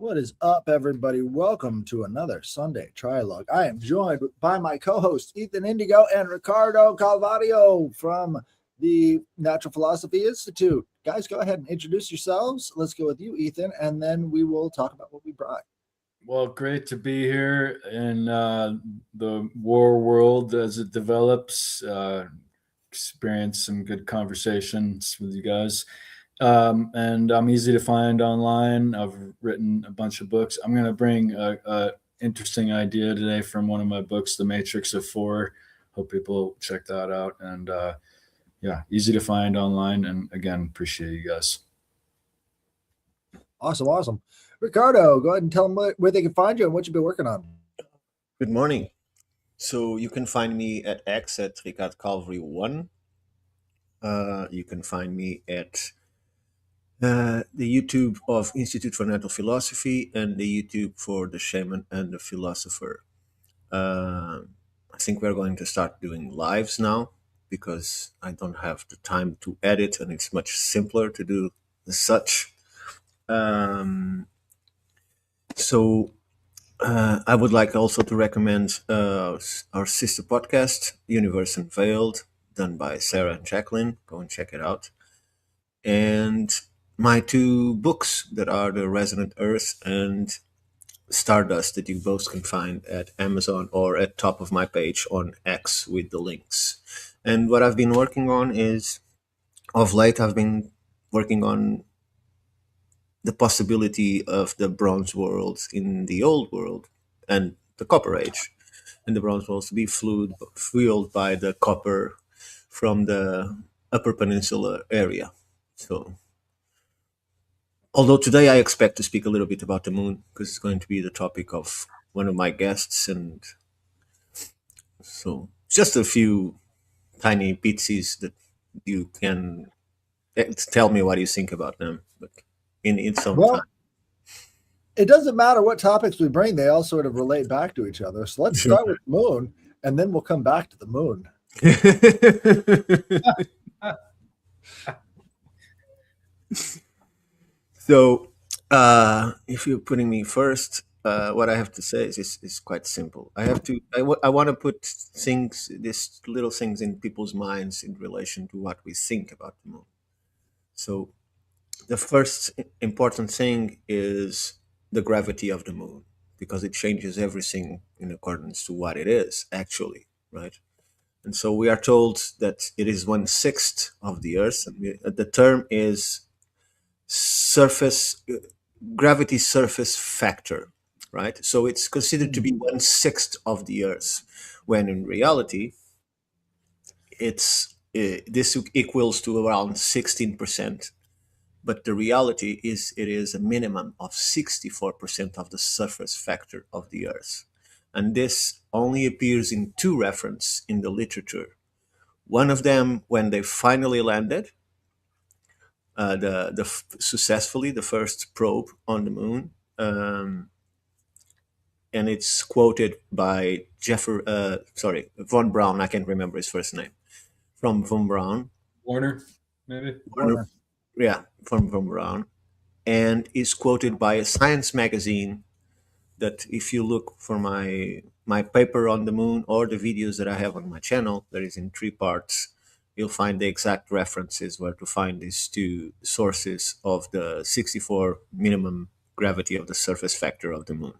What is up, everybody? Welcome to another Sunday Trialogue. I am joined by my co-hosts, Ethan Indigo and Ricardo Calvario from the Natural Philosophy Institute. Guys, go ahead and introduce yourselves. Let's go with you, Ethan, and then we will talk about what we brought. Well, great to be here in the war world as it develops. Experience some good conversations with you guys. And I'm easy to find online. I've written a bunch of books. I'm going to bring a interesting idea today from one of my books, The Matrix of Four. Hope people check that out. And yeah, easy to find online. And again, appreciate you guys. Awesome. Ricardo, go ahead and tell them where they can find you and what you've been working on. Good morning. So you can find me at X at Ricard Calvary 1. You can find me at the YouTube of Institute for Natural Philosophy and the YouTube for the Shaman and the Philosopher. I think we're going to start doing lives now because I don't have the time to edit and it's much simpler to do such. So I would like also to recommend our sister podcast, Universe Unveiled, done by Sarah and Jacqueline. Go and check it out. And my two books that are The Resonant Earth and Stardust that you both can find at Amazon or at top of my page on X with the links. And what I've been working on is, of late, I've been working on the possibility of the Bronze world in the Old World and the Copper Age, and the Bronze world to be fueled by the copper from the Upper Peninsula area. So, although today I expect to speak a little bit about the moon because it's going to be the topic of one of my guests, and so just a few tiny pixies that you can tell me what you think about them, but in some time. It doesn't matter what topics we bring, they all sort of relate back to each other. So let's start with the moon, and then we'll come back to the moon. So, if you're putting me first, what I have to say is quite simple. I want to put these little things in people's minds in relation to what we think about the moon. So, the first important thing is the gravity of the moon, because it changes everything in accordance to what it is actually, right? And so we are told that it is 1/6 of the Earth. And the term is gravity surface factor, right? So it's considered to be 1/6 of the Earth, when in reality, this equals to around 16%. But the reality is it is a minimum of 64% of the surface factor of the Earth. And this only appears in two references in the literature. One of them when they finally landed, successfully, the first probe on the moon. And it's quoted by Von Braun. I can't remember his first name. From Von Braun. Warner, maybe? Warner. Yeah, from Von Braun. And is quoted by a science magazine that, if you look for my paper on the moon or the videos that I have on my channel, that is in 3 parts, you'll find the exact references where to find these two sources of the 64 minimum gravity of the surface factor of the moon.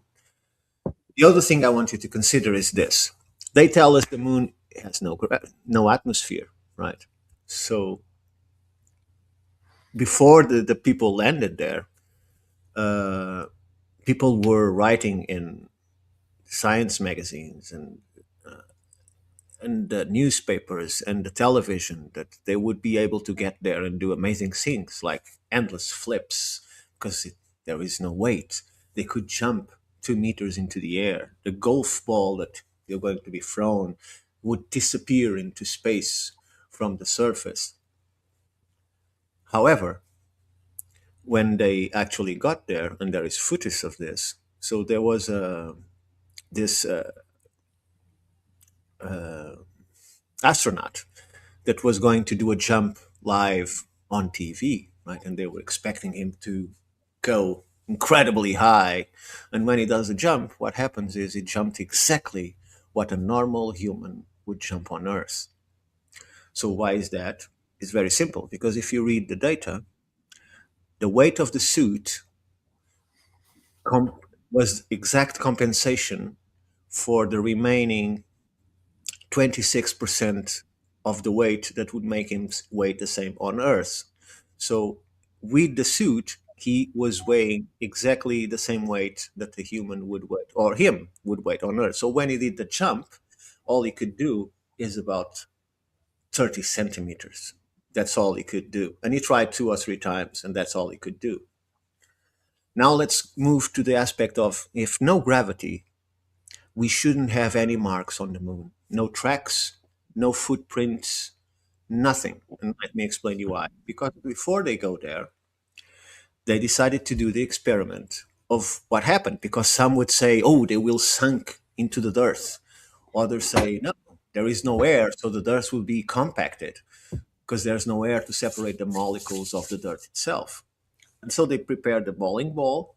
The other thing I want you to consider is this. They tell us the moon has no atmosphere, right? So before the people landed there, people were writing in science magazines and the newspapers and the television that they would be able to get there and do amazing things like endless flips because there is no weight. They could jump 2 meters into the air. The golf ball that you're going to be thrown would disappear into space from the surface. However, when they actually got there, and there is footage of this, so there was this astronaut that was going to do a jump live on TV, right? And they were expecting him to go incredibly high. And when he does a jump, what happens is he jumped exactly what a normal human would jump on Earth. So why is that? It's very simple, because if you read the data, the weight of the suit was exact compensation for the remaining 26% of the weight that would make him weigh the same on Earth. So with the suit, he was weighing exactly the same weight that the human would weigh, or him would weigh on Earth. So when he did the jump, all he could do is about 30 centimeters. That's all he could do. And he tried 2 or 3 times, and that's all he could do. Now let's move to the aspect of, if no gravity, we shouldn't have any marks on the moon. No tracks, no footprints, nothing. And let me explain you why. Because before they go there, they decided to do the experiment of what happened. Because some would say, oh, they will sink into the dirt. Others say, no, there is no air, so the dirt will be compacted because there's no air to separate the molecules of the dirt itself. And so they prepared the bowling ball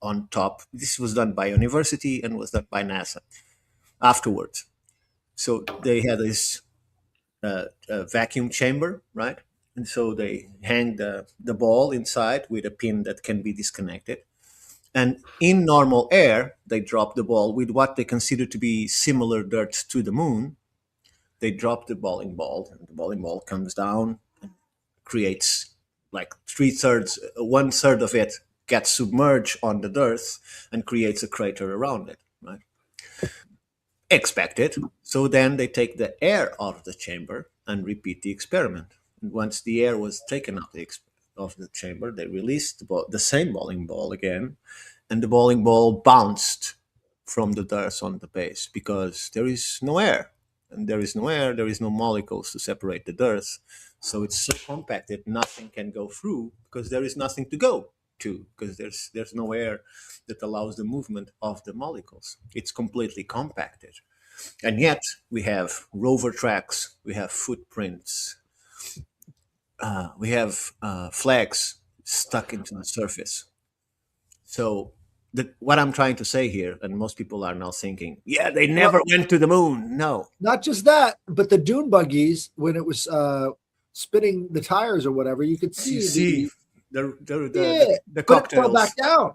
on top. This was done by university and was done by NASA afterwards. So they had this vacuum chamber, right? And so they hang the ball inside with a pin that can be disconnected. And in normal air, they drop the ball with what they consider to be similar dirt to the moon. They drop the bowling ball, and the bowling ball comes down and creates like 3/3, 1/3 of it gets submerged on the dirt and creates a crater around it, right? Expected. So then they take the air out of the chamber and repeat the experiment. And once the air was taken out of the chamber, they released the same bowling ball again, and the bowling ball bounced from the dirt on the base because there is no air. And there is no air, there is no molecules to separate the dirt. So it's so compacted, nothing can go through because there is nothing to go to, because there's no air that allows the movement of the molecules. It's completely compacted. And yet we have rover tracks, we have footprints, we have flags stuck into the surface. So what I'm trying to say here, and most people are now thinking, yeah, they never went to the moon. No. Not just that, but the dune buggies, when it was spinning the tires or whatever, you could see the but it fell cocktails. back down.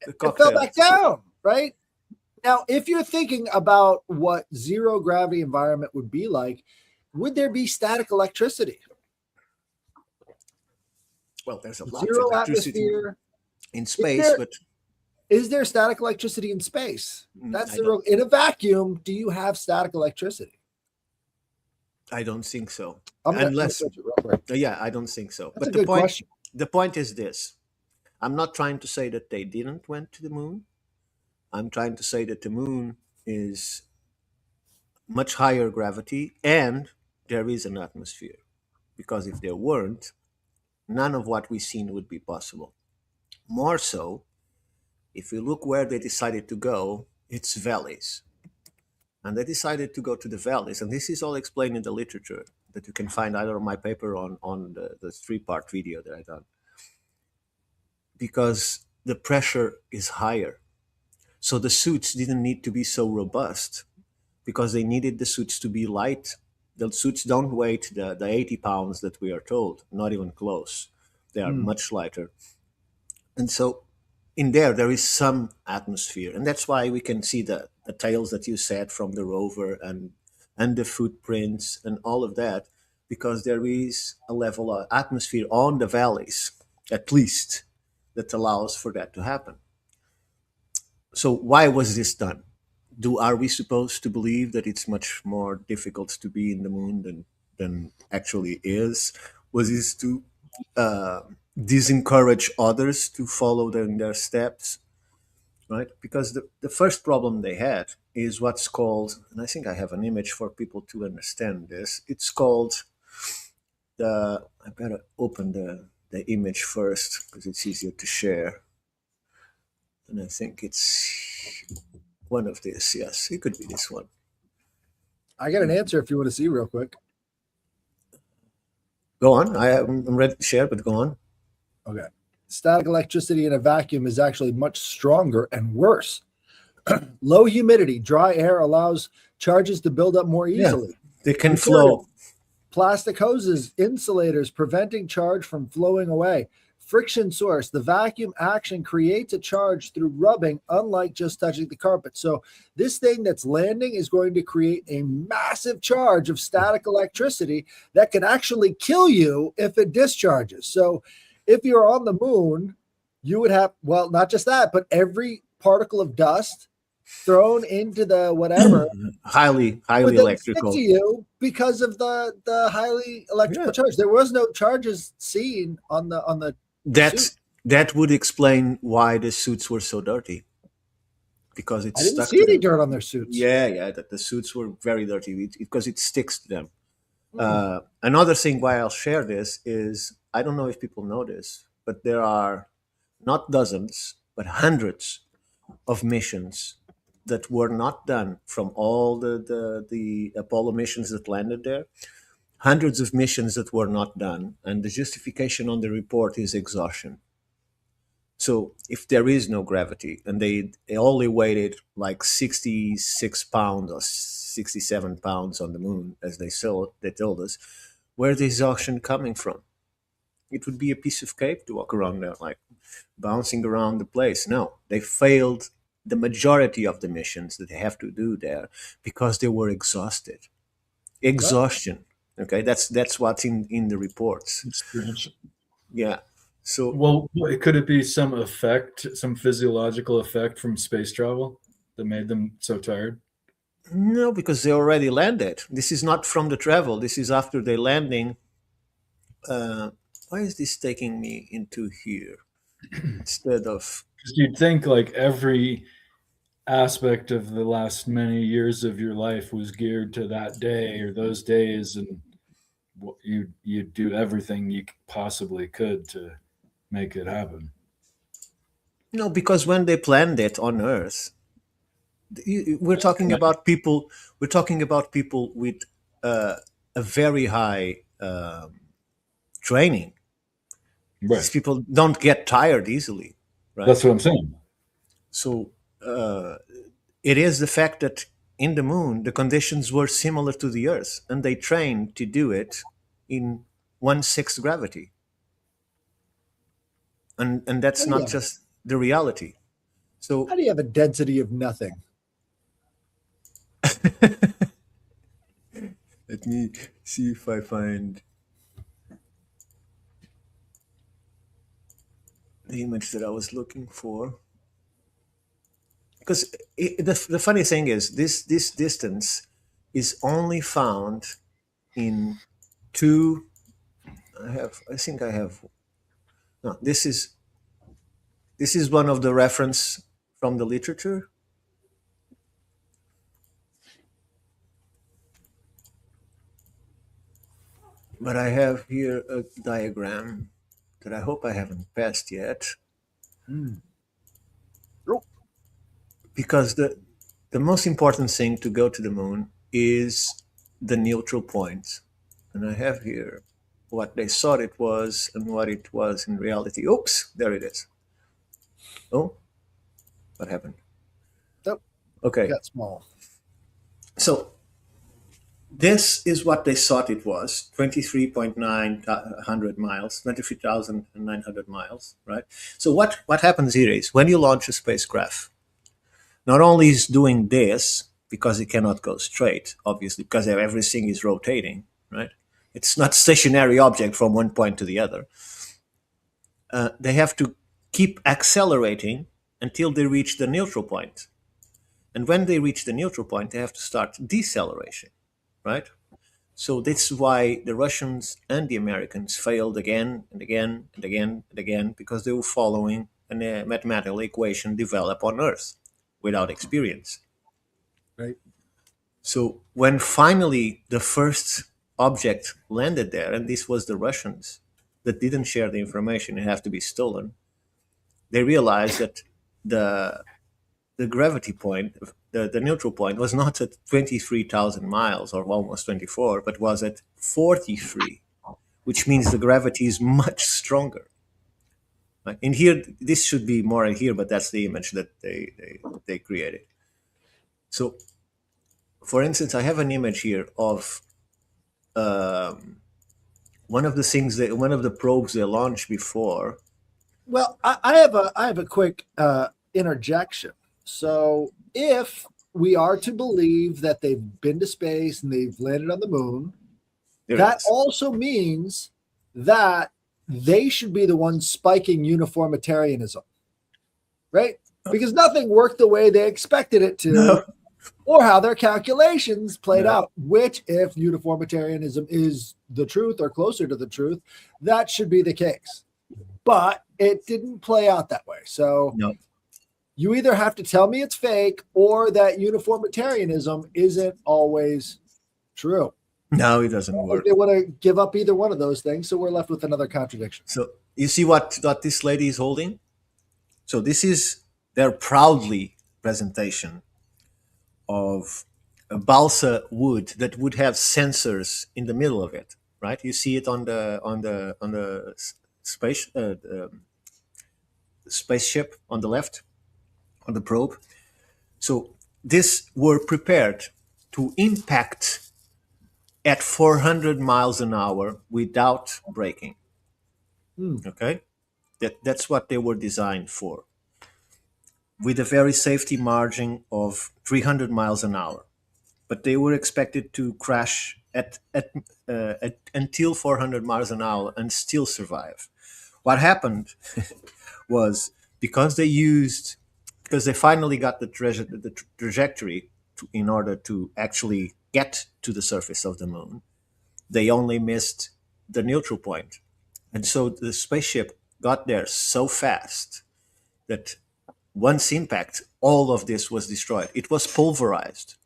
It fell back down, right? Now, if you're thinking about what zero gravity environment would be like, would there be static electricity? Well, there's a lot Zero of electricity atmosphere in space, but is there static electricity in space? That's in a vacuum. Do you have static electricity? I don't think so. Unless, yeah, I don't think so. That's But the point is this: I'm not trying to say that they didn't went to the moon. I'm trying to say that the moon is much higher gravity and there is an atmosphere. Because if there weren't, none of what we've seen would be possible. More so, if we look where they decided to go, it's valleys. And they decided to go to the valleys. And this is all explained in the literature that you can find either on my paper or on the 3-part video that I've done. Because the pressure is higher. So the suits didn't need to be so robust because they needed the suits to be light. The suits don't weigh the 80 pounds that we are told, not even close. They are much lighter. And so in there is some atmosphere. And that's why we can see the tails that you said from the rover and the footprints and all of that, because there is a level of atmosphere on the valleys, at least, that allows for that to happen. So why was this done? Are we supposed to believe that it's much more difficult to be in the moon than actually is? Was this to disencourage others to follow in their steps? Right? Because the first problem they had is what's called, and I think I have an image for people to understand this. It's called I better open the image first because it's easier to share. And I think it's one of these. Yes, it could be this one. I got an answer if you want to see real quick. Go on. I'm ready to share, but go on. Okay. static electricity in a vacuum is actually much stronger and worse. Low humidity, dry air allows charges to build up more easily. They can Material, flow. plastic hoses, insulators, preventing charge from flowing away. Friction source, the vacuum action creates a charge through rubbing, unlike just touching the carpet. So this thing that's landing is going to create a massive charge of static electricity that can actually kill you if it discharges. So if you're on the moon, you would have, well, not just that, but every particle of dust thrown into the whatever highly would then stick electrical. to you because of the highly electrical charge. There was no charges seen on the That would explain why the suits were so dirty, because it's I didn't stuck see to any them. dirt on their suits. Yeah, that the suits were very dirty because it sticks to them. Hmm. Another thing why I'll share this is, I don't know if people know this, but there are not dozens but hundreds of missions that were not done from all the Apollo missions that landed there. Hundreds of missions that were not done, and the justification on the report is exhaustion. So if there is no gravity, and they only weighted like 66 pounds or 67 pounds on the moon, as they told us, where's the exhaustion coming from? It would be a piece of cake to walk around there, like bouncing around the place. No, they failed the majority of the missions that they have to do there because they were exhausted. Exhaustion. Okay, that's what's in the reports. Experience. Yeah. So Well, could it be some effect, some physiological effect from space travel that made them so tired? no, because they already landed. This is not from the travel. This is after they landing. Why is this taking me into here instead of? Because you'd think like every aspect of the last many years of your life was geared to that day or those days, and you do everything you possibly could to make it happen. No, because when they planned it on Earth, we're talking about people. We're talking about people with a very high training. These Right. people don't get tired easily, right? That's what I'm saying. So it is the fact that in the moon the conditions were similar to the Earth, and they trained to do it in 1/6 gravity, and that's not just the reality. So How do you have a density of nothing? let me see if I find the image that I was looking for. Because the funny thing is, this distance is only found in two. I think I have. No, this is one of the reference from the literature. But I have here a diagram that I hope I haven't passed yet. Because the most important thing to go to the moon is the neutral point. And I have here what they thought it was and what it was in reality. Oops, there it is. Oh, what happened? Nope. Okay. It got small. So this is what they thought it was, 23,900 miles, 23,900 miles, right? So what happens here is when you launch a spacecraft, not only is doing this because it cannot go straight, obviously, because everything is rotating, right? It's not stationary object from one point to the other. They have to keep accelerating until they reach the neutral point. And when they reach the neutral point, they have to start deceleration, right? So that's why the Russians and the Americans failed again and again and again and again, because they were following a mathematical equation developed on Earth without experience. Right. So when finally the first object landed there, and this was the Russians that didn't share the information, it had to be stolen, they realized that the gravity point, the neutral point, was not at 23,000 miles or almost 24, but was at 43, which means the gravity is much stronger. Right? In here, this should be more in here, but that's the image that they created. So, for instance, I have an image here of one of the things that one of the probes they launched before. Well, I have a quick interjection. So if we are to believe that they've been to space and they've landed on the moon, There it that is. also means that they should be the ones spiking uniformitarianism, right? Because nothing worked the way they expected it to, No. or how their calculations played No. out. Which, if uniformitarianism is the truth or closer to the truth, that should be the case. But it didn't play out that way. So No. you either have to tell me it's fake or that uniformitarianism isn't always true. No, it doesn't Like work. they want to give up either one of those things, so we're left with another contradiction. So you see what this lady is holding? So this is their proudly presentation of a balsa wood that would have sensors in the middle of it, right? You see it on the space spaceship on the left, on the probe. So these were prepared to impact at 400 miles an hour without braking. Okay, that's what they were designed for, with a very safety margin of 300 miles an hour. But they were expected to crash at until 400 miles an hour and still survive. What happened was because they finally got the trajectory in order to actually get to the surface of the moon, they only missed the neutral point. And so the spaceship got there so fast that once impact, all of this was destroyed. It was pulverized.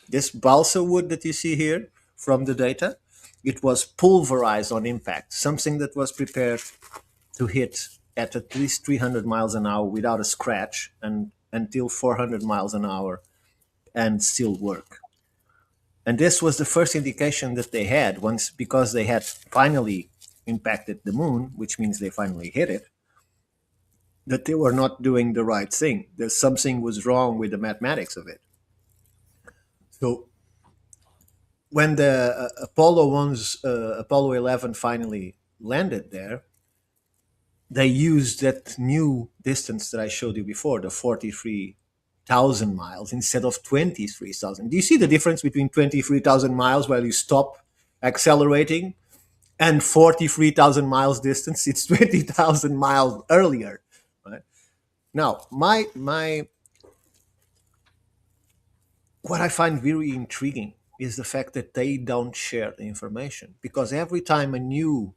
This balsa wood that you see here from the data, it was pulverized on impact, something that was prepared to hit at least 300 miles an hour without a scratch and until 400 miles an hour and still work. And this was the first indication that they had once, because they had finally impacted the moon, which means they finally hit it, that they were not doing the right thing. There's something was wrong with the mathematics of it. So when the Apollo 11 finally landed there, they used that new distance that I showed you before, the 43,000 miles instead of 23,000. Do you see the difference between 23,000 miles while you stop accelerating and 43,000 miles distance? It's 20,000 miles earlier, right? Now, what I find very intriguing is the fact that they don't share the information, because every time a new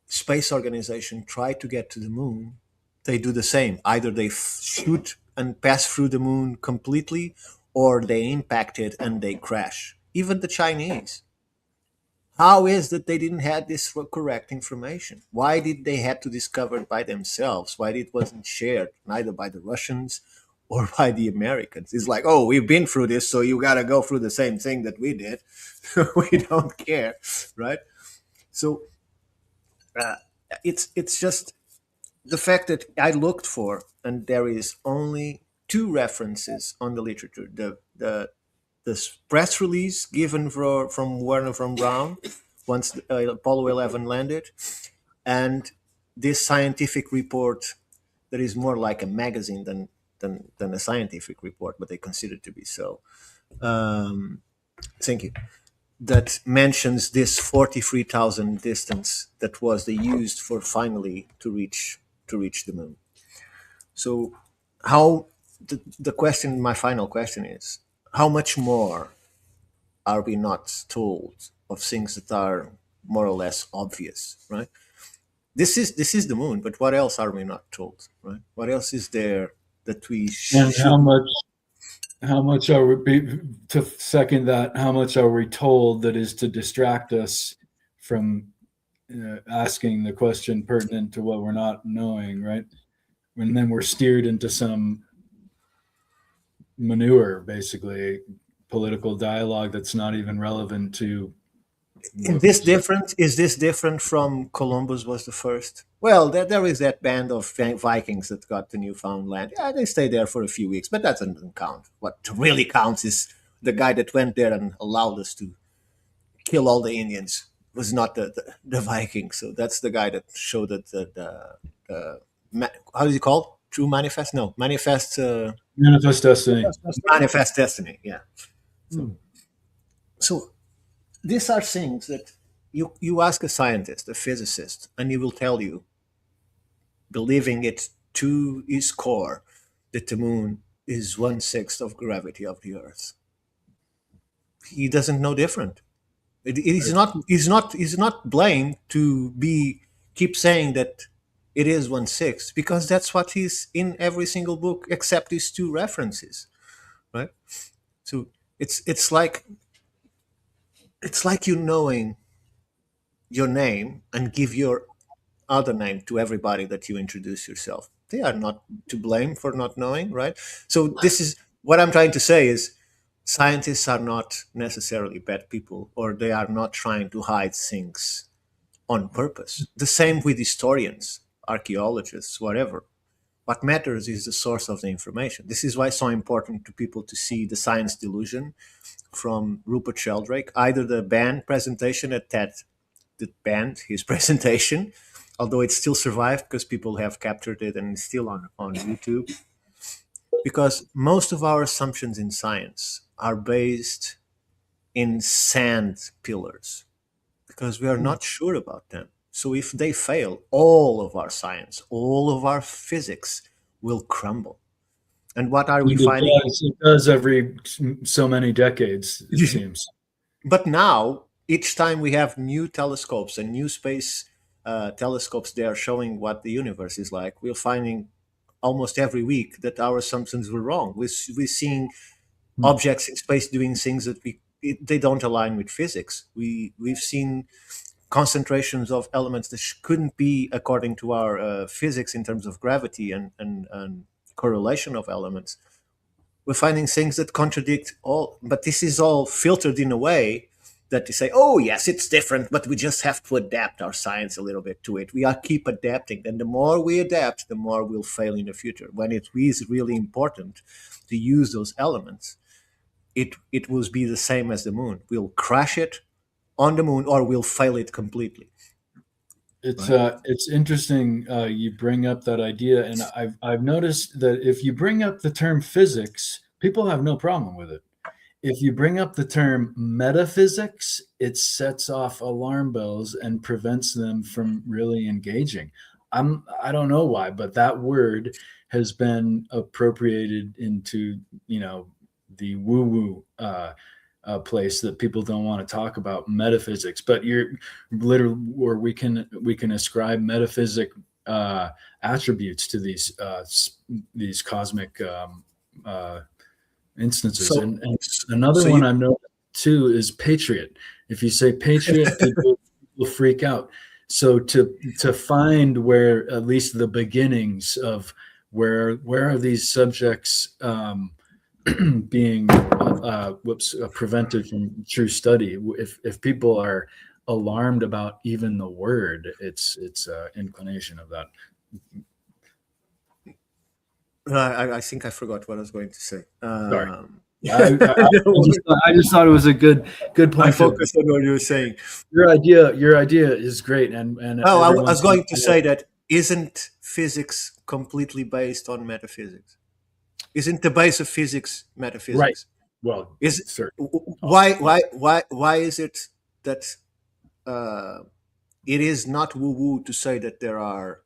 space organization try to get to the moon, they do the same. Either they shoot and pass through the moon completely, or they impact it and they crash. Even the Chinese. How is that they didn't have this correct information? Why did they have to discover it by themselves? Why it wasn't shared neither by the Russians or by the Americans? It's like, oh, we've been through this, so you got to go through the same thing that we did. We don't care, right? So it's just the fact that I looked for, and there is only two references on the literature: the press release given from Werner von Braun once Apollo 11 landed, and this scientific report that is more like a magazine than a scientific report, but they consider it to be so. Thank you. That mentions this 43,000 distance that was they used for finally to reach the moon. So, how the question, my final question is, how much more are we not told of things that are more or less obvious, right? This is the moon, but what else are we not told, right? What else is there that we And should? how much are we, to second that, how much are we told that is to distract us from asking the question pertinent to what we're not knowing, right? And then we're steered into some manure, basically political dialogue that's not even relevant to Is this different? Is this different from Columbus was the first? Well, there is that band of Vikings that got to Newfoundland. Yeah, they stayed there for a few weeks, but that doesn't count. What really counts is the guy that went there and allowed us to kill all the Indians was not the Vikings. So that's the guy that showed that how is it called? True manifest? No, manifest. Manifest Destiny. Manifest destiny. Yeah. Hmm. So these are things that you ask a scientist, a physicist, and he will tell you, believing it to his core, that the moon is 1/6 of gravity of the Earth. He doesn't know different. It is not. He's not blamed to be keep saying that it is 1/6 because that's what he's in every single book except these two references, right? So it's like you knowing your name and give your other name to everybody that you introduce yourself. They are not to blame for not knowing, right? So this is what I'm trying to say is scientists are not necessarily bad people, or they are not trying to hide things on purpose. The same with historians, archaeologists, whatever. What matters is the source of the information. This is why it's so important to people to see The Science Delusion from Rupert Sheldrake, either the band presentation at TED that banned his presentation, although it still survived because people have captured it and it's still on YouTube. Because most of our assumptions in science are based in sand pillars because we are not sure about them. So if they fail, all of our science, all of our physics will crumble. And what are we finding? It does every so many decades, it seems. But now, each time we have new telescopes and new space telescopes there showing what the universe is like, we're finding almost every week that our assumptions were wrong. We're seeing objects in space doing things that they don't align with physics. We've seen concentrations of elements that couldn't be according to our physics in terms of gravity and correlation of elements. We're finding things that contradict all, but this is all filtered in a way that you say, oh yes, it's different, but we just have to adapt our science a little bit to it. We are keep adapting, and the more we adapt, the more we'll fail in the future. When it is really important to use those elements, it will be the same as the moon. We'll crash it on the moon, or we'll fail it completely. It's interesting you bring up that idea, and I've noticed that if you bring up the term physics, people have no problem with it. If you bring up the term metaphysics, it sets off alarm bells and prevents them from really engaging. I don't know why, but that word has been appropriated into the woo-woo place that people don't want to talk about metaphysics. But you're literally, or we can ascribe metaphysic attributes to these cosmic instances. So- and another so one you- I've noticed too is patriot. If you say patriot, people freak out. So to find where at least the beginnings of where are these subjects being prevented from true study. If people are alarmed about even the word, it's inclination of that. I think I forgot what I was going to say. Sorry. I just thought it was a good point. I focused on what you were saying. Your idea is great, and Oh, I was going to say that isn't physics completely based on metaphysics? Isn't the base of physics metaphysics? Right. Well, Is certain. why is it that it is not woo-woo to say that there are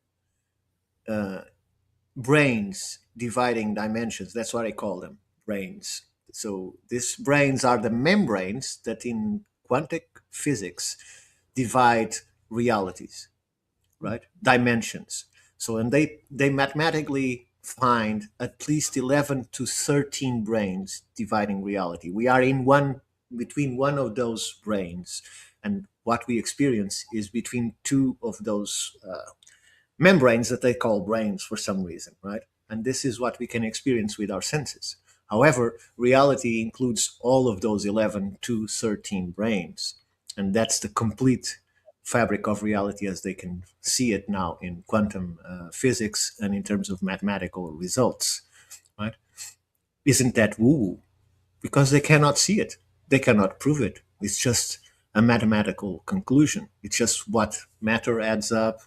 brains dividing dimensions? That's what I call them, brains. So these brains are the membranes that in quantum physics divide realities, right? Dimensions. So, and they mathematically find at least 11 to 13 brains dividing reality. We are in between one of those brains, and what we experience is between two of those membranes that they call brains for some reason, right? And this is what we can experience with our senses. However, reality includes all of those 11 to 13 brains. and that's the complete fabric of reality as they can see it now in quantum physics and in terms of mathematical results, right? Isn't that woo woo? Because they cannot see it, they cannot prove it. It's just a mathematical conclusion. It's just what matter adds up,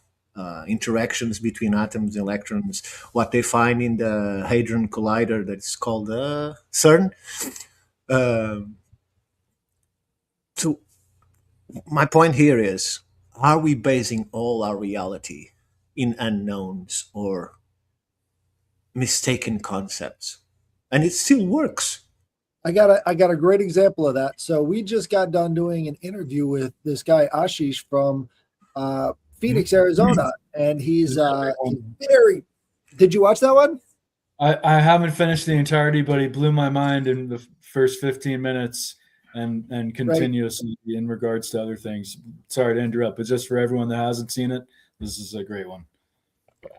interactions between atoms and electrons, what they find in the Hadron Collider that's called CERN. So my point here is, are we basing all our reality in unknowns or mistaken concepts? And it still works. I got a great example of that. So we just got done doing an interview with this guy Ashish from Phoenix, Arizona, and he's very. Did you watch that one? I haven't finished the entirety, but he blew my mind in the first 15 minutes and continuously in regards to other things. Sorry to interrupt, but just for everyone that hasn't seen it, this is a great one.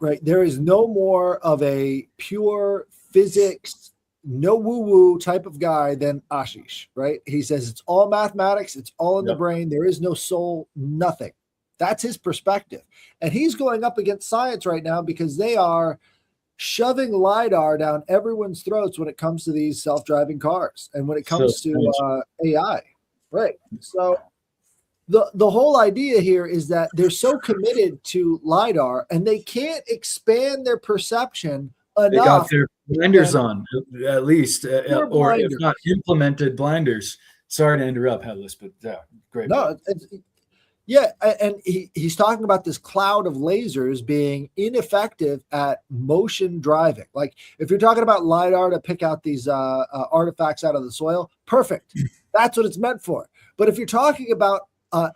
Right. There is no more of a pure physics, no woo-woo type of guy than Ashish, right? He says it's all mathematics, it's all in the brain, there is no soul, nothing. That's his perspective. And he's going up against science right now because they are shoving LiDAR down everyone's throats when it comes to these self-driving cars and when it comes to AI. Right. So the whole idea here is that they're so committed to LiDAR and they can't expand their perception enough. They got their blinders on, at least, or if not implemented blinders. Sorry to interrupt, Headless, but yeah, great. No, yeah, and he's talking about this cloud of lasers being ineffective at motion driving. Like if you're talking about LiDAR to pick out these artifacts out of the soil, perfect. That's what it's meant for. But if you're talking about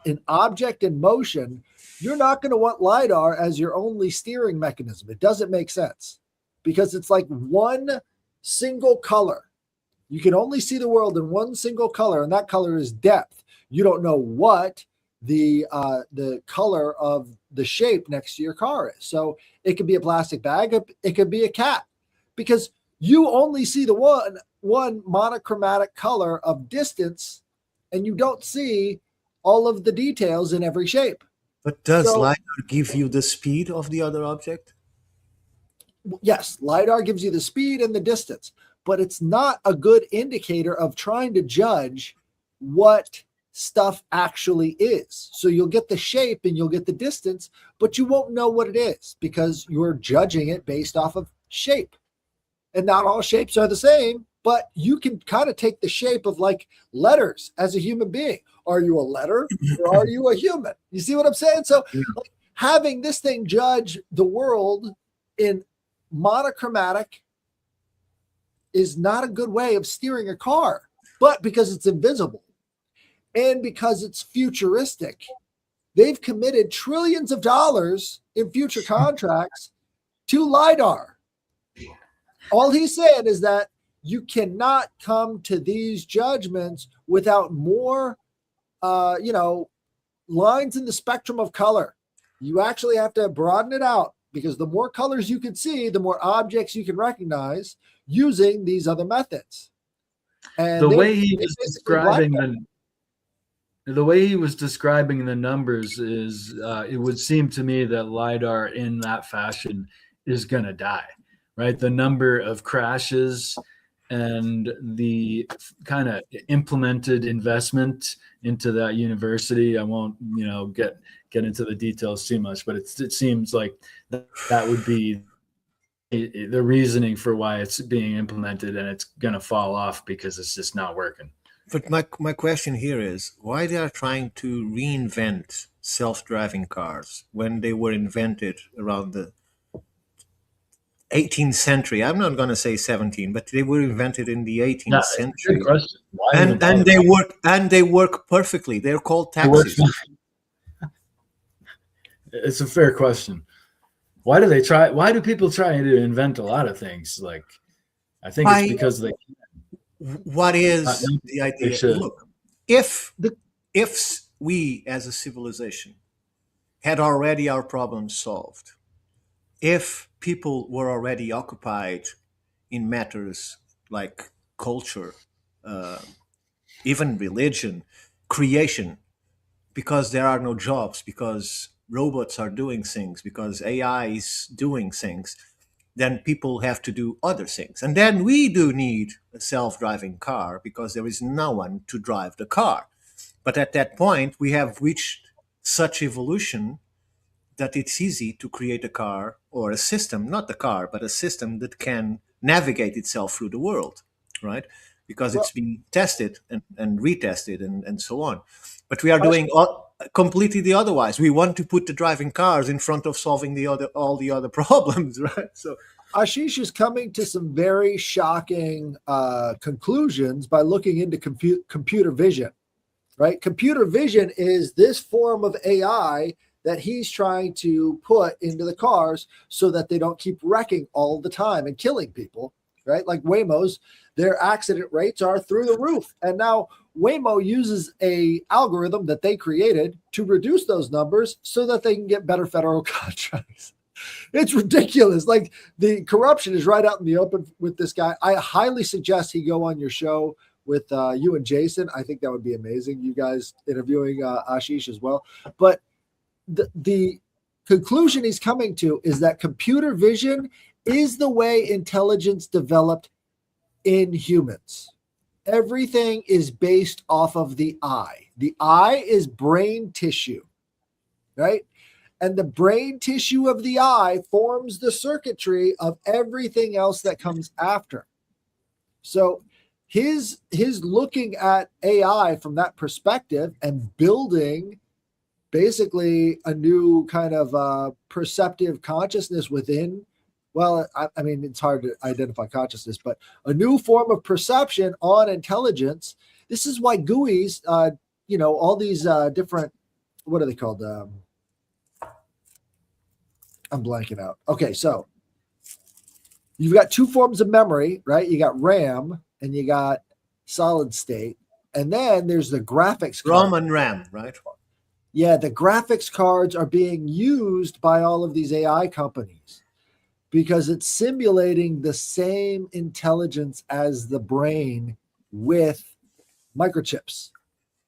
an object in motion, you're not going to want LiDAR as your only steering mechanism. It doesn't make sense because it's like one single color. You can only see the world in one single color, and that color is depth. You don't know what the color of the shape next to your car is. So it could be a plastic bag, it could be a cat, because you only see the one monochromatic color of distance, and you don't see all of the details in every shape. But does LiDAR give you the speed of the other object? Yes, LiDAR gives you the speed and the distance, but it's not a good indicator of trying to judge what stuff actually is. So you'll get the shape and you'll get the distance, but you won't know what it is because you're judging it based off of shape. And not all shapes are the same, but you can kind of take the shape of like letters as a human being. Are you a letter or are you a human? You see what I'm saying? So like, having this thing judge the world in monochromatic is not a good way of steering a car, but because it's invisible and because it's futuristic, they've committed trillions of dollars in future contracts to LiDAR. All he's saying is that you cannot come to these judgments without more, lines in the spectrum of color. You actually have to broaden it out because the more colors you can see, the more objects you can recognize using these other methods. And the way he was describing the numbers is, it would seem to me that LiDAR in that fashion is going to die, right? The number of crashes and the kind of implemented investment into that university. I won't, get into the details too much, but it seems like that would be the reasoning for why it's being implemented, and it's going to fall off because it's just not working. But my question here is, why they are trying to reinvent self-driving cars when they were invented around the 18th century? I'm not going to say 17, but they were invented in the 18th century. Good question. And they work perfectly. They're called taxis. It's a fair question. Why do people try to invent a lot of things? Like, I think it's because they can. What is the idea? Look, if we as a civilization had already our problems solved, if people were already occupied in matters like culture, even religion, creation, because there are no jobs, because robots are doing things, because AI is doing things, then people have to do other things. And then we do need a self driving car because there is no one to drive the car. But at that point, we have reached such evolution that it's easy to create a car or a system, not the car, but a system that can navigate itself through the world, right? Because Well, it's been tested and retested and so on. But we are Ash- doing completely the otherwise. We want to put the driving cars in front of solving all the other problems, right? So Ashish is coming to some very shocking conclusions by looking into computer vision, right? Computer vision is this form of AI that he's trying to put into the cars so that they don't keep wrecking all the time and killing people, right? Like Waymo's, their accident rates are through the roof. And now Waymo uses a algorithm that they created to reduce those numbers so that they can get better federal contracts. It's ridiculous. Like the corruption is right out in the open with this guy. I highly suggest he go on your show with you and Jason. I think that would be amazing. You guys interviewing Ashish as well. But the conclusion he's coming to is that computer vision is the way intelligence developed in humans. Everything is based off of the eye. The eye is brain tissue, right? And the brain tissue of the eye forms the circuitry of everything else that comes after. So his looking at AI from that perspective and building basically a new kind of perceptive consciousness within. Well, I mean, it's hard to identify consciousness, but a new form of perception on intelligence. This is why GUIs, all these different, what are they called? I'm blanking out. Okay, so you've got two forms of memory, right? You got RAM and you got solid state. And then there's the graphics card. ROM and RAM, right? Yeah, the graphics cards are being used by all of these AI companies because it's simulating the same intelligence as the brain with microchips.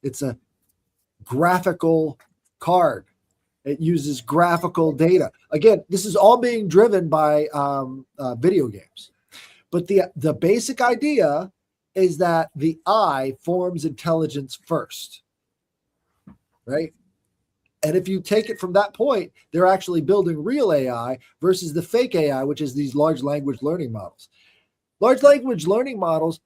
It's a graphical card. It uses graphical data. Again, this is all being driven by video games. But the basic idea is that the eye forms intelligence first, right? And if you take it from that point, they're actually building real AI versus the fake AI, which is these large language learning models. Large language learning models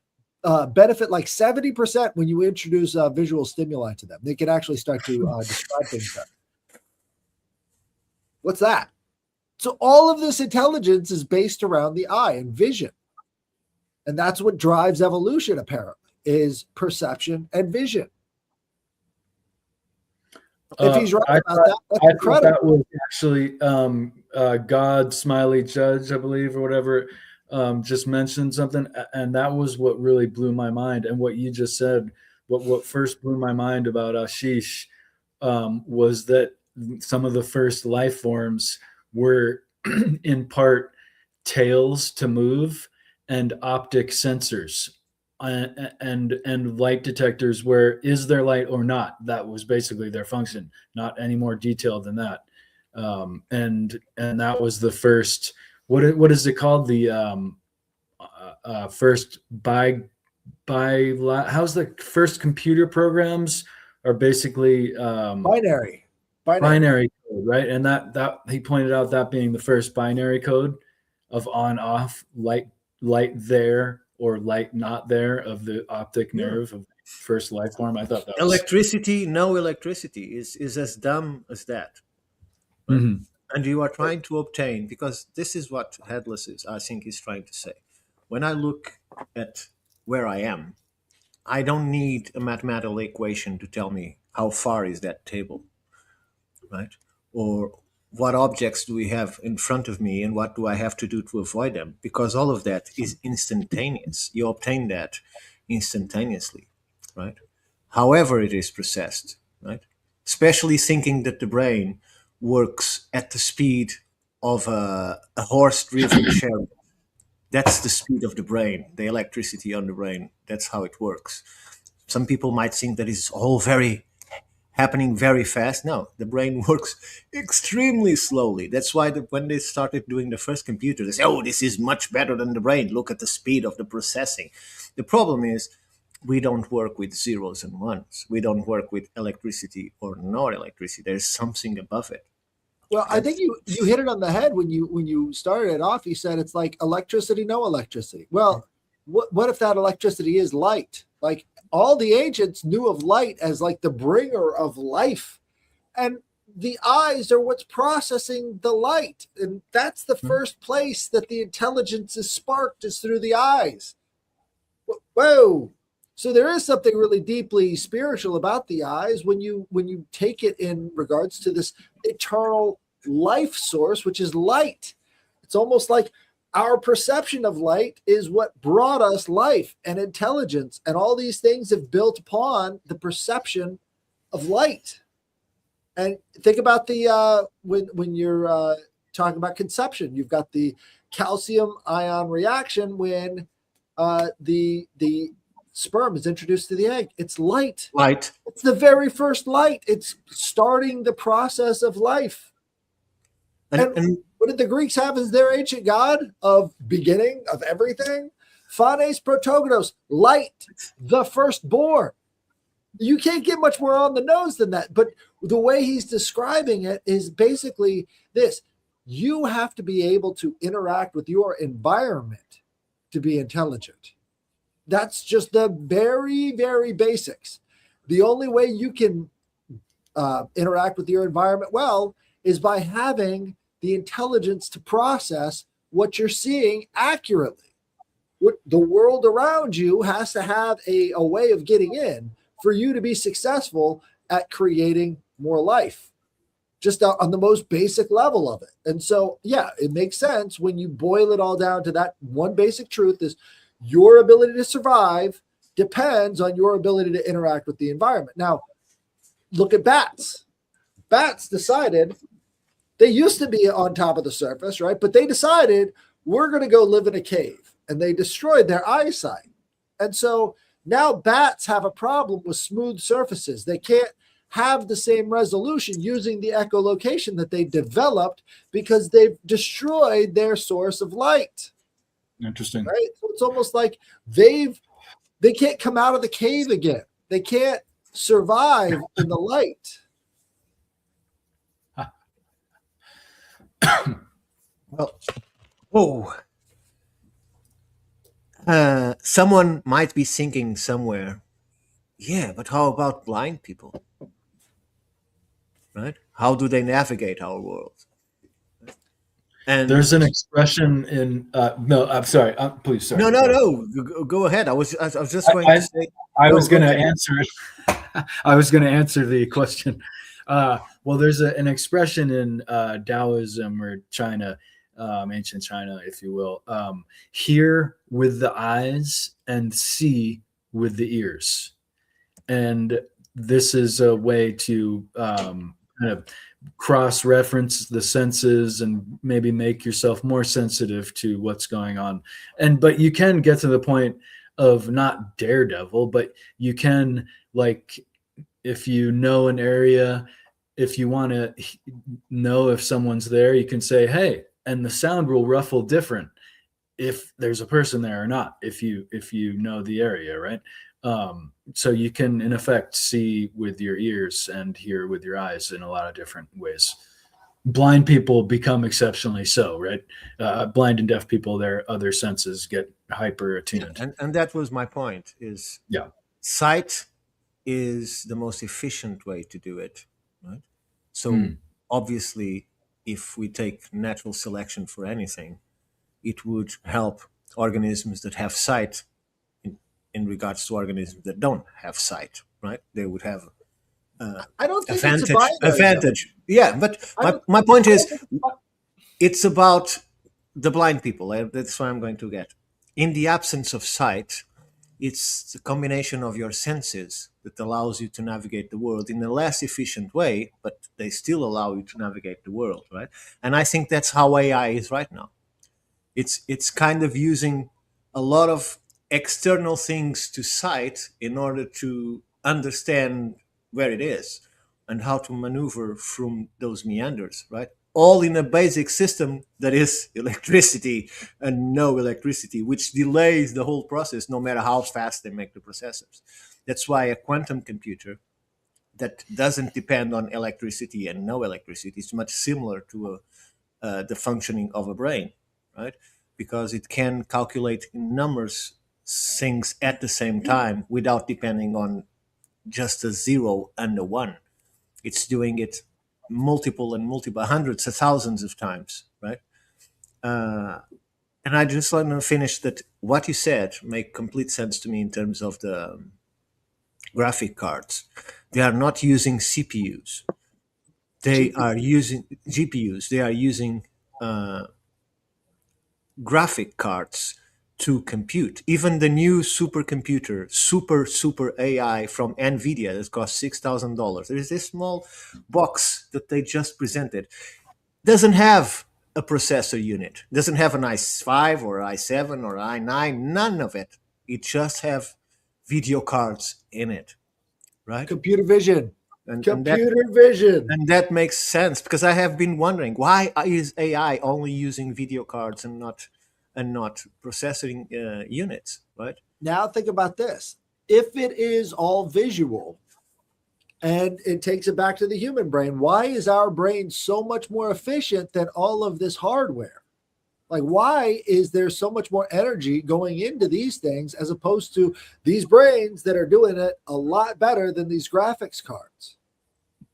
benefit like 70% when you introduce visual stimuli to them. They can actually start to describe things better. What's that? So all of this intelligence is based around the eye and vision. And that's what drives evolution, apparently, is perception and vision. If he's right about that, that's incredible. That was actually God Smiley Judge, I believe, or whatever, just mentioned something, and that was what really blew my mind. And what you just said, what first blew my mind about Ashish was that some of the first life forms were in part tails to move and optic sensors. And light detectors where is there light or not? That was basically their function, not any more detailed than that. And that was the first, what is it called? The first how's the first computer programs are basically binary code, right? And that he pointed out that being the first binary code of on off, light there or light not there of the optic nerve of first life form. I thought that electricity, no electricity is as dumb as that. Right? Mm-hmm. And you are trying to obtain, because this is what Headless is, I think he's trying to say. When I look at where I am, I don't need a mathematical equation to tell me how far is that table, right? Or what objects do we have in front of me and what do I have to do to avoid them? Because all of that is instantaneous. You obtain that instantaneously, right? However it is processed, right? Especially thinking that the brain works at the speed of a horse-driven chariot. That's the speed of the brain, the electricity on the brain. That's how it works. Some people might think that it's all very happening very fast. No, the brain works extremely slowly. That's why when they started doing the first computer, they say, "Oh, this is much better than the brain. Look at the speed of the processing." The problem is we don't work with zeros and ones. We don't work with electricity or no electricity. There's something above it. Well, I think That's you hit it on the head when you started it off. You said it's like electricity, no electricity. Well, what if that electricity is light? Like all the ancients knew of light as like the bringer of life, and the eyes are what's processing the light, and that's the first place that the intelligence is sparked is through the eyes. Whoa! So there is something really deeply spiritual about the eyes when you take it in regards to this eternal life source, which is light. It's almost like our perception of light is what brought us life and intelligence, and all these things have built upon the perception of light. And think about the when you're talking about conception, you've got the calcium ion reaction when the sperm is introduced to the egg. It's light. light. It's the very first light. It's starting the process of life. And what did the Greeks have as their ancient god of beginning of everything? Phanes protogenos, light, the firstborn. You can't get much more on the nose than that. But the way he's describing it is basically this: you have to be able to interact with your environment to be intelligent. That's just the very, very basics. The only way you can interact with your environment well is by having the intelligence to process what you're seeing accurately. What the world around you has to have a way of getting in for you to be successful at creating more life, just on the most basic level of it. And so, yeah, it makes sense when you boil it all down to that one basic truth is your ability to survive depends on your ability to interact with the environment. Now, look at bats. Bats decided they used to be on top of the surface, right? But they decided we're going to go live in a cave, and they destroyed their eyesight. And so now bats have a problem with smooth surfaces. They can't have the same resolution using the echolocation that they developed because they've destroyed their source of light. Interesting. Right? So it's almost like they can't come out of the cave again. They can't survive in the light. Well, oh, someone might be thinking somewhere, yeah, but how about blind people? Right? How do they navigate our world? And There's an expression in no, I'm sorry. Please, sorry. no. Go ahead. I was just going to say. I No, was go going to ahead. answer it. I was going to answer the question. Well, there's an expression in Taoism or China, ancient China, if you will. Hear with the eyes and see with the ears, and this is a way to kind of cross-reference the senses and maybe make yourself more sensitive to what's going on. But you can get to the point of not daredevil, but you can, like, if you know an area, if you want to know if someone's there, you can say, hey, and the sound will ruffle different if there's a person there or not, if you know the area, right? So you can, in effect, see with your ears and hear with your eyes in a lot of different ways. Blind people become exceptionally so, right? Blind and deaf people, their other senses get hyper attuned. And that was my point. Is Yeah. sight is the most efficient way to do it, right? So obviously, if we take natural selection for anything, it would help organisms that have sight in regards to organisms that don't have sight, right? They would have I don't think advantage. it's a binary. Advantage. Yeah, but my point is, it's about the blind people. That's what I'm going to get. In the absence of sight, it's the combination of your senses that allows you to navigate the world in a less efficient way, but they still allow you to navigate the world, right? And I think that's how AI is right now. It's kind of using a lot of external things to sight in order to understand where it is. and how to maneuver from those meanders, right? All in a basic system that is electricity and no electricity, which delays the whole process no matter how fast they make the processors. That's why a quantum computer that doesn't depend on electricity and no electricity is much similar to the functioning of a brain, right? Because it can calculate in numbers things at the same time without depending on just a zero and a one. It's doing it multiple and multiple, hundreds of thousands of times, right? And I just want to finish that what you said make complete sense to me in terms of the graphic cards. They are not using CPUs. They are using GPUs. They are using graphic cards to compute. Even the new supercomputer, super AI from NVIDIA that costs $6,000. There is this small box that they just presented. Doesn't have a processor unit. Doesn't have an i5 or i7 or i9. None of it. It just have video cards in it, right? Computer vision. And Vision. And that makes sense because I have been wondering why is AI only using video cards and not processing units, right? Now think about this. If it is all visual and it takes it back to the human brain, why is our brain so much more efficient than all of this hardware? Like, why is there so much more energy going into these things as opposed to these brains that are doing it a lot better than these graphics cards?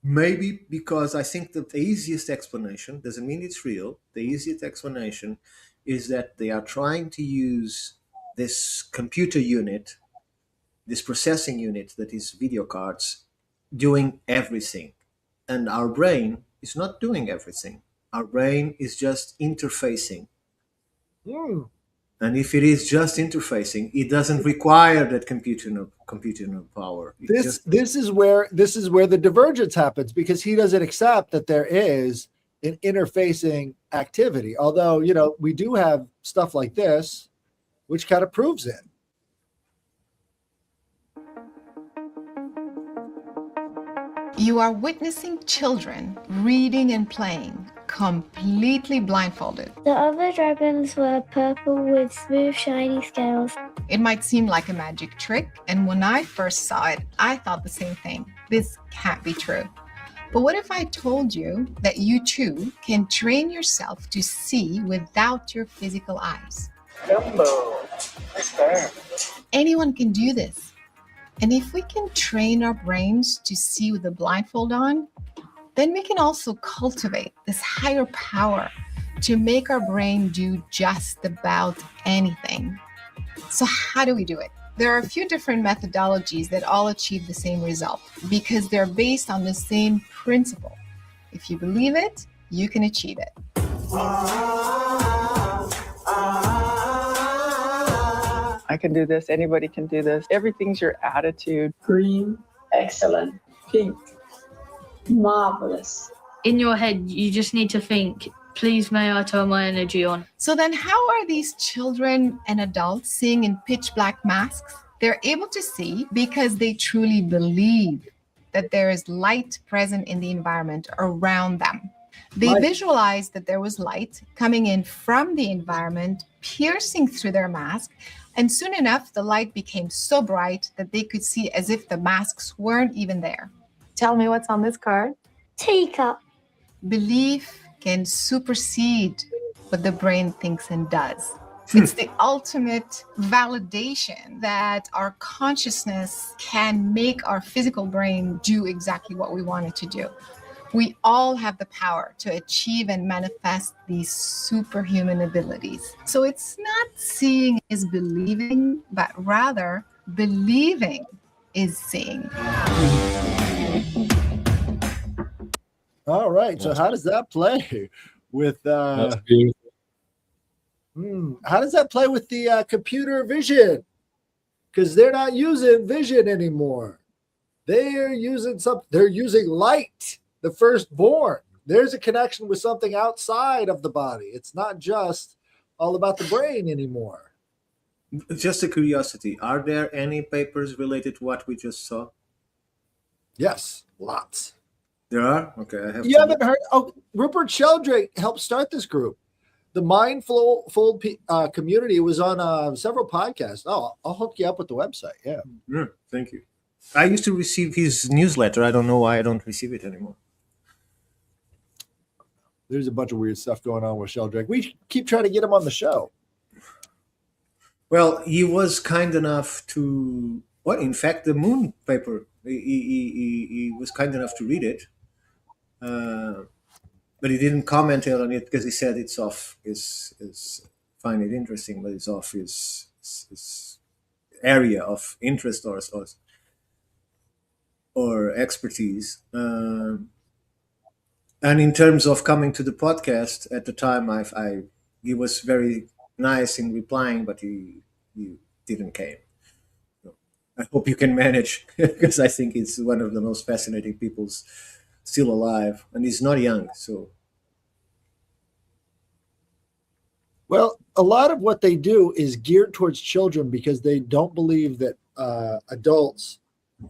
Maybe because I think that the easiest explanation, doesn't mean it's real, the easiest explanation is that they are trying to use this computer unit, this processing unit that is video cards, doing everything. And our brain is not doing everything. Our brain is just interfacing. And if it is just interfacing, it doesn't require that computing power. This is where the divergence happens, because he doesn't accept that there is an interfacing activity. Although, we do have stuff like this, which kind of proves it. You are witnessing children reading and playing, completely blindfolded. The other dragons were purple with smooth, shiny scales. It might seem like a magic trick, and when I first saw it, I thought the same thing. This can't be true. But what if I told you that you too can train yourself to see without your physical eyes? Jumbo, that's fair. Anyone can do this. And if we can train our brains to see with the blindfold on, then we can also cultivate this higher power to make our brain do just about anything. So how do we do it? There are a few different methodologies that all achieve the same result because they're based on the same principle. If you believe it, you can achieve it. I can do this. Anybody can do this. Everything's your attitude. Green, excellent. Pink, marvelous. In your head, you just need to think, please may I turn my energy on. So then how are these children and adults seeing in pitch black masks? They're able to see because they truly believe that there is light present in the environment around them. They visualized that there was light coming in from the environment, piercing through their mask, and soon enough, the light became so bright that they could see as if the masks weren't even there. Tell me what's on this card. Teacup. Belief can supersede what the brain thinks and does. It's the ultimate validation that our consciousness can make our physical brain do exactly what we want it to do. We all have the power to achieve and manifest these superhuman abilities. So it's not seeing is believing, but rather believing is seeing. All right. So how does that play with That's beautiful. how does that play with the computer vision? Because they're not using vision anymore. They're using they're using light. The firstborn. There's a connection with something outside of the body. It's not just all about the brain anymore. Just a curiosity, are there any papers related to what we just saw? Yes, lots. There are? Okay, I have You haven't heard? Oh, Rupert Sheldrake helped start this group. The Mindful community was on several podcasts. Oh, I'll hook you up with the website. Yeah. Thank you. I used to receive his newsletter. I don't know why I don't receive it anymore. There's a bunch of weird stuff going on with Sheldrake. We keep trying to get him on the show. Well, he was kind enough to. Well, in fact, the Moon paper. He was kind enough to read it, but he didn't comment on it because he said it's off. Is find it interesting, but it's off his area of interest or expertise. And in terms of coming to the podcast, at the time, he was very nice in replying, but he didn't came. So I hope you can manage because I think he's one of the most fascinating people still alive, and he's not young. So, well, a lot of what they do is geared towards children because they don't believe that adults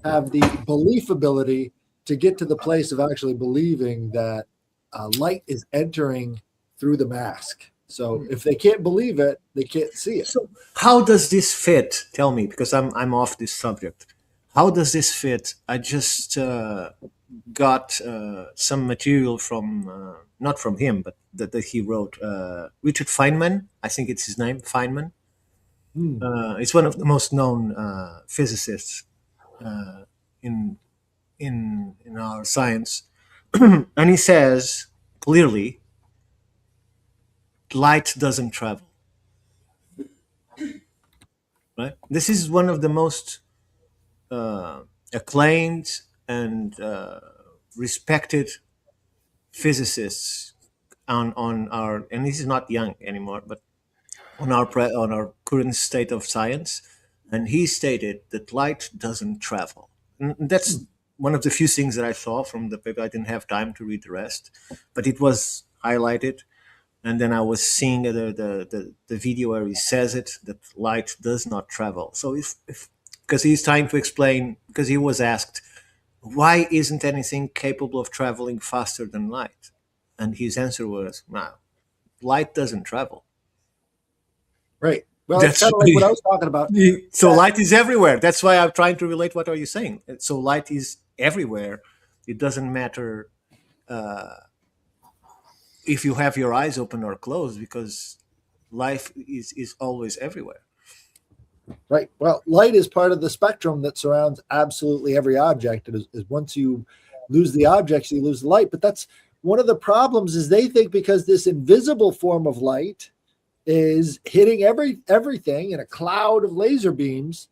have the belief ability to get to the place of actually believing that light is entering through the mask. So if they can't believe it, they can't see it. So how does this fit? Tell me, because I'm off this subject. How does this fit? I just got some material from not from him, but that he wrote. Richard Feynman, I think it's his name, Feynman. It's one of the most known physicists in our science, and he says clearly, light doesn't travel. Right. This is one of the most acclaimed and respected physicists on our, and this is not young anymore, but on our current state of science, and he stated that light doesn't travel. And that's one of the few things that I saw from the paper. I didn't have time to read the rest, but it was highlighted. And then I was seeing the video where he says it, that light does not travel. So if because he's trying to explain, because he was asked, why isn't anything capable of traveling faster than light? And his answer was, no, light doesn't travel. Right. Well, that's kind of like what I was talking about. So light is everywhere. That's why I'm trying to relate. What are you saying? So light is everywhere. It doesn't matter if you have your eyes open or closed, because life is always everywhere. Right. Well, light is part of the spectrum that surrounds absolutely every object. It is once you lose the objects, you lose the light. But that's one of the problems, is they think because this invisible form of light is hitting everything in a cloud of laser beams,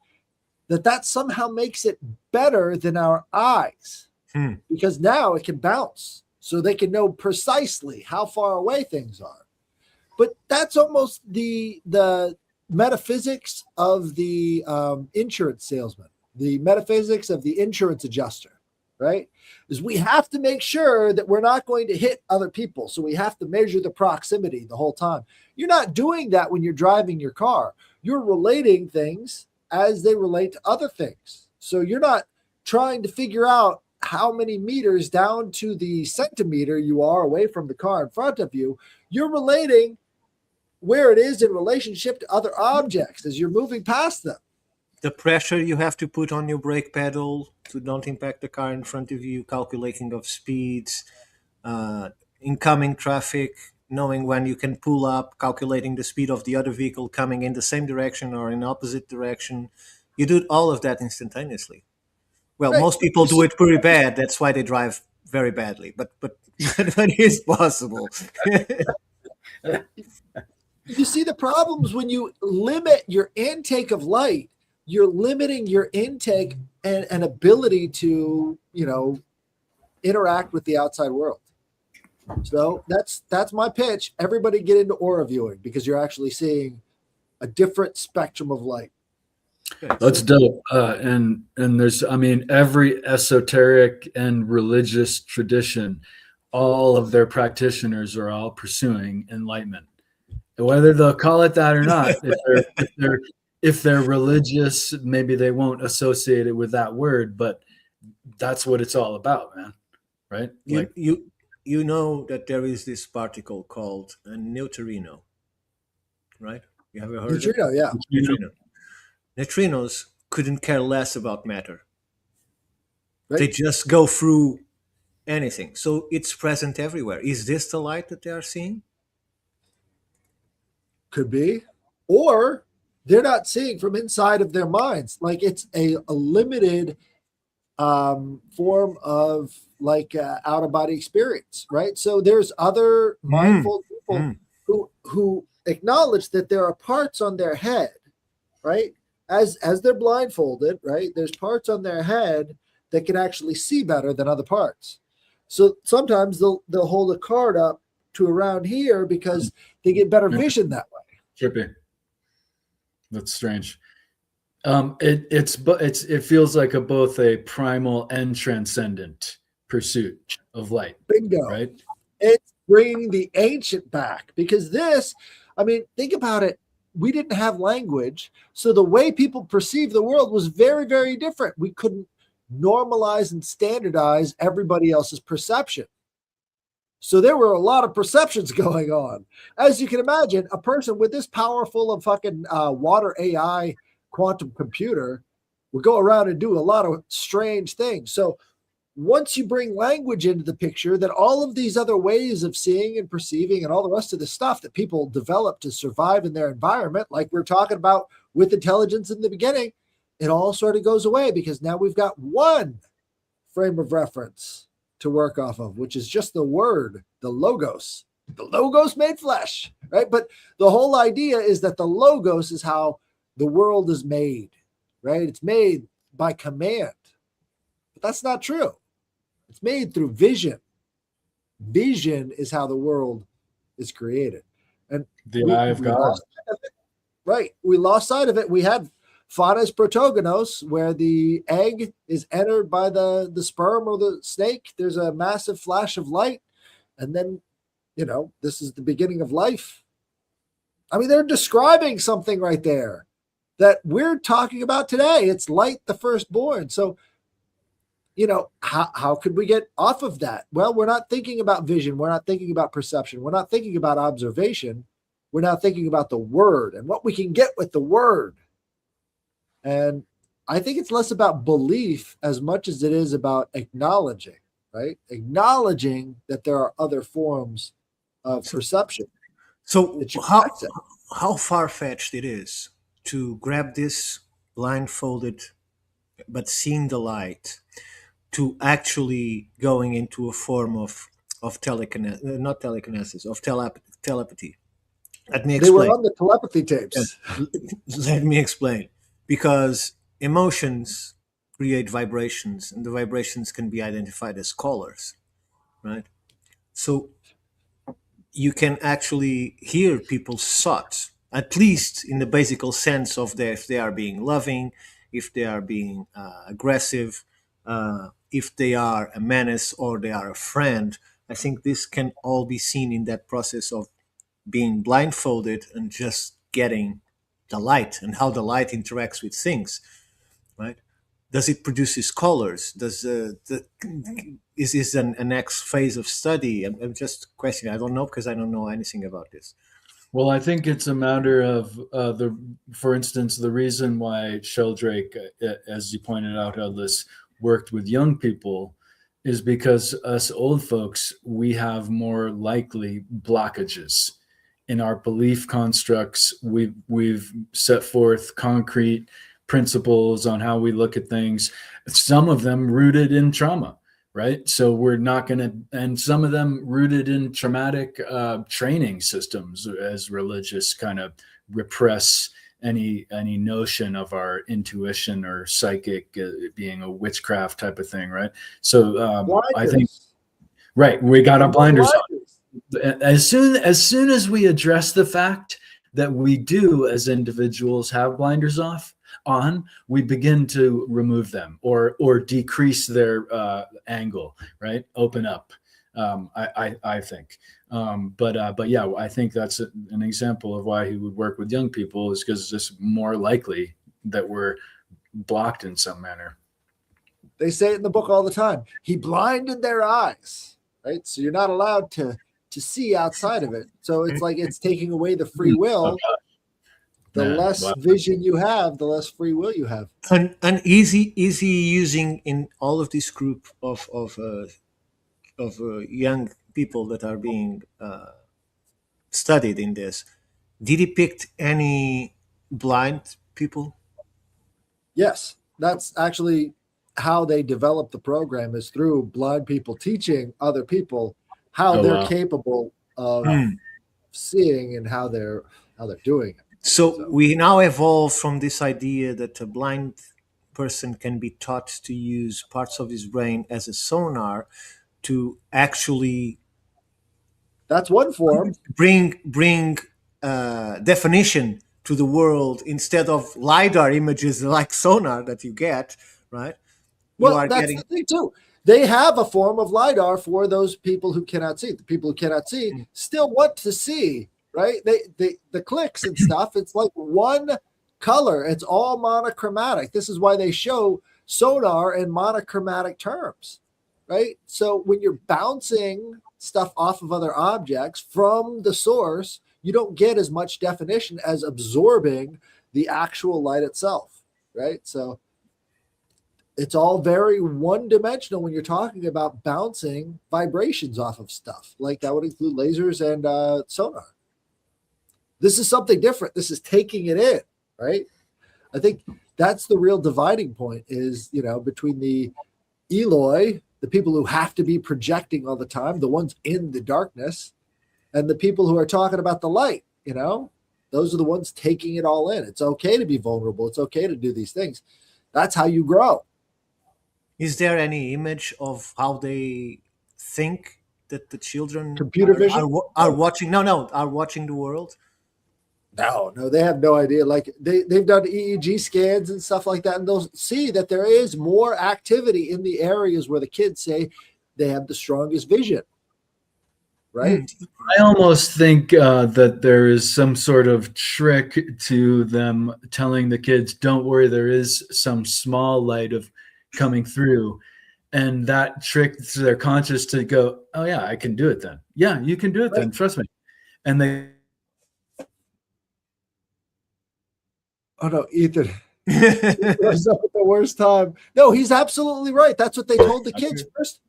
that somehow makes it better than our eyes, because now it can bounce, so they can know precisely how far away things are. But that's almost the metaphysics of the insurance salesman, the metaphysics of the insurance adjuster, right? Is we have to make sure that we're not going to hit other people. So we have to measure the proximity the whole time. You're not doing that when you're driving your car. You're relating things as they relate to other things. So you're not trying to figure out how many meters down to the centimeter you are away from the car in front of you. You're relating where it is in relationship to other objects as you're moving past them. The pressure you have to put on your brake pedal to don't impact the car in front of you, calculating of speeds, incoming traffic, knowing when you can pull up, calculating the speed of the other vehicle coming in the same direction or in opposite direction. You do all of that instantaneously. Well, most people do it pretty bad. That's why they drive very badly. But it is possible. You see the problems when you limit your intake of light. You're limiting your intake and ability to, interact with the outside world. So that's my pitch. Everybody get into aura viewing, because you're actually seeing a different spectrum of light. That's dope. And there's, every esoteric and religious tradition, all of their practitioners are all pursuing enlightenment. Whether they'll call it that or not, if they're religious, maybe they won't associate it with that word, but that's what it's all about, man. right? You know that there is this particle called a neutrino, right? You ever heard Neutrino, of it? yeah. Neutrino. Neutrinos couldn't care less about matter. Right. They just go through anything. So it's present everywhere. Is this the light that they are seeing? Could be. Or they're not seeing from inside of their minds. Like it's a limited form of like out of body experience, right? So there's other mindful people who acknowledge that there are parts on their head, right? As they're blindfolded, right? There's parts on their head that can actually see better than other parts. So sometimes they'll hold a card up to around here because they get better vision that way. Trippy. That's strange. It feels like both a primal and transcendent pursuit of light. Bingo. Right? It's bringing the ancient back because this, I mean, think about it. We didn't have language. So the way people perceive the world was very, very different. We couldn't normalize and standardize everybody else's perception. So there were a lot of perceptions going on. As you can imagine, a person with this powerful of fucking water AI quantum computer would go around and do a lot of strange things. So once you bring language into the picture, that all of these other ways of seeing and perceiving and all the rest of the stuff that people develop to survive in their environment, like we're talking about with intelligence in the beginning, it all sort of goes away because now we've got one frame of reference to work off of, which is just the word, the logos made flesh, right? But the whole idea is that the logos is how the world is made, right? It's made by command, but that's not true. It's made through vision. Vision is how the world is created. And the eye of God. Right. We lost sight of it. We had Fanes protogonos, where the egg is entered by the sperm or the snake. There's a massive flash of light. And then, this is the beginning of life. I mean, they're describing something right there that we're talking about today. It's light, the firstborn. So, how could we get off of that? Well, we're not thinking about vision. We're not thinking about perception. We're not thinking about observation. We're now thinking about the word and what we can get with the word. And I think it's less about belief as much as it is about acknowledging, right? Acknowledging that there are other forms of perception. So how far-fetched it is to grab this blindfolded but seeing the light to actually going into a form of telekinesis, not telekinesis, of telepathy. Let me explain. They were on the telepathy tapes. Let me explain. Because emotions create vibrations, and the vibrations can be identified as colors, right? So you can actually hear people's thoughts, at least in the basic sense of if they are being loving, if they are being aggressive, if they are a menace or they are a friend. I think this can all be seen in that process of being blindfolded and just getting the light and how the light interacts with things, right? Does it produce colors? Is this a next phase of study? I'm just questioning. I don't know because I don't know anything about this. Well, I think it's a matter of for instance, the reason why Sheldrake, as you pointed out, Ellis, worked with young people is because us old folks, we have more likely blockages in our belief constructs. We've set forth concrete principles on how we look at things, some of them rooted in trauma, right? So we're not going to, and some of them rooted in traumatic training systems as religious kind of repress any notion of our intuition or psychic being a witchcraft type of thing, right? So I think, right, we got our blinders on. As soon as we address the fact that we do as individuals have blinders on, we begin to remove them or decrease their angle, right? Open up. I think. But yeah, I think that's an example of why he would work with young people, is because it's just more likely that we're blocked in some manner. They say it in the book all the time. He blinded their eyes, right? So you're not allowed to see outside of it. So it's like it's taking away the free will. The less vision you have, the less free will you have. And easy using in all of this group of young people that are being studied in this. Did he pick any blind people? Yes, that's actually how they develop the program, is through blind people teaching other people how they're capable of seeing and how they're doing it. So we now evolve from this idea that a blind person can be taught to use parts of his brain as a sonar to actually, that's one form, bring definition to the world instead of LiDAR images like sonar that you get, right? Well, that's the thing too. They have a form of LiDAR for those people who cannot see. The people who cannot see still want to see, right? The clicks and stuff, it's like one color. It's all monochromatic. This is why they show sonar in monochromatic terms, right? So when you're bouncing stuff off of other objects from the source, you don't get as much definition as absorbing the actual light itself, right? So it's all very one-dimensional when you're talking about bouncing vibrations off of stuff. Like that would include lasers and sonar. This is something different. This is taking it in, right? I think that's the real dividing point is, between the Eloi, the people who have to be projecting all the time, the ones in the darkness, and the people who are talking about the light, those are the ones taking it all in. It's okay to be vulnerable. It's okay to do these things. That's how you grow. Is there any image of how they think that the children computer vision are watching? Are watching the world? No, they have no idea. Like they've done EEG scans and stuff like that, and they'll see that there is more activity in the areas where the kids say they have the strongest vision. Right? I almost think that there is some sort of trick to them telling the kids, don't worry, there is some small light of coming through. And that tricks their conscious to go, oh yeah, I can do it then. Yeah, you can do it then. Trust me. And they... Oh no, Ethan. He's up at the worst time. No, he's absolutely right. That's what they told the kids first.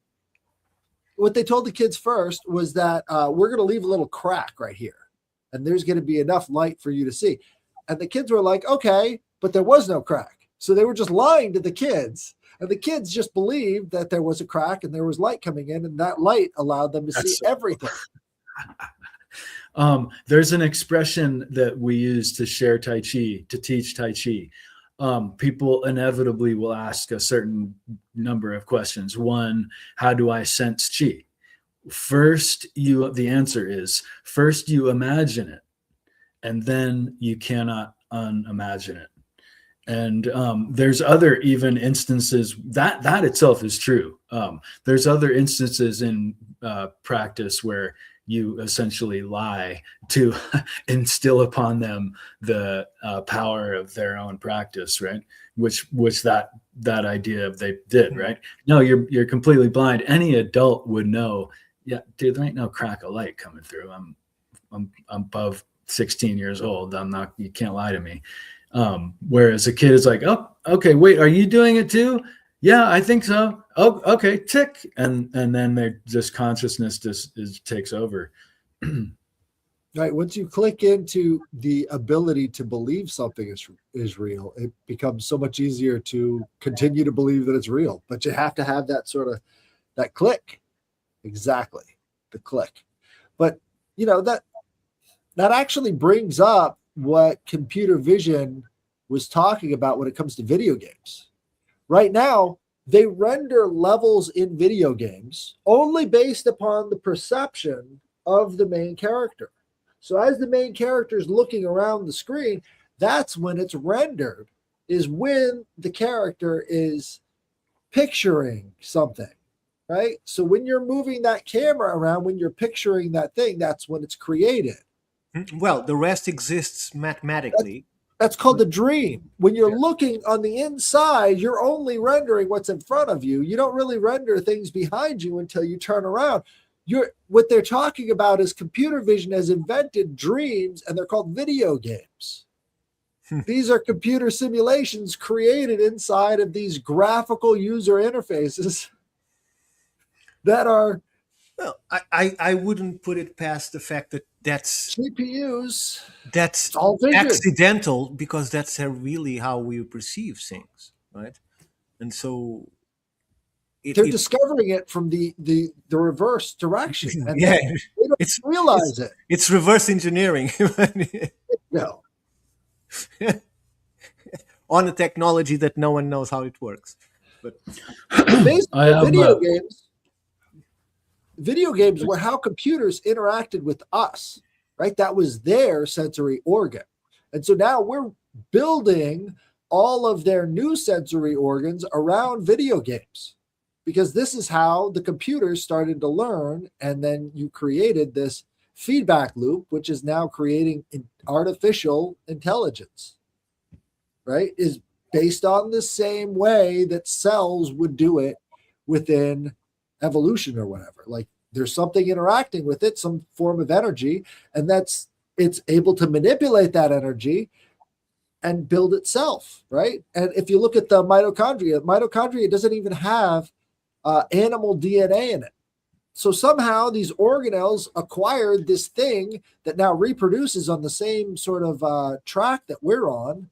What they told the kids first was that we're going to leave a little crack right here, and there's going to be enough light for you to see. And the kids were like, okay, but there was no crack. So they were just lying to the kids, and the kids just believed that there was a crack and there was light coming in, and that light allowed them to see everything. There's an expression that we use to share Tai Chi, to teach Tai Chi. People inevitably will ask a certain number of questions. One, how do I sense Chi? The answer is first you imagine it, and then you cannot unimagine it. And there's other even instances that itself is true. There's other instances in practice where you essentially lie to instill upon them the power of their own practice, right? Which that idea of they did, right? No, you're completely blind. Any adult would know, yeah, dude, there ain't no crack of light coming through. I'm above 16 years old. You can't lie to me. Whereas a kid is like, oh, okay, wait, are you doing it too? Yeah, I think so. Oh, okay, tick. And then their just consciousness takes over. Right. Once you click into the ability to believe something is real, it becomes so much easier to continue to believe that it's real. But you have to have that sort of that click. Exactly. The click. But that actually brings up what computer vision was talking about when it comes to video games. Right now, they render levels in video games only based upon the perception of the main character. So as the main character is looking around the screen, that's when it's rendered, is when the character is picturing something, right? So when you're moving that camera around, when you're picturing that thing, that's when it's created. Well, the rest exists mathematically. That's called the dream. When you're looking on the inside, you're only rendering what's in front of you. You don't really render things behind you until you turn around. What they're talking about is computer vision has invented dreams, and they're called video games. These are computer simulations created inside of these graphical user interfaces that are. Well, I wouldn't put it past the fact that that's GPUs. That's It's all vision. accidental, because that's really how we perceive things, right? And so they're discovering it from the reverse direction. And yeah, they don't realize it. It's reverse engineering. No. On a technology that no one knows how it works. But basically, video games were how computers interacted with us, right? That was their sensory organ. And so now we're building all of their new sensory organs around video games, because this is how the computers started to learn. And then you created this feedback loop, which is now creating artificial intelligence, right? Is based on the same way that cells would do it within evolution or whatever. Like there's something interacting with it, some form of energy, and it's able to manipulate that energy and build itself, right? And if you look at the mitochondria doesn't even have animal DNA in it. So somehow these organelles acquired this thing that now reproduces on the same sort of track that we're on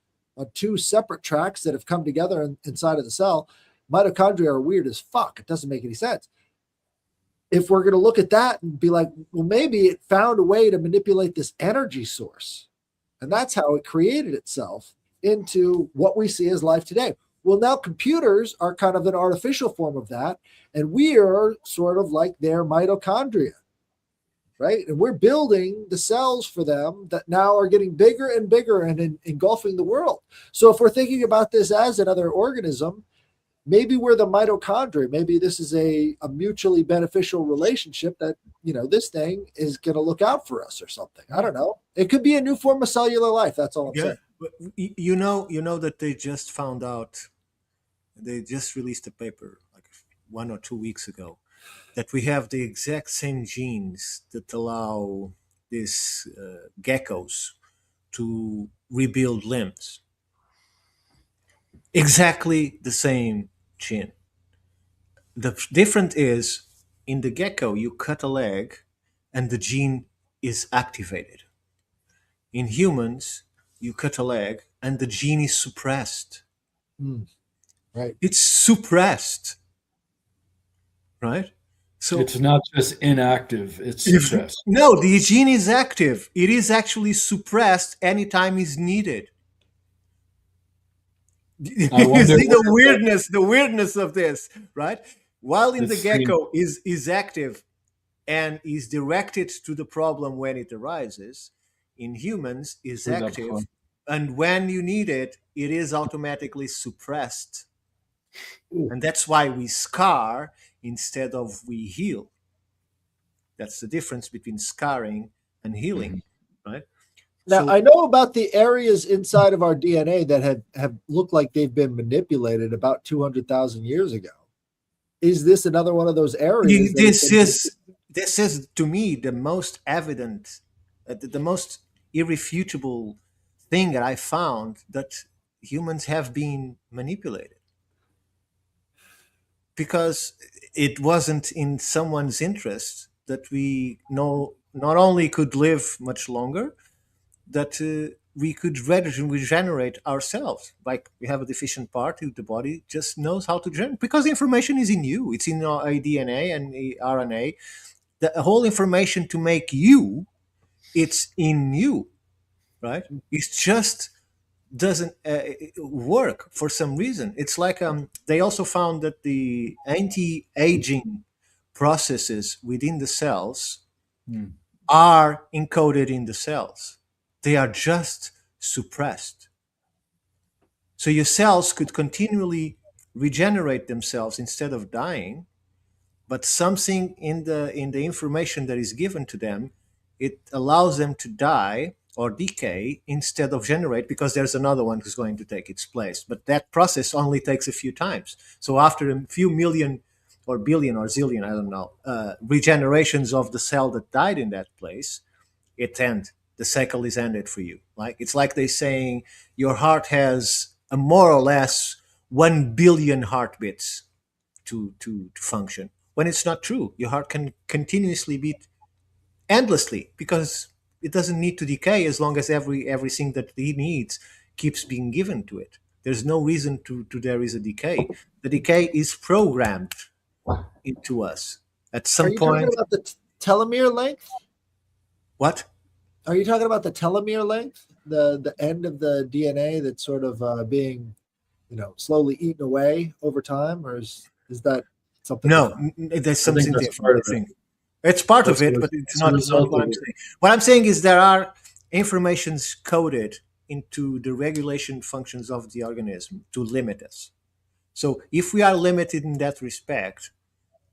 two separate tracks that have come together inside of the cell. Mitochondria are weird as fuck. It doesn't make any sense. If we're going to look at that and be like, well, maybe it found a way to manipulate this energy source. And that's how it created itself into what we see as life today. Well, now computers are kind of an artificial form of that. And we are sort of like their mitochondria, right? And we're building the cells for them that now are getting bigger and bigger and engulfing the world. So if we're thinking about this as another organism, maybe we're the mitochondria. Maybe this is a mutually beneficial relationship that, this thing is going to look out for us or something. I don't know. It could be a new form of cellular life. That's all I'm saying. But you know that they just found out, they just released a paper like 1 or 2 weeks ago, that we have the exact same genes that allow these geckos to rebuild limbs. Exactly the same gene. The difference is, in the gecko, you cut a leg and the gene is activated. In humans, you cut a leg and the gene is suppressed. Right. It's suppressed. Right? So it's not just inactive, it's suppressed. No, the gene is active. It is actually suppressed anytime is needed. You see the weirdness of this, right? While in the gecko is active and is directed to the problem when it arises, in humans is active, and when you need it, it is automatically suppressed. And that's why we scar instead of we heal. That's the difference between scarring and healing, right? Now, I know about the areas inside of our DNA that have looked like they've been manipulated about 200,000 years ago. Is this another one of those areas? This is to me the most evident, the most irrefutable thing that I found, that humans have been manipulated. Because it wasn't in someone's interest that we not only could live much longer, that we could regenerate ourselves. Like we have a deficient part, the body just knows how to generate, because information is in you. It's in our DNA and the RNA. The whole information to make you, it's in you, right? It just doesn't work for some reason. It's like they also found that the anti-aging processes within the cells are encoded in the cells. They are just suppressed. So your cells could continually regenerate themselves instead of dying, but something in the information that is given to them, it allows them to die or decay instead of generate, because there's another one who's going to take its place. But that process only takes a few times. So after a few million or billion or zillion, I don't know, regenerations of the cell that died in that place, it ends. The cycle is ended for you. Like it's like they saying your heart has a more or less 1 billion heartbeats to function. When it's not true, your heart can continuously beat endlessly because it doesn't need to decay as long as everything that he needs keeps being given to it. There's no reason to there is a decay. The decay is programmed into us at Are some you talking point. about the telomere length? What? Are you talking about the telomere length, the end of the DNA that's sort of being, slowly eaten away over time, or is that something No, different? there's I think something that's different. part of I it. think it's part That's of it, what- but it's it's a not result what of I'm it. saying. What I'm saying is there are informations coded into the regulation functions of the organism to limit us. So if we are limited in that respect,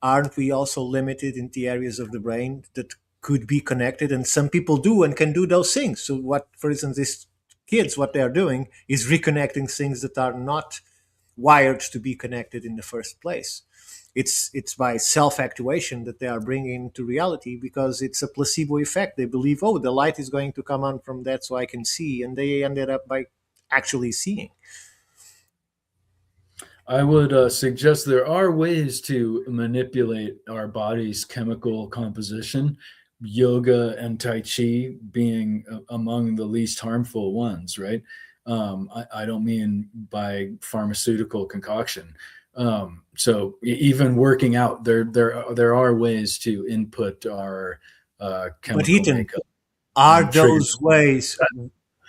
aren't we also limited in the areas of the brain that could be connected? And some people do and can do those things. So what, for instance, these kids, what they are doing is reconnecting things that are not wired to be connected in the first place. It's by self-actuation that they are bringing to reality, because it's a placebo effect. They believe, oh, the light is going to come on from that so I can see, and they ended up by actually seeing. I would suggest there are ways to manipulate our body's chemical composition, yoga and Tai Chi being among the least harmful ones, right? I don't mean by pharmaceutical concoction. So even working out, there are ways to input our chemical Ethan, makeup. Are and trigger- those ways,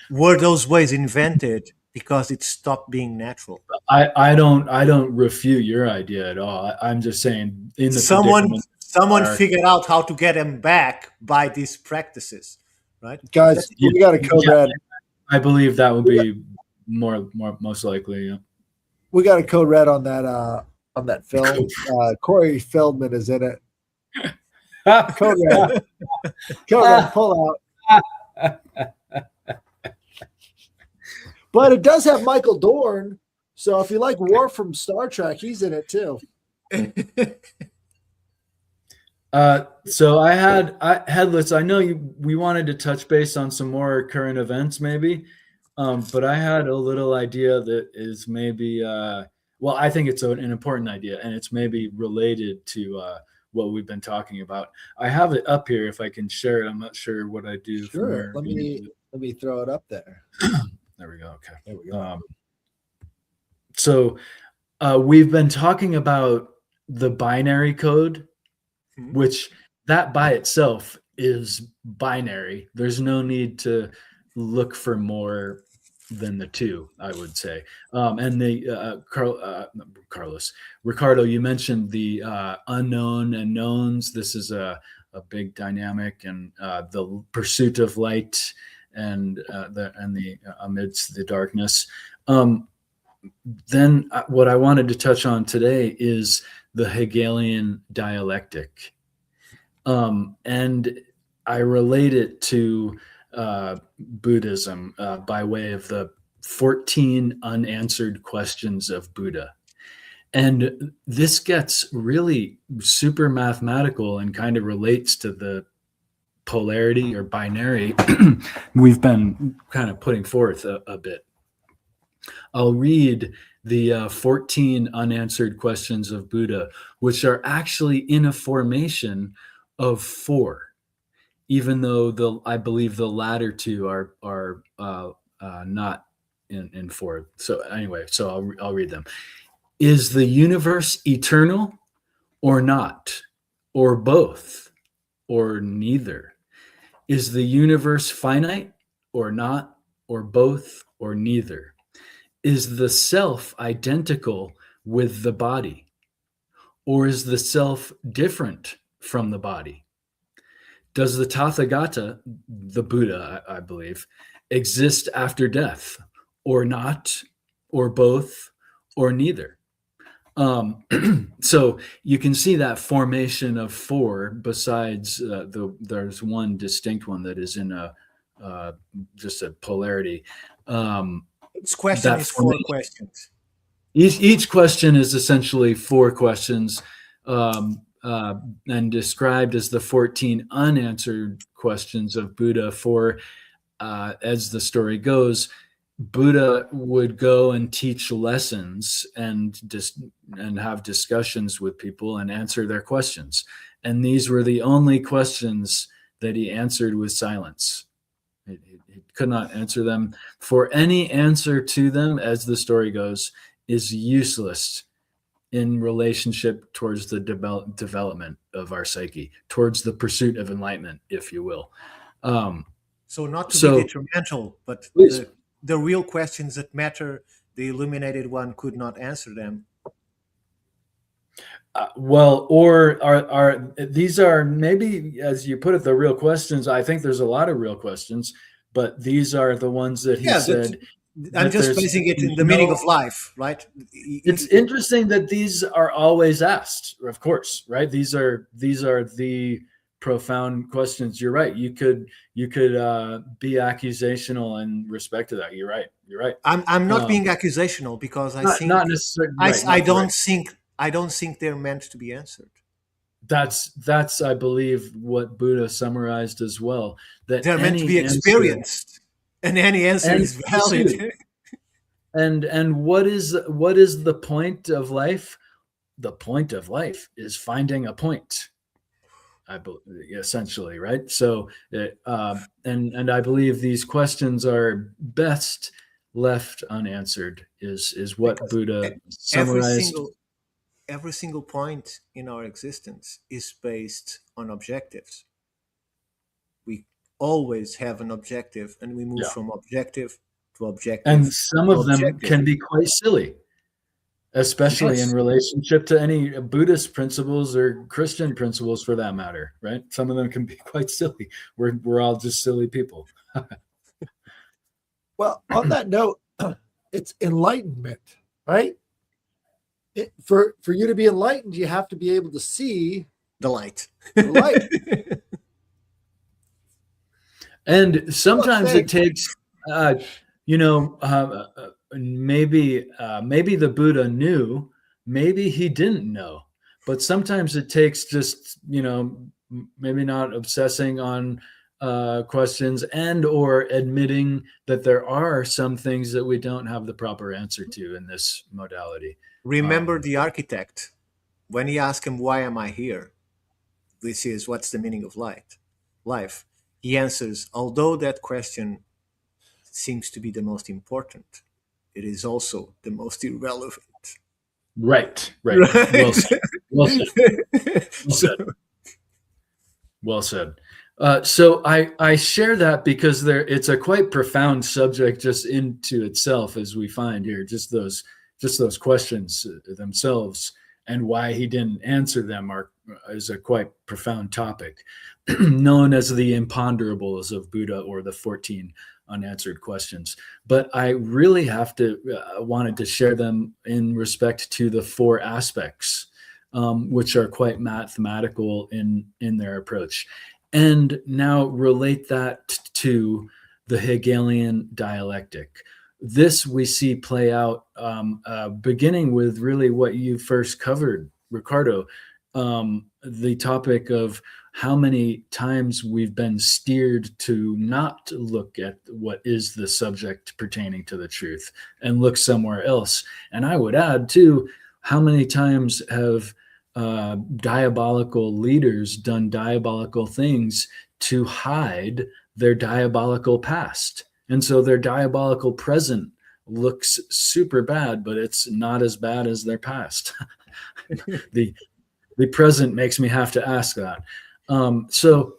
were those ways invented because it stopped being natural? I don't refute your idea at all. I'm just saying in the predicament Someone are- figured out how to get them back by these practices, right? Guys, we got a code red. I believe that would be more most likely. Yeah. We got a code red on that film. Corey Feldman is in it. Code red. Code red. Pull out. But it does have Michael Dorn. So if you like Worf from Star Trek, he's in it too. So I had Headless. I know we wanted to touch base on some more current events, maybe, but I had a little idea that is maybe. Well, I think it's an important idea, and it's maybe related to what we've been talking about. I have it up here if I can share it. I'm not sure what I do. Sure. Let me throw it up there. There we go. Okay. There we go. So we've been talking about the binary code, which that by itself is binary. There's no need to look for more than the two, I would say. And the Carlos, Ricardo, you mentioned the unknown and knowns. This is a big dynamic, and the pursuit of light and the amidst the darkness. Then what I wanted to touch on today is the Hegelian dialectic. And I relate it to Buddhism by way of the 14 unanswered questions of Buddha. And this gets really super mathematical and kind of relates to the polarity or binary we've been kind of putting forth a bit. I'll read the 14 unanswered questions of Buddha, which are actually in a formation of 4, even though I believe the latter two are not in 4. So anyway, so I'll read them. Is the universe eternal or not, or both, or neither? Is the universe finite or not, or both, or neither? Is the self identical with the body, or is the self different from the body? Does the Tathagata, the Buddha, I believe, exist after death, or not, or both, or neither? So you can see that formation of 4. Besides, there's one distinct one that is in a just a polarity. Each question that is for 4 me- questions. Each question is essentially 4 questions, and described as the 14 unanswered questions of Buddha. For as the story goes, Buddha would go and teach lessons and have discussions with people and answer their questions. And these were the only questions that he answered with silence. He could not answer them. For any answer to them, as the story goes, is useless in relationship towards the development of our psyche, towards the pursuit of enlightenment, if you will. So not to be detrimental, but the real questions that matter, the illuminated one could not answer them. Or are these are maybe, as you put it, the real questions? I think there's a lot of real questions, but these are the ones that he said. I'm just placing it in the meaning of life, right? It's interesting that these are always asked, of course, right? These are the profound questions. You're right. You could be accusational in respect to that. You're right. I'm not being accusational, because I think not necessarily. Right, I don't think they're meant to be answered. That's I believe what Buddha summarized as well. That they're meant to be experienced, and any answer is valid. And what is the point of life? The point of life is finding a point. I believe, essentially, right? So, and I believe these questions are best left unanswered. Is what because Buddha summarized. Every single point in our existence is based on objectives. We always have an objective, and we move from objective to objective. And some of them can be quite silly, especially in relationship to any Buddhist principles or Christian principles, for that matter, right? Some of them can be quite silly. We're all just silly people. Well, on that note, it's enlightenment, right? For you to be enlightened, you have to be able to see the light. And sometimes it takes, maybe the Buddha knew, maybe he didn't know, but sometimes it takes just, maybe not obsessing on questions and or admitting that there are some things that we don't have the proper answer to in this modality. Remember the architect, when he asked him, "Why am I here?" This is, what's the meaning of life? He answers, although that question seems to be the most important, it is also the most irrelevant. Right. Well said. So I share that because it's a quite profound subject just into itself, as we find here, just those questions themselves and why he didn't answer them is a quite profound topic, known as the imponderables of Buddha, or the 14 unanswered questions. But I really wanted to share them in respect to the 4 aspects, which are quite mathematical in their approach, and now relate that to the Hegelian dialectic. This we see play out beginning with really what you first covered, Ricardo, the topic of how many times we've been steered to not look at what is the subject pertaining to the truth and look somewhere else. And I would add too, how many times have diabolical leaders done diabolical things to hide their diabolical past? And so their diabolical present looks super bad, but it's not as bad as their past. The present makes me have to ask that. So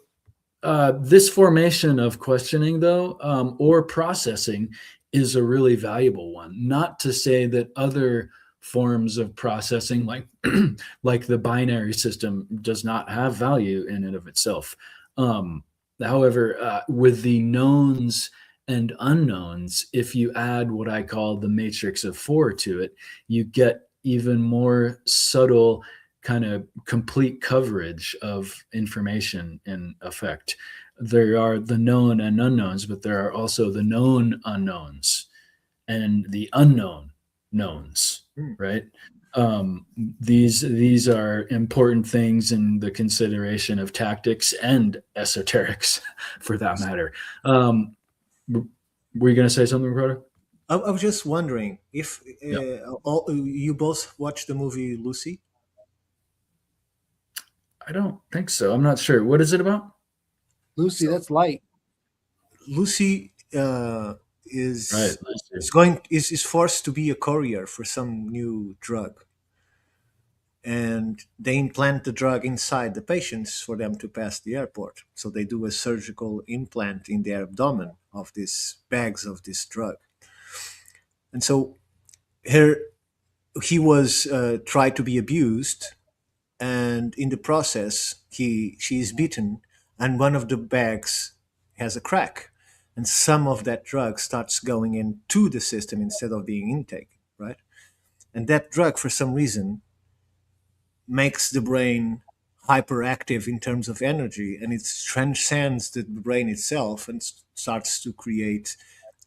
this formation of questioning, though, or processing, is a really valuable one. Not to say that other forms of processing, like the binary system, does not have value in and of itself. However, with the knowns and unknowns, if you add what I call the matrix of 4 to it, you get even more subtle kind of complete coverage of information in effect. there are the known and unknowns, but there are also the known unknowns and the unknown knowns, right? These are important things in the consideration of tactics and esoterics, for that matter. Were you going to say something, Ricardo? I was just wondering if you both watched the movie Lucy. I don't think so. I'm not sure. What is it about? Lucy, that's light. Lucy Right. is forced to be a courier for some new drug, and they implant the drug inside the patients for them to pass the airport. So they do a surgical implant in their abdomen of these bags of this drug, and so he was tried to be abused, and in the process she is beaten, and one of the bags has a crack, and some of that drug starts going into the system instead of being intake, right? And that drug, for some reason, makes the brain hyperactive in terms of energy, and it transcends the brain itself and starts to create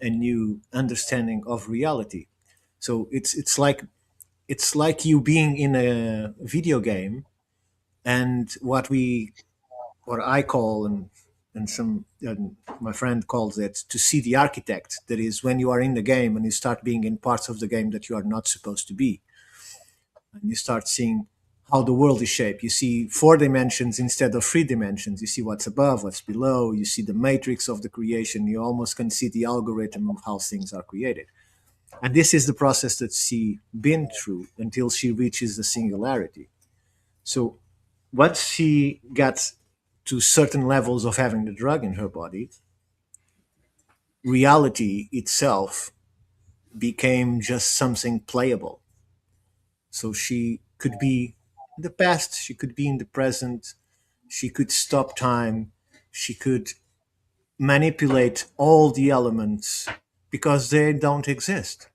a new understanding of reality. So it's like you being in a video game, and what I call and some my friend calls it to see the architect. That is when you are in the game and you start being in parts of the game that you are not supposed to be, and you start seeing how the world is shaped. You see 4 dimensions instead of 3 dimensions. You see what's above, what's below. You see the matrix of the creation. You almost can see the algorithm of how things are created. And this is the process that she been through until she reaches the singularity. So once she got to certain levels of having the drug in her body, reality itself became just something playable. So she could be in the past, she could be in the present, she could stop time, she could manipulate all the elements because they don't exist.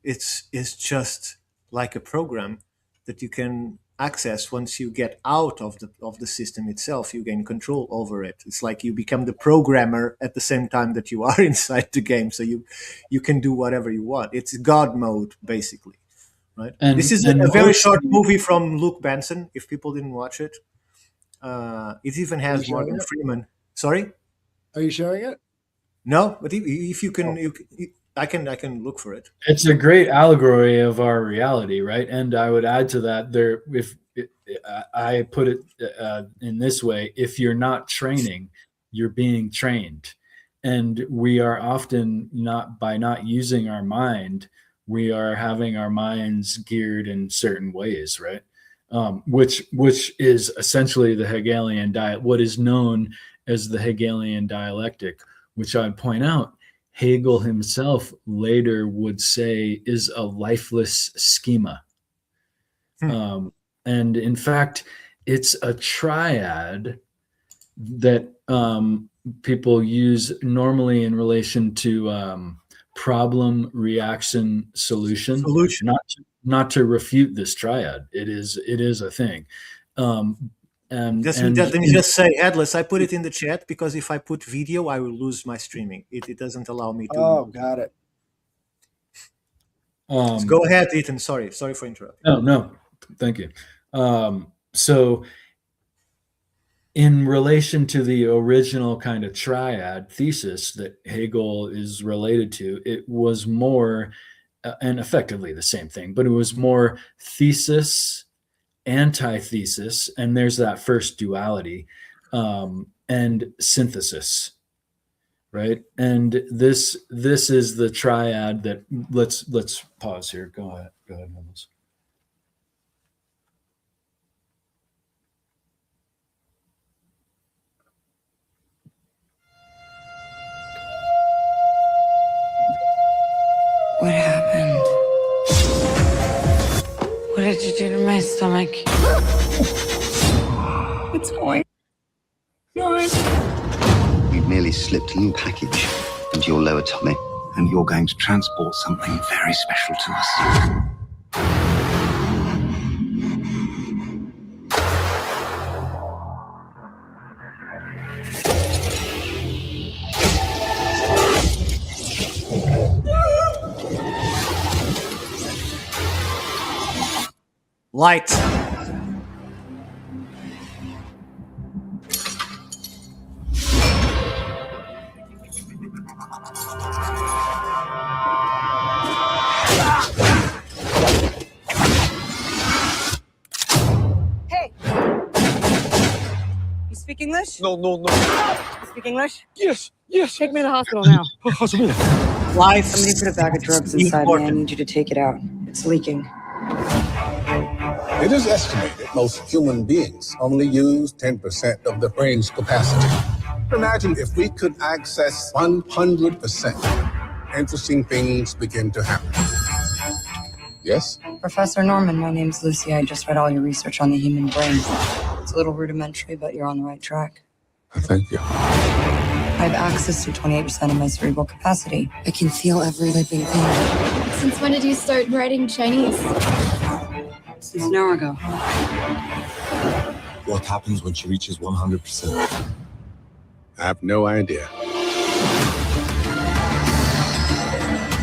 It's just like a program that you can access. Once you get out of the system itself, you gain control over it. It's like you become the programmer at the same time that you are inside the game, so you can do whatever you want. It's God mode, basically, right? And this is a very short movie from Luke Benson, if people didn't watch it. It even has Morgan Freeman. Sorry, are you showing it? No, but if you can, I can look for it. It's a great allegory of our reality, right? And I would add to that, if I put it in this way, if you're not training, you're being trained, and we are often not using our mind, we are having our minds geared in certain ways, right? Which is essentially the Hegelian what is known as the Hegelian dialectic, which I'd point out Hegel himself later would say is a lifeless schema. And in fact, it's a triad that people use normally in relation to problem, reaction, solution. Not to refute this triad. It is a thing. Let me just say, Atlas, I put it in the chat because if I put video, I will lose my streaming. It doesn't allow me to. Oh, got it. So go ahead, Ethan. Sorry for interrupting. No, thank you. So in relation to the original kind of triad thesis that Hegel is related to, it was more, and effectively the same thing, but it was more thesis, antithesis, and there's that first duality, and synthesis, right? And this is the triad that let's pause here. Go ahead, Nicholas. What happened? What did you do to my stomach? What's going on? We've merely slipped a little package into your lower tummy, and you're going to transport something very special to us. Light. Hey! You speak English? No. You speak English? Yes. Take me to the hospital now. Life. Somebody put a bag of drugs inside me. I need you to take it out. It's leaking. It is estimated most human beings only use 10% of the brain's capacity. Imagine if we could access 100%. Interesting things begin to happen. Yes? Professor Norman, my name's Lucy. I just read all your research on the human brain. It's a little rudimentary, but you're on the right track. Thank you. I have access to 28% of my cerebral capacity. I can feel every living thing. Since when did you start writing Chinese? Since an hour ago. What happens when she reaches 100%? I have no idea.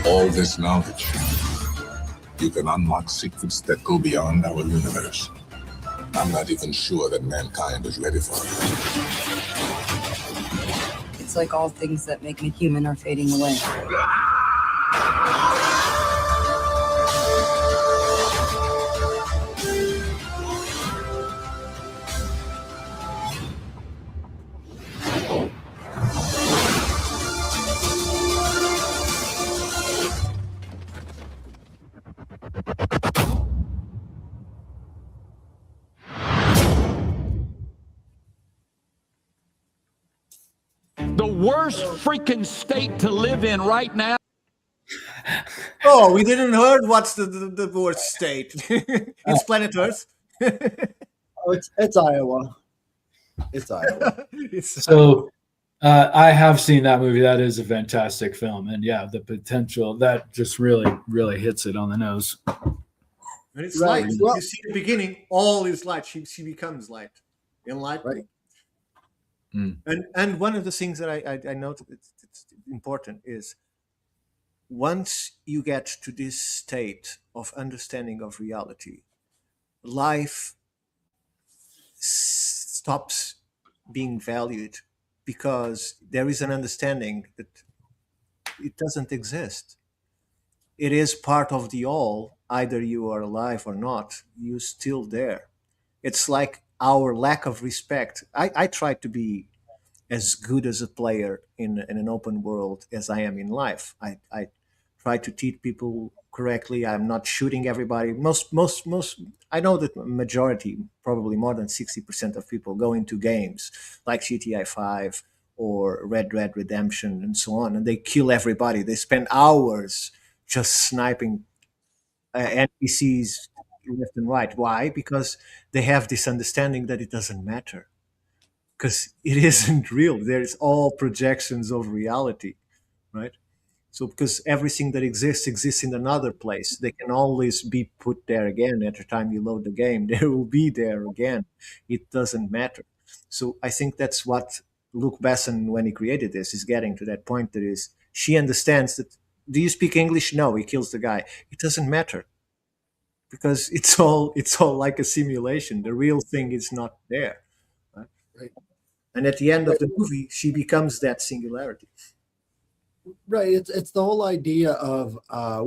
All this knowledge, you can unlock secrets that go beyond our universe. I'm not even sure that mankind is ready for it. It's like all things that make me human are fading away. The worst freaking state to live in right now. Oh, we didn't heard what's the worst state. It's planet Earth. Oh, it's Iowa. It's Iowa. So I have seen that movie. That is a fantastic film. And yeah, the potential that just really hits it on the nose. And it's Right. light. Well- You see the beginning, all is light. She becomes light. In light. Right. And one of the things that I noted it's important is once you get to this state of understanding of reality, life stops being valued because there is an understanding that it doesn't exist. It is part of the all. Either you are alive or not, you're still there. It's like our lack of respect. I try to be as good as a player in an open world as I am in life. I try to treat people correctly. I'm not shooting everybody. Most I know that majority, probably more than 60% of people go into games like GTA 5 or Red Dead Redemption and so on, and they kill everybody. They spend hours just sniping NPCs left and right. Why? Because they have this understanding that it doesn't matter. Because it isn't real. There's all projections of reality, right? So because everything that exists in another place, they can always be put there again. At the time you load the game, they will be there again. It doesn't matter. So I think that's what Luke Besson, when he created this, is getting to that point. That is, she understands that. Do you speak English? No. He kills the guy. It doesn't matter because it's all like a simulation. The real thing is not there. Right? And at the end of the movie, she becomes that singularity. Right. It's the whole idea of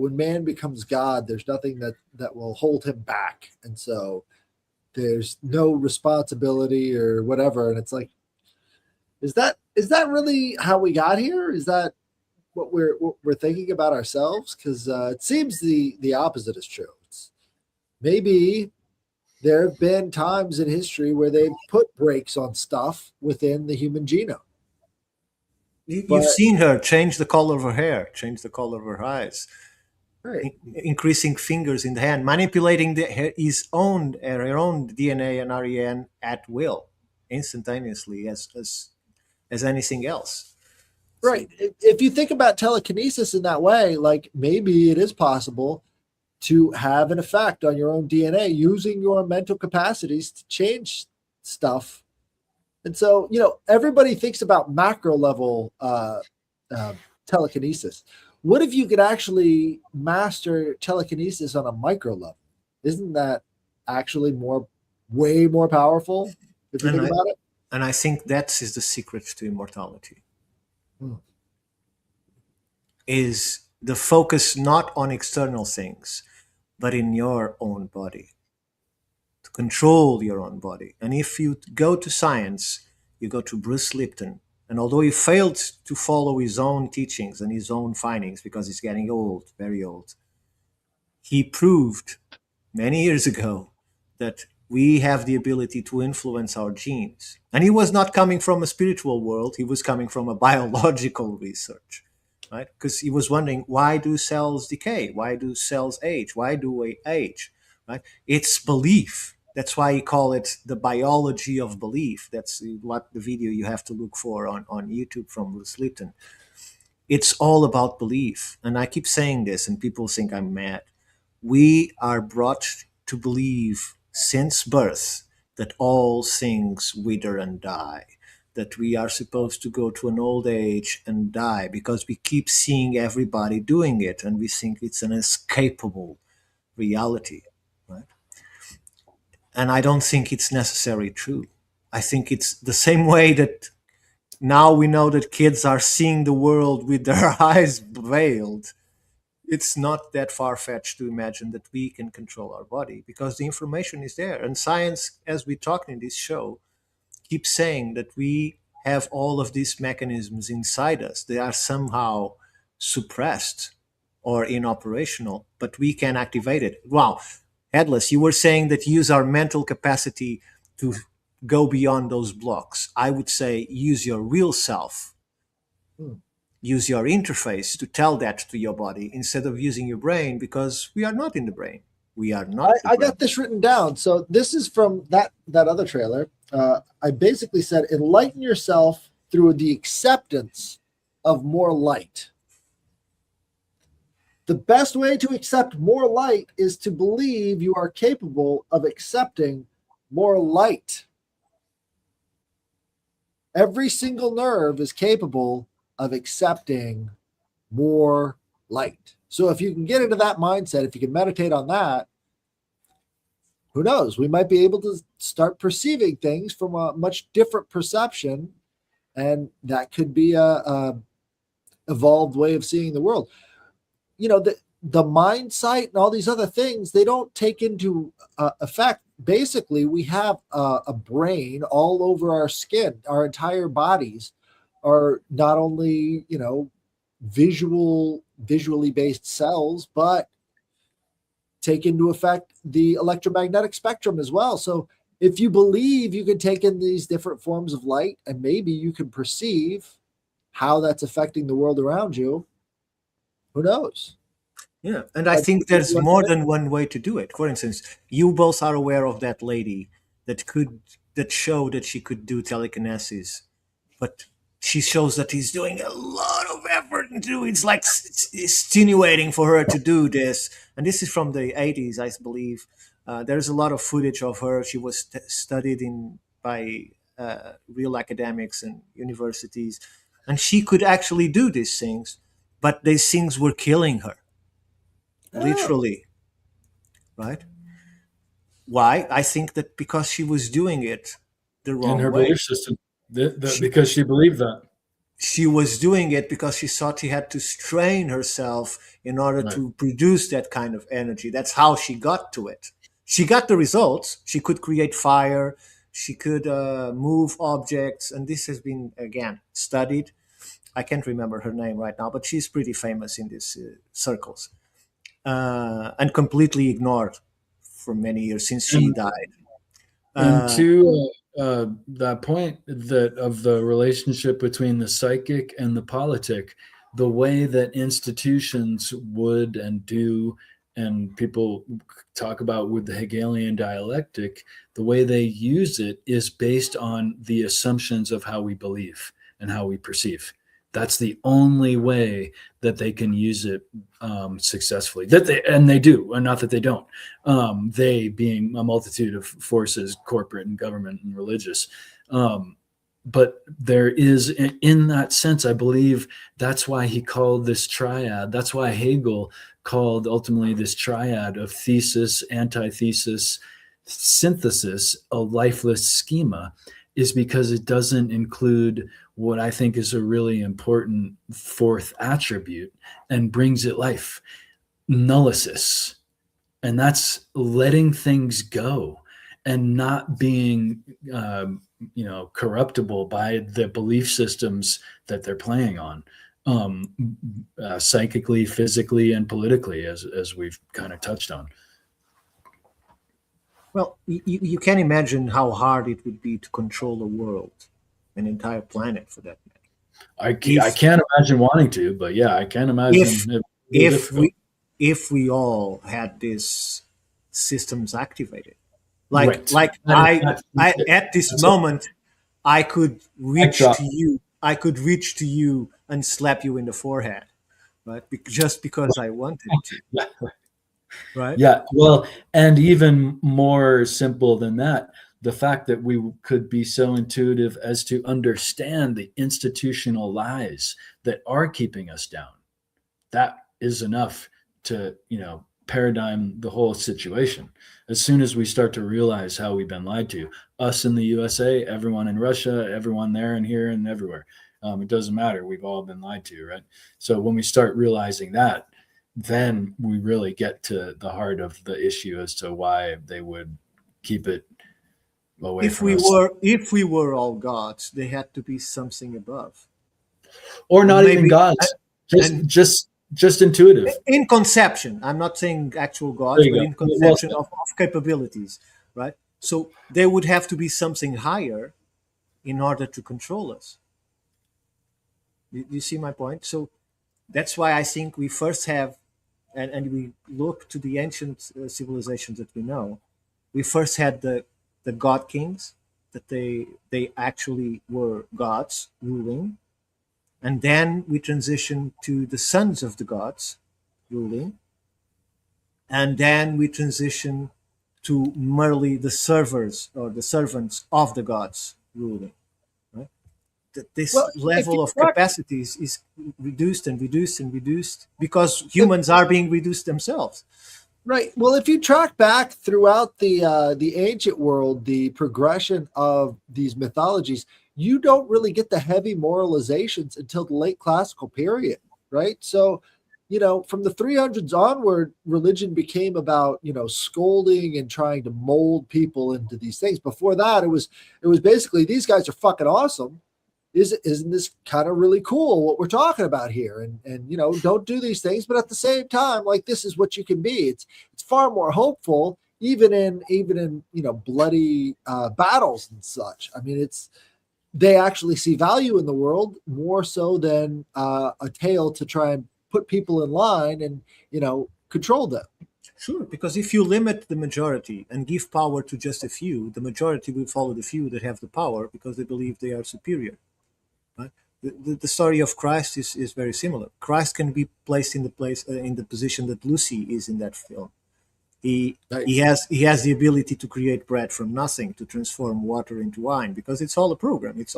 when man becomes God, there's nothing that will hold him back, and so there's no responsibility or whatever. And it's like, is that really how we got here? Is that what we're thinking about ourselves? Because it seems the opposite is true. Maybe there have been times in history where they've put brakes on stuff within the human genome. You've seen her change the color of her hair, change the color of her eyes, right? Increasing fingers in the hand, manipulating her own DNA and REN at will, instantaneously as anything else. Right. If you think about telekinesis in that way, like maybe it is possible to have an effect on your own DNA using your mental capacities to change stuff. And so, everybody thinks about macro level telekinesis. What if you could actually master telekinesis on a micro level? Isn't that actually way more powerful if you think about it. And I think that is the secret to immortality. Is the focus not on external things, but in your own body. To control your own body. And if you go to science, you go to Bruce Lipton. And although he failed to follow his own teachings and his own findings because he's getting old, very old, he proved many years ago that we have the ability to influence our genes. And he was not coming from a spiritual world, he was coming from a biological research, right? Because he was wondering, why do cells decay? Why do cells age? Why do we age? Right? It's belief. That's why he call it the biology of belief. That's what the video you have to look for on YouTube from Bruce Lipton. It's all about belief. And I keep saying this and people think I'm mad. We are brought to believe since birth that all things wither and die, that we are supposed to go to an old age and die because we keep seeing everybody doing it and we think it's an escapable reality, right? And I don't think it's necessarily true. I think it's the same way that now we know that kids are seeing the world with their eyes veiled. It's not that far-fetched to imagine that we can control our body because the information is there. And science, as we talk in this show, keeps saying that we have all of these mechanisms inside us. They are somehow suppressed or inoperational, but we can activate it. Wow. Headless, you were saying that use our mental capacity to go beyond those blocks. I would say use your real self. Use your interface to tell that to your body instead of using your brain, because we are not in the brain. We are not. I got this written down. So this is from that other trailer. I basically said, enlighten yourself through the acceptance of more light. The best way to accept more light is to believe you are capable of accepting more light. Every single nerve is capable of accepting more light. So if you can get into that mindset, if you can meditate on that, who knows? We might be able to start perceiving things from a much different perception, and that could be a evolved way of seeing the world. You know, the mind sight and all these other things, they don't take into effect. Basically, we have a brain all over our skin. Our entire bodies are not only, you know, visually based cells, but take into effect the electromagnetic spectrum as well. So if you believe you can take in these different forms of light and maybe you can perceive how that's affecting the world around you, who knows? Yeah, and I think there's more than one way to do it. For instance, you both are aware of that lady that showed that she could do telekinesis, but she shows that he's doing a lot of effort to do. It's like stimulating for her to do this. And this is from the 80s, I believe. There's a lot of footage of her. She was studied by real academics and universities, and she could actually do these things, but these things were killing her. Literally, right? Why? I think that because she was doing it the wrong way. In her belief system, because she believed that. She was doing it because she thought she had to strain herself in order to produce that kind of energy. That's how she got to it. She got the results. She could create fire. She could move objects. And this has been, again, studied. I can't remember her name right now, but she's pretty famous in these circles. And completely ignored for many years since she died. And to that point of the relationship between the psychic and the politic, the way that institutions would and do, and people talk about with the Hegelian dialectic, the way they use it is based on the assumptions of how we believe and how we perceive. That's the only way that they can use it successfully. And they do, and not that they don't. They being a multitude of forces, corporate and government and religious. But there is, in that sense, I believe that's why he called this triad. That's why Hegel called ultimately this triad of thesis, antithesis, synthesis, a lifeless schema, is because it doesn't include what I think is a really important fourth attribute and brings it life: Nullisis. And that's letting things go and not being corruptible by the belief systems that they're playing on, psychically, physically, and politically, as we've kind of touched on. Well, you can imagine how hard it would be to control the world, an entire planet for that matter. I can't imagine wanting to, but yeah, I can imagine if we all had these systems activated. Right. I at this moment, I could reach to you. I could reach to you and slap you in the forehead, right? Just because I wanted to. Right. Yeah. Well, and even more simple than that, the fact that we could be so intuitive as to understand the institutional lies that are keeping us down. That is enough to, paradigm the whole situation. As soon as we start to realize how we've been lied to, us in the USA, everyone in Russia, everyone there and here and everywhere, it doesn't matter. We've all been lied to, right? So when we start realizing that, then we really get to the heart of the issue as to why they would keep it away from us. If we were all gods, there had to be something above, or not even gods, just intuitive. In conception, I'm not saying actual gods, but in conception of capabilities, right? So there would have to be something higher in order to control us. You see my point? So that's why I think we first have, and we look to the ancient civilizations that we know. We first had the god kings, that they actually were gods ruling. And then we transition to the sons of the gods ruling. And then we transition to merely the servers or the servants of the gods ruling. Right? This level of capacities is reduced and reduced and reduced because humans are being reduced themselves. Right. Well, if you track back throughout the ancient world, the progression of these mythologies, you don't really get the heavy moralizations until the late classical period, right? So, from the 300s onward, religion became about, scolding and trying to mold people into these things. Before that, it was basically, these guys are fucking awesome. Isn't this kind of really cool what we're talking about here? And don't do these things, but at the same time, like, this is what you can be. It's far more hopeful, even in bloody battles and such. I mean, they actually see value in the world more so than a tale to try and put people in line and control them. Sure, because if you limit the majority and give power to just a few, the majority will follow the few that have the power because they believe they are superior. Right? The story of Christ is very similar. Christ can be placed in the position that Lucy is in that film. He has the ability to create bread from nothing, to transform water into wine, because it's all a program. It's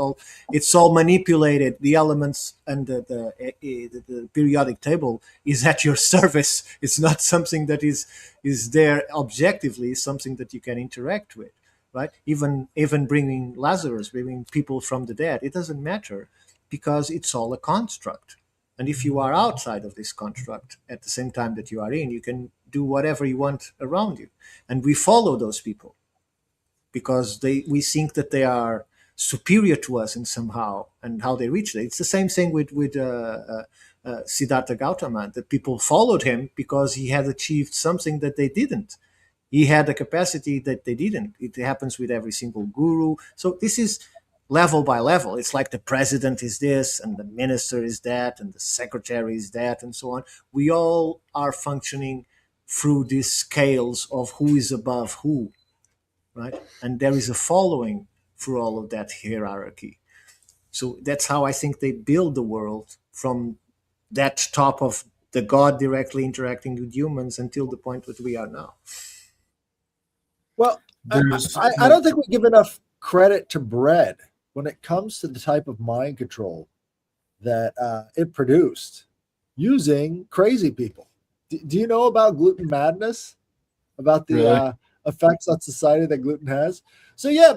all manipulated. The elements and the periodic table is at your service. It's not something that is there objectively. It's something that you can interact with, right? Even bringing Lazarus, bringing people from the dead, it doesn't matter because it's all a construct. And if you are outside of this construct at the same time that you are in, you can do whatever you want around you. And we follow those people because we think that they are superior to us in somehow, and how they reach it. It's the same thing with Siddhartha Gautama, that people followed him because he had achieved something that they didn't. He had a capacity that they didn't. It happens with every single guru. So this is level by level. It's like the president is this, and the minister is that, and the secretary is that, and so on. We all are functioning through these scales of who is above who, right? And there is a following through all of that hierarchy. So that's how I think they build the world, from that top of the God directly interacting with humans until the point that we are now. Well, I don't think we give enough credit to bread when it comes to the type of mind control that it produced using crazy people. Do you know about gluten madness? About the effects on society that gluten has. So yeah,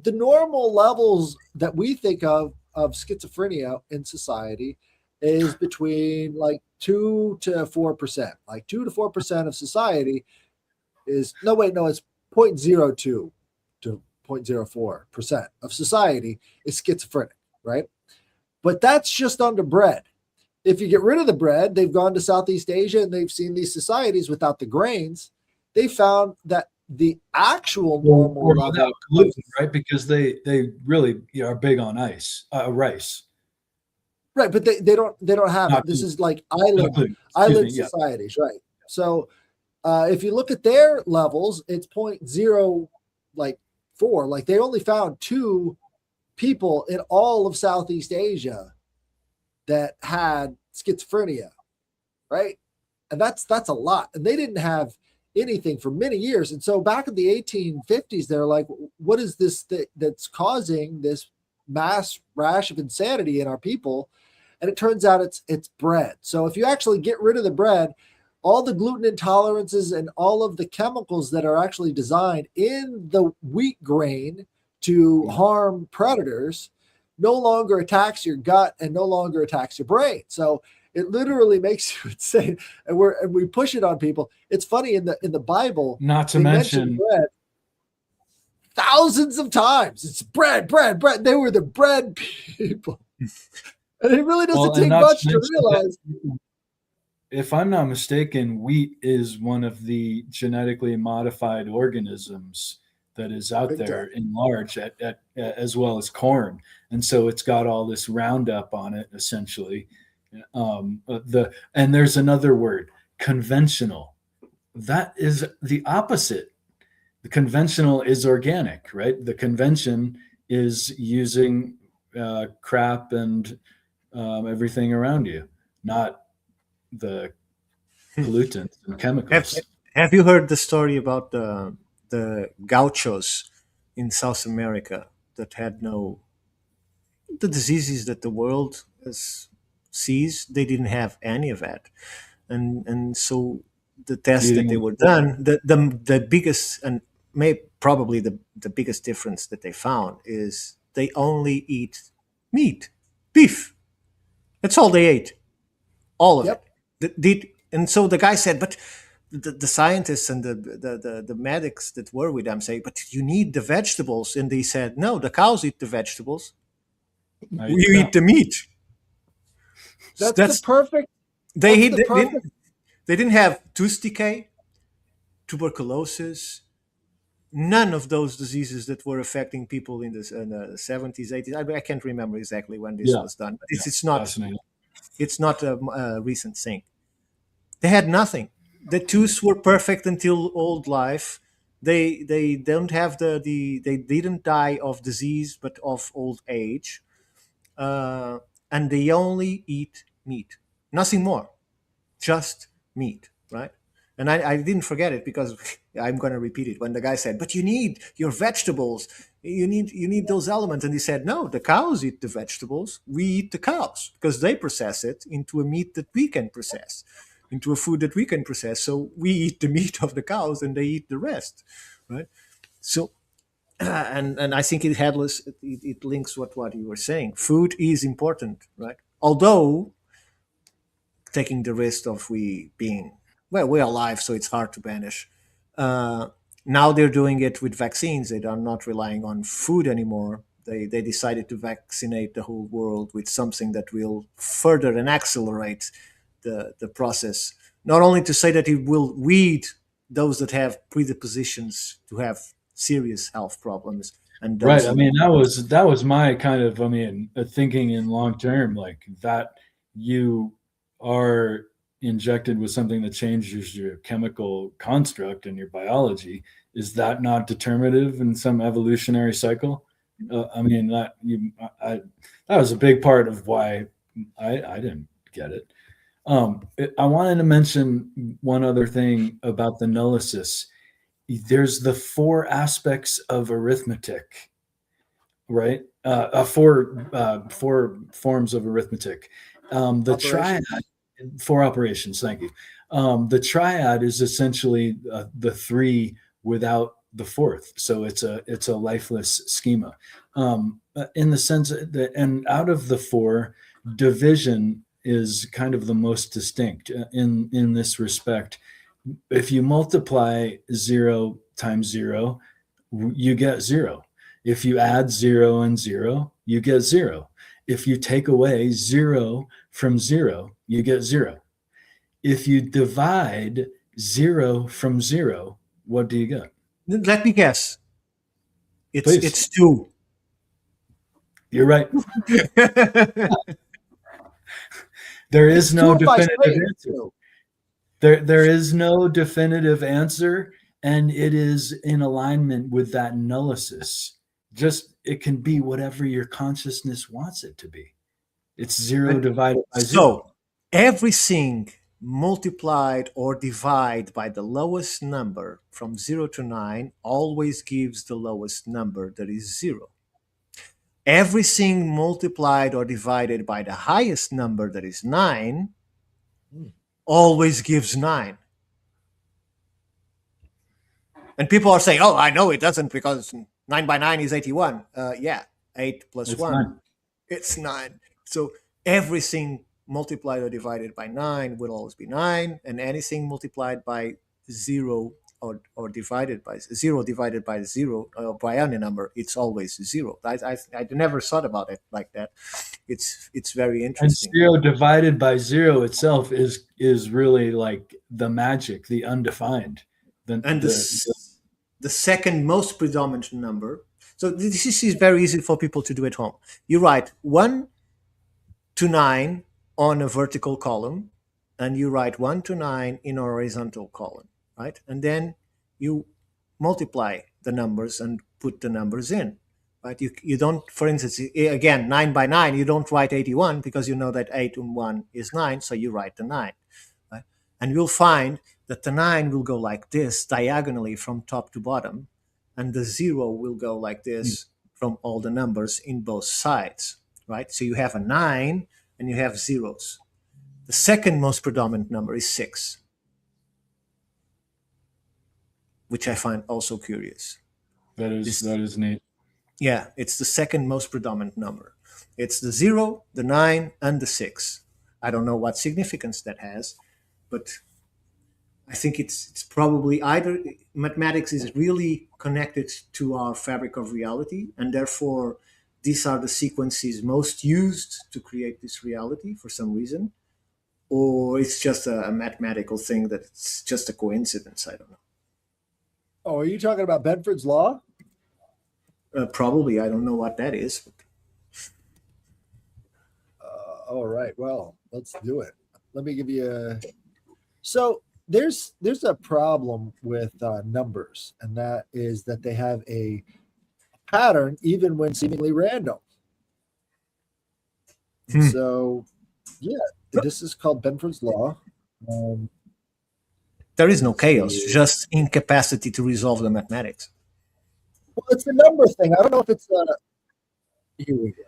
the normal levels that we think of schizophrenia in society is between like 2 to 4%. Like 2 to 4% of society is it's 0.02 to 0.04% of society is schizophrenic, right? But that's just under bread. If you get rid of the bread, they've gone to Southeast Asia and they've seen these societies without the grains. They found that the actual normal or level without gluten, right? Because they really are big on rice. Right, but they don't have Not it. This gluten. is like Not gluten. Excuse island me, yeah. societies, right? So if you look at their levels, it's 0.0 like 4. Like they only found 2 people in all of Southeast Asia that had schizophrenia, right? And that's a lot. And they didn't have anything for many years. And so back in the 1850s, they're like, what is this that's causing this mass rash of insanity in our people? And it turns out it's bread. So if you actually get rid of the bread, all the gluten intolerances and all of the chemicals that are actually designed in the wheat grain to harm predators no longer attacks your gut and no longer attacks your brain. So it literally makes you insane. And we push it on people. It's funny in the Bible, Not to they mention bread thousands of times. It's bread. They were the bread people. And it really doesn't take much to realize. If I'm not mistaken, wheat is one of the genetically modified organisms that is out there in large, as well as corn, and so it's got all this Roundup on it, essentially. And there's another word, conventional. That is the opposite. The conventional is organic, right? The convention is using crap and everything around you, not the pollutants and chemicals. Have you heard the story about the gauchos in South America that had the diseases that the world sees? They didn't have any of that, and so the tests that they were done, the biggest and probably the biggest difference that they found is they only eat meat, beef. That's all they ate, all of it. And so the guy said, but the scientists and the medics that were with them say, but you need the vegetables. And they said, no, the cows eat the vegetables. You eat the meat. That's the perfect. They didn't have tooth decay, tuberculosis, none of those diseases that were affecting people in the 70s, 80s. I can't remember exactly when this was done, but it's not a recent thing. They had nothing. The tooths were perfect until old life. They don't have they didn't die of disease but of old age, and they only eat meat, nothing more, just meat, right? And I didn't forget it because I'm going to repeat it when the guy said, but you need your vegetables, you need those elements. And he said, no, the cows eat the vegetables, we eat the cows because they process it into a meat that we can process, into a food that we can process. So we eat the meat of the cows and they eat the rest, right? So and I think it links what you were saying. Food is important, right? Although taking the risk of we're alive, so it's hard to banish. Now they're doing it with vaccines. They are not relying on food anymore. They decided to vaccinate the whole world with something that will further and accelerate the process. Not only to say that it will weed those that have predispositions to have serious health problems. And right. I mean, that was my kind of, thinking in long term, like that you are injected with something that changes your chemical construct and your biology. Is that not determinative in some evolutionary cycle? That was a big part of why I didn't get it. I wanted to mention one other thing about the Nullisis. There's the 4 aspects of arithmetic, right? 4 forms of arithmetic. The triad, 4 operations. Thank you. The triad is essentially the 3 without the fourth. So it's a lifeless schema, in the sense that, and out of the four, division is kind of the most distinct in this respect. If you multiply 0 times 0, you get 0. If you add 0 and 0, you get 0. If you take away 0 from 0, you get 0. If you divide 0 from 0, what do you get? Let me guess. Please. It's 2. You're right. There is no definitive answer. There is no definitive answer, and it is in alignment with that nullisis. Just, it can be whatever your consciousness wants it to be. It's 0 divided by 0. So everything multiplied or divided by the lowest number from 0 to 9 always gives the lowest number, that is 0. Everything multiplied or divided by the highest number, that is 9, always gives 9. And people are saying, oh, I know it doesn't, because 9 by 9 is 81. Yeah, 8 plus It's 1. 9. It's 9. So everything multiplied or divided by 9 will always be 9, and anything multiplied by 0 or divided by 0 divided by 0 or by any number, it's always 0. I never thought about it like that. It's very interesting. And 0 divided by 0 itself is really like the magic, the undefined. The second most predominant number. So this is very easy for people to do at home. You write 1 to 9 on a vertical column, and you write 1 to 9 in a horizontal column, right? And then you multiply the numbers and put the numbers in, right? You don't, for instance, again, 9 by 9, you don't write 81 because you know that 8 and 1 is 9, so you write the 9, right? And you'll find that the 9 will go like this diagonally from top to bottom, and the 0 will go like this from all the numbers in both sides, right? So you have a 9 and you have zeros. The second most predominant number is 6, which I find also curious. That is neat. Yeah, it's the second most predominant number. It's the 0, the 9, and the 6. I don't know what significance that has, but I think it's probably either mathematics is really connected to our fabric of reality, and therefore these are the sequences most used to create this reality for some reason, or it's just a mathematical thing that it's just a coincidence. I don't know. Oh, are you talking about Bedford's Law? Probably. I don't know what that is. All right. Well, let's do it. Let me give you a... So there's a problem with numbers, and that is that they have a pattern even when seemingly random. So, yeah, this is called Bedford's Law. There is no chaos, just incapacity to resolve the mathematics. Well, it's a number thing. I don't know if it's here we go.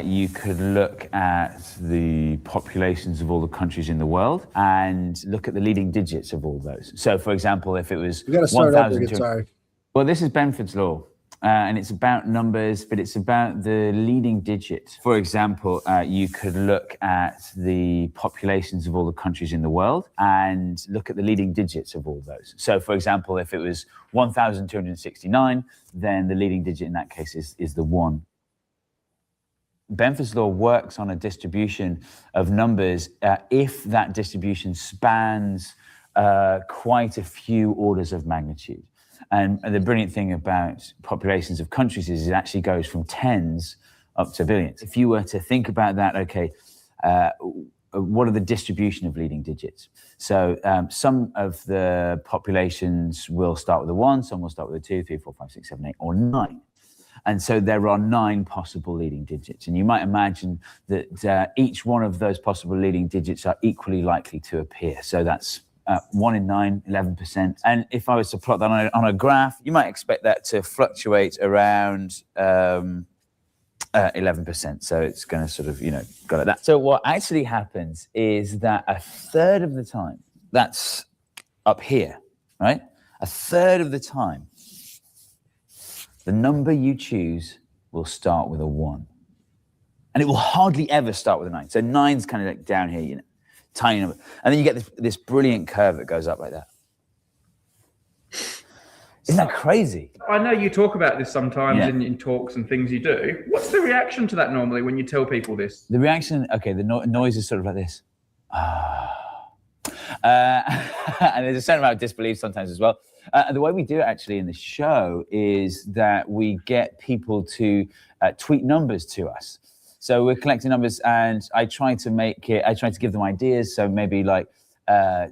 You could look at the populations of all the countries in the world and look at the leading digits of all those. So, for example, if it was 1,000... Sorry. Well, this is Benford's Law, and it's about numbers, but it's about the leading digit. For example, you could look at the populations of all the countries in the world and look at the leading digits of all those. So, for example, if it was 1,269, then the leading digit in that case is the 1. Benford's Law works on a distribution of numbers if that distribution spans quite a few orders of magnitude. And the brilliant thing about populations of countries is it actually goes from tens up to billions. If you were to think about that, okay, what are the distribution of leading digits? So some of the populations will start with a 1, some will start with a 2, 3, 4, 5, 6, 7, 8, or 9. And so there are 9 possible leading digits. And you might imagine that each one of those possible leading digits are equally likely to appear. So that's 1 in 9, 11%. And if I was to plot that on a graph, you might expect that to fluctuate around 11%. So it's going to sort of, go like that. So what actually happens is that a third of the time, that's up here, right? A third of the time, the number you choose will start with a 1. And it will hardly ever start with a 9. So 9's kind of like down here, you know, tiny number. And then you get this brilliant curve that goes up like that. Isn't that crazy? I know you talk about this sometimes in talks and things you do. What's the reaction to that normally when you tell people this? The reaction, okay, the noise is sort of like this. And there's a certain amount of disbelief sometimes as well. And the way we do it actually in the show is that we get people to tweet numbers to us. So we're collecting numbers, and I try to give them ideas. So maybe like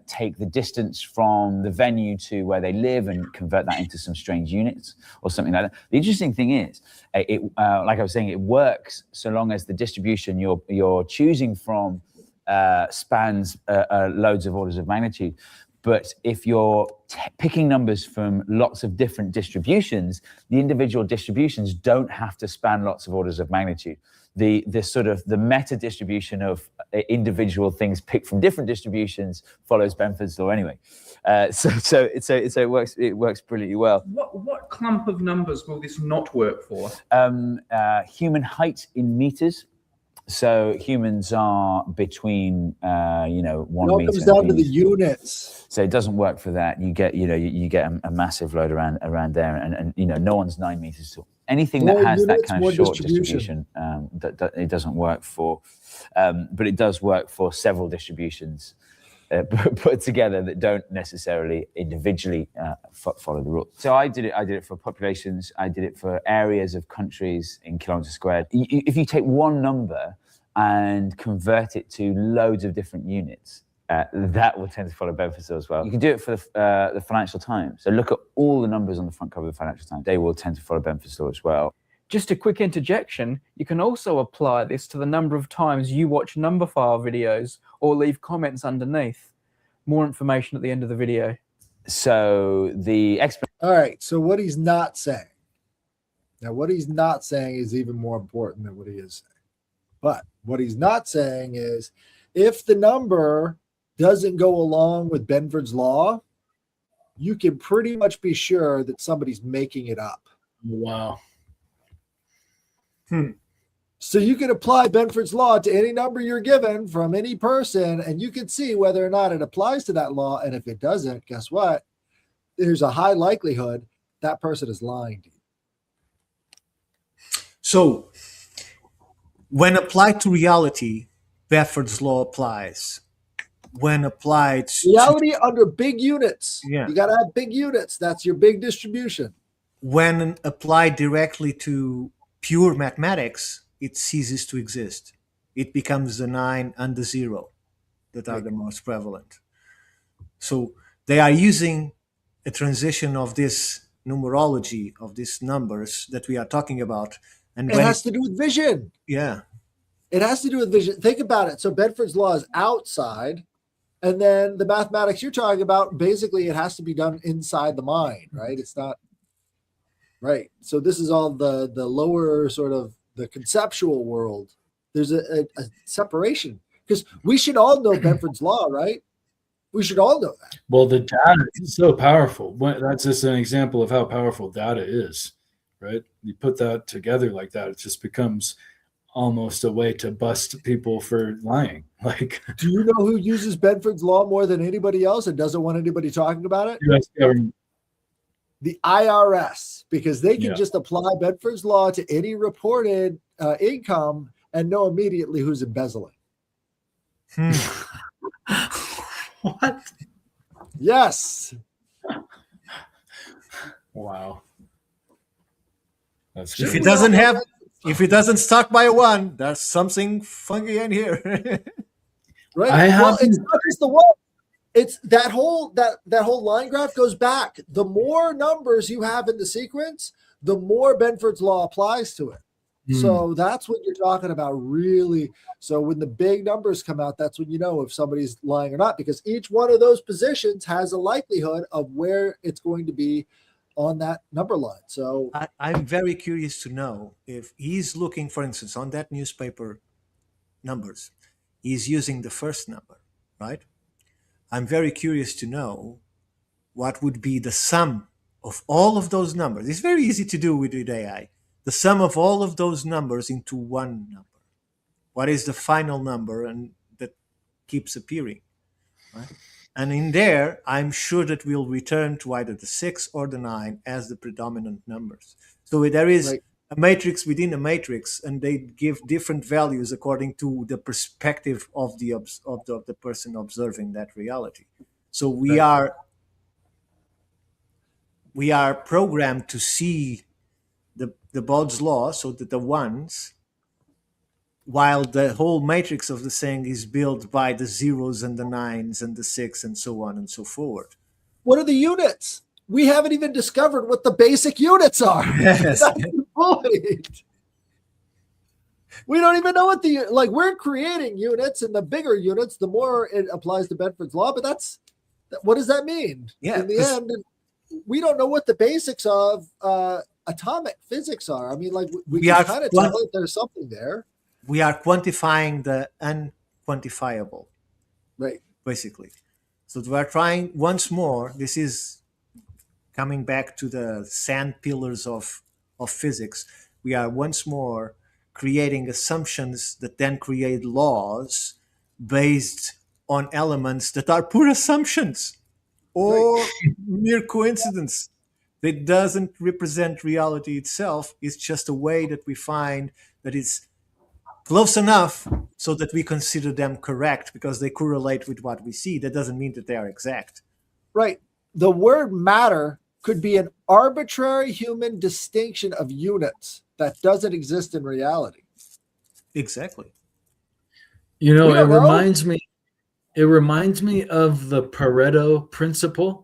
take the distance from the venue to where they live and convert that into some strange units or something like that. The interesting thing is, like I was saying, it works so long as the distribution you're choosing from spans loads of orders of magnitude. But if you're picking numbers from lots of different distributions, the individual distributions don't have to span lots of orders of magnitude. The sort of the meta distribution of individual things picked from different distributions follows Benford's law anyway. So it works brilliantly well. What clump of numbers will this not work for? Human height in meters. So humans are between 1 meter. It comes down to the units. So it doesn't work for that. You get you get a massive load around there, and no one's 9 meters tall. Anything that has that kind of short distribution, that it doesn't work for. But it does work for several distributions put together that don't necessarily individually follow the rules. So I did it for populations. I did it for areas of countries in kilometers squared. If you take one number and convert it to loads of different units, that will tend to follow Benford's law as well. You can do it for the Financial Times. So look at all the numbers on the front cover of the Financial Times. They will tend to follow Benford's law as well. Just a quick interjection, you can also apply this to the number of times you watch Numberphile videos or leave comments underneath. More information at the end of the video. So all right, so what he's not saying. Now, what he's not saying is even more important than what he is saying. But what he's not saying is if the number doesn't go along with Benford's law, you can pretty much be sure that somebody's making it up. Wow. So you can apply Benford's law to any number you're given from any person, and you can see whether or not it applies to that law. And if it doesn't, guess what? There's a high likelihood that person is lying to you. So when applied to reality, Benford's law applies. When applied reality under big units, you got to have big units. That's your big distribution. When applied directly to pure mathematics, it ceases to exist. It becomes the 9 and the 0 that are the most prevalent. So they are using a transition of this numerology, of these numbers that we are talking about. And it has to do with vision. Yeah. It has to do with vision. Think about it. So Benford's law is outside, and then the mathematics you're talking about, basically it has to be done inside the mind, right? It's not, right. So this is all the lower sort of the conceptual world. There's a separation, because we should all know Benford's law, right? We should all know that. Well, the data is so powerful. That's just an example of how powerful data is, right? You put that together like that, it just becomes almost a way to bust people for lying. Like, do you know who uses Benford's law more than anybody else and doesn't want anybody talking about it? US government. The IRS, because they can just apply Benford's law to any reported income and know immediately who's embezzling. What? Yes. Wow. That's if it doesn't start by a 1, there's something funky in here. Right. Well, it's not just the 1. It's that whole line graph goes back. The more numbers you have in the sequence, the more Benford's law applies to it. So that's what you're talking about, really. So when the big numbers come out, that's when you know if somebody's lying or not, because each one of those positions has a likelihood of where it's going to be on that number line. So I'm very curious to know if he's looking, for instance, on that newspaper numbers, he's using the first number, right? I'm very curious to know what would be the sum of all of those numbers. It's very easy to do with AI. The sum of all of those numbers into one number. What is the final number and that keeps appearing, right? And in there, I'm sure that we'll return to either the 6 or the 9 as the predominant numbers. So there is Right. a matrix within a matrix, and they give different values according to the perspective of the person observing that reality. So we Right. are programmed to see the Bod's law, so that the ones, while the whole matrix of the thing is built by the zeros and the nines and the 6 and so on and so forth. What are the units? We haven't even discovered what the basic units are. Yes. That's the point. We don't even know what we're creating units, and the bigger units, the more it applies to Bedford's law. But what does that mean? Yeah, In the end, we don't know what the basics of atomic physics are. I mean, we can kind of tell that there's something there. We are quantifying the unquantifiable, right? Basically. So we are trying once more. This is coming back to the sand pillars of physics. We are once more creating assumptions that then create laws based on elements that are pure assumptions or mere coincidence. That doesn't represent reality itself. It's just a way that we find that it's close enough so that we consider them correct because they correlate with what we see. That doesn't mean that they are exact. Right. The word matter could be an arbitrary human distinction of units that doesn't exist in reality. Exactly. You know, it reminds me of the Pareto principle.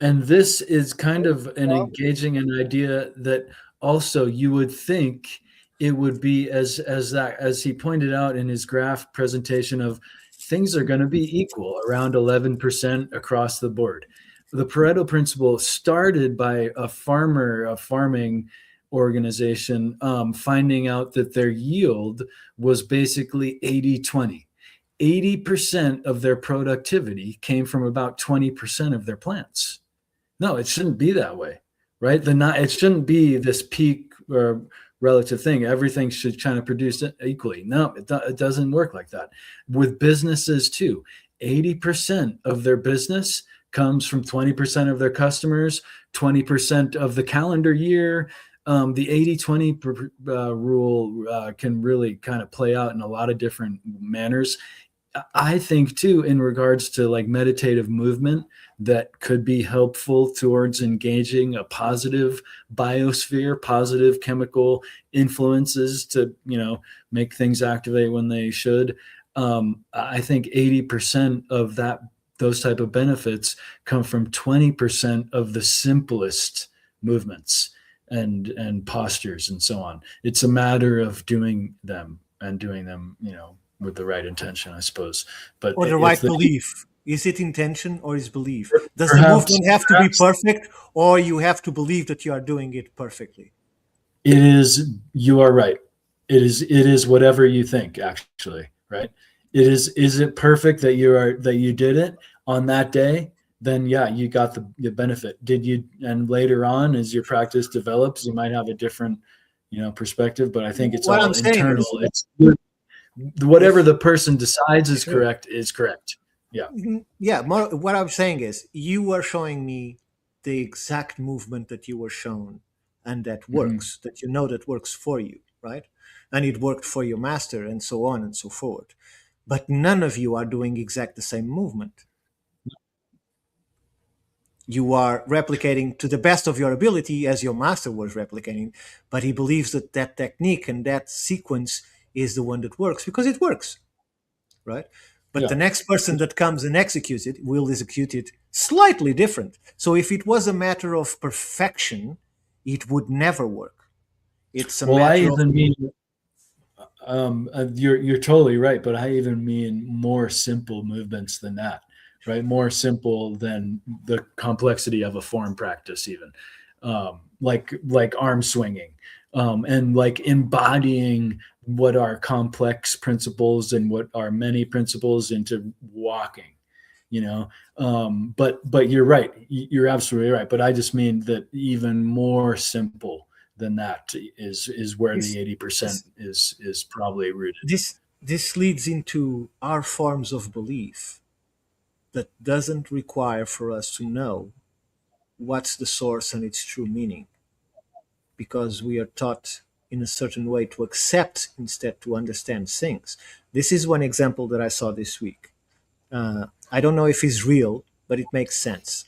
And this is kind of an engaging an idea that also you would think it would be as he pointed out in his graph presentation of things are going to be equal around 11% across the board. The Pareto principle started by a farming organization finding out that their yield was basically 80-20. 80% of their productivity came from about 20% of their plants. No, it shouldn't be that way, right? It shouldn't be this peak or relative thing. Everything should kind of produce equally. No, it doesn't work like that. With businesses too, 80% of their business comes from 20% of their customers, 20% of the calendar year. The 80-20 rule can really kind of play out in a lot of different manners. I think too, in regards to like meditative movement, that could be helpful towards engaging a positive biosphere, positive chemical influences to, make things activate when they should. I think 80% of those type of benefits come from 20% of the simplest movements and postures and so on. It's a matter of doing them with the right intention, I suppose. But or the right belief. Is it intention or is belief? Does the movement have to be perfect, or you have to believe that you are doing it perfectly? It is. You are right. It is whatever you think. Actually, right? It is. Is it perfect that you did it on that day? Then yeah, you got the benefit. Did you? And later on, as your practice develops, you might have a different, perspective. But I think it's all internal. It's whatever the person decides is correct is correct. Yeah. Yeah. What I'm saying is, you are showing me the exact movement that you were shown, and that works. That that works for you, right? And it worked for your master, and so on and so forth. But none of you are doing exact the same movement. You are replicating to the best of your ability as your master was replicating, but he believes that that technique and that sequence is the one that works because it works, right? But the next person that comes and executes it will execute it slightly different. So if it was a matter of perfection, it would never work. It's a matter you're totally right, but I even mean more simple movements than that. Right, more simple than the complexity of a form practice, even like arm swinging, and like embodying what are complex principles and what are many principles into walking, But you're right. You're absolutely right. But I just mean that even more simple than that is where the 80% is probably rooted. This leads into our forms of belief that doesn't require for us to know what's the source and its true meaning, because we are taught in a certain way to accept instead to understand things. This is one example that I saw this week. I don't know if it's real, but it makes sense.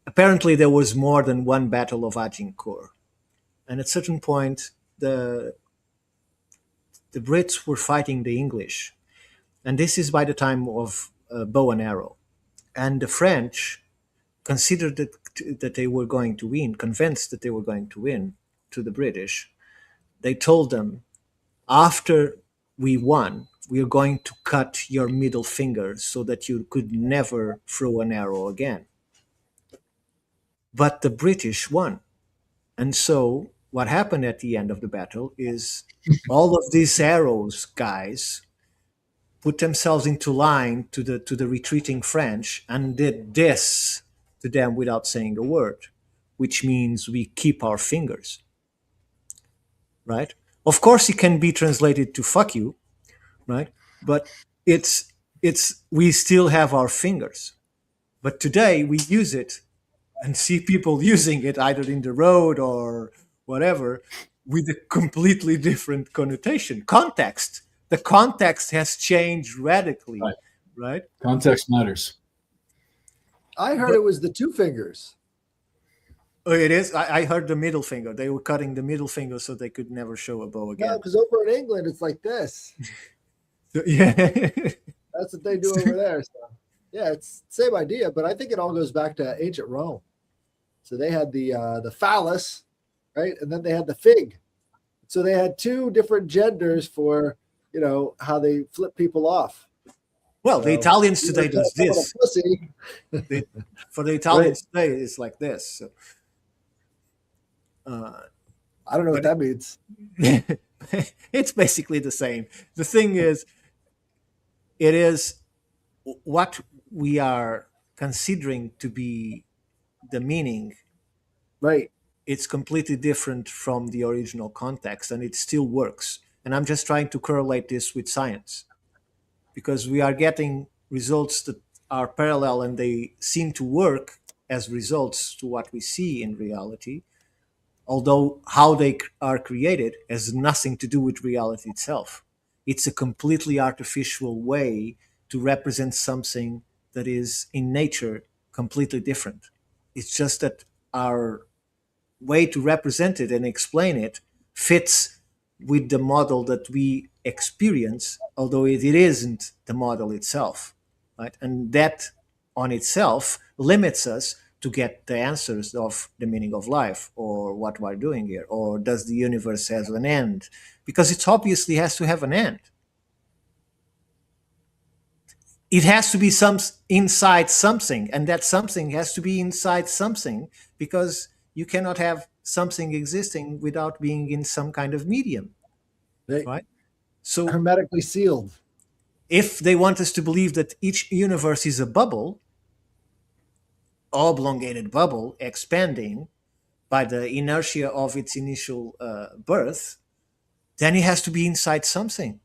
Apparently, there was more than one Battle of Agincourt, and at a certain point, the Brits were fighting the English, and this is by the time of bow and arrow, and the French considered that they were going to win, convinced that they were going to win to the British. They told them, after we won, we are going to cut your middle finger so that you could never throw an arrow again. But the British won. And so what happened at the end of the battle is all of these arrows guys put themselves into line to the retreating French and did this to them without saying a word, which means we keep our fingers. Right? Of course, it can be translated to "fuck you," right? But it's we still have our fingers. But today we use it and see people using it either in the road or whatever with a completely different connotation. Context. The context has changed radically, right? Context matters. I heard it was the two fingers. Oh, it is? I heard the middle finger. They were cutting the middle finger so they could never show a bow again. No, because over in England, it's like this. Yeah. That's what they do over there. So, yeah, it's the same idea, but I think it all goes back to ancient Rome. So they had the phallus, right? And then they had the fig. So they had two different genders for, how they flip people off. Well, the Italians today does this. Pussy. For the Italians today, it's like this. So. I don't know what that means. It's basically the same. The thing is, it is what we are considering to be the meaning. Right. It's completely different from the original context, and it still works. And I'm just trying to correlate this with science, because we are getting results that are parallel and they seem to work as results to what we see in reality. Although how they are created has nothing to do with reality itself. It's a completely artificial way to represent something that is in nature completely different. It's just that our way to represent it and explain it fits with the model that we experience, although it isn't the model itself, right? And that on itself limits us to get the answers of the meaning of life, or what we're doing here, or does the universe have an end? Because it obviously has to have an end. It has to be inside something, and that something has to be inside something, because you cannot have something existing without being in some kind of medium, right? So hermetically sealed. If they want us to believe that each universe is a bubble, oblongated bubble expanding by the inertia of its initial birth, then it has to be inside something.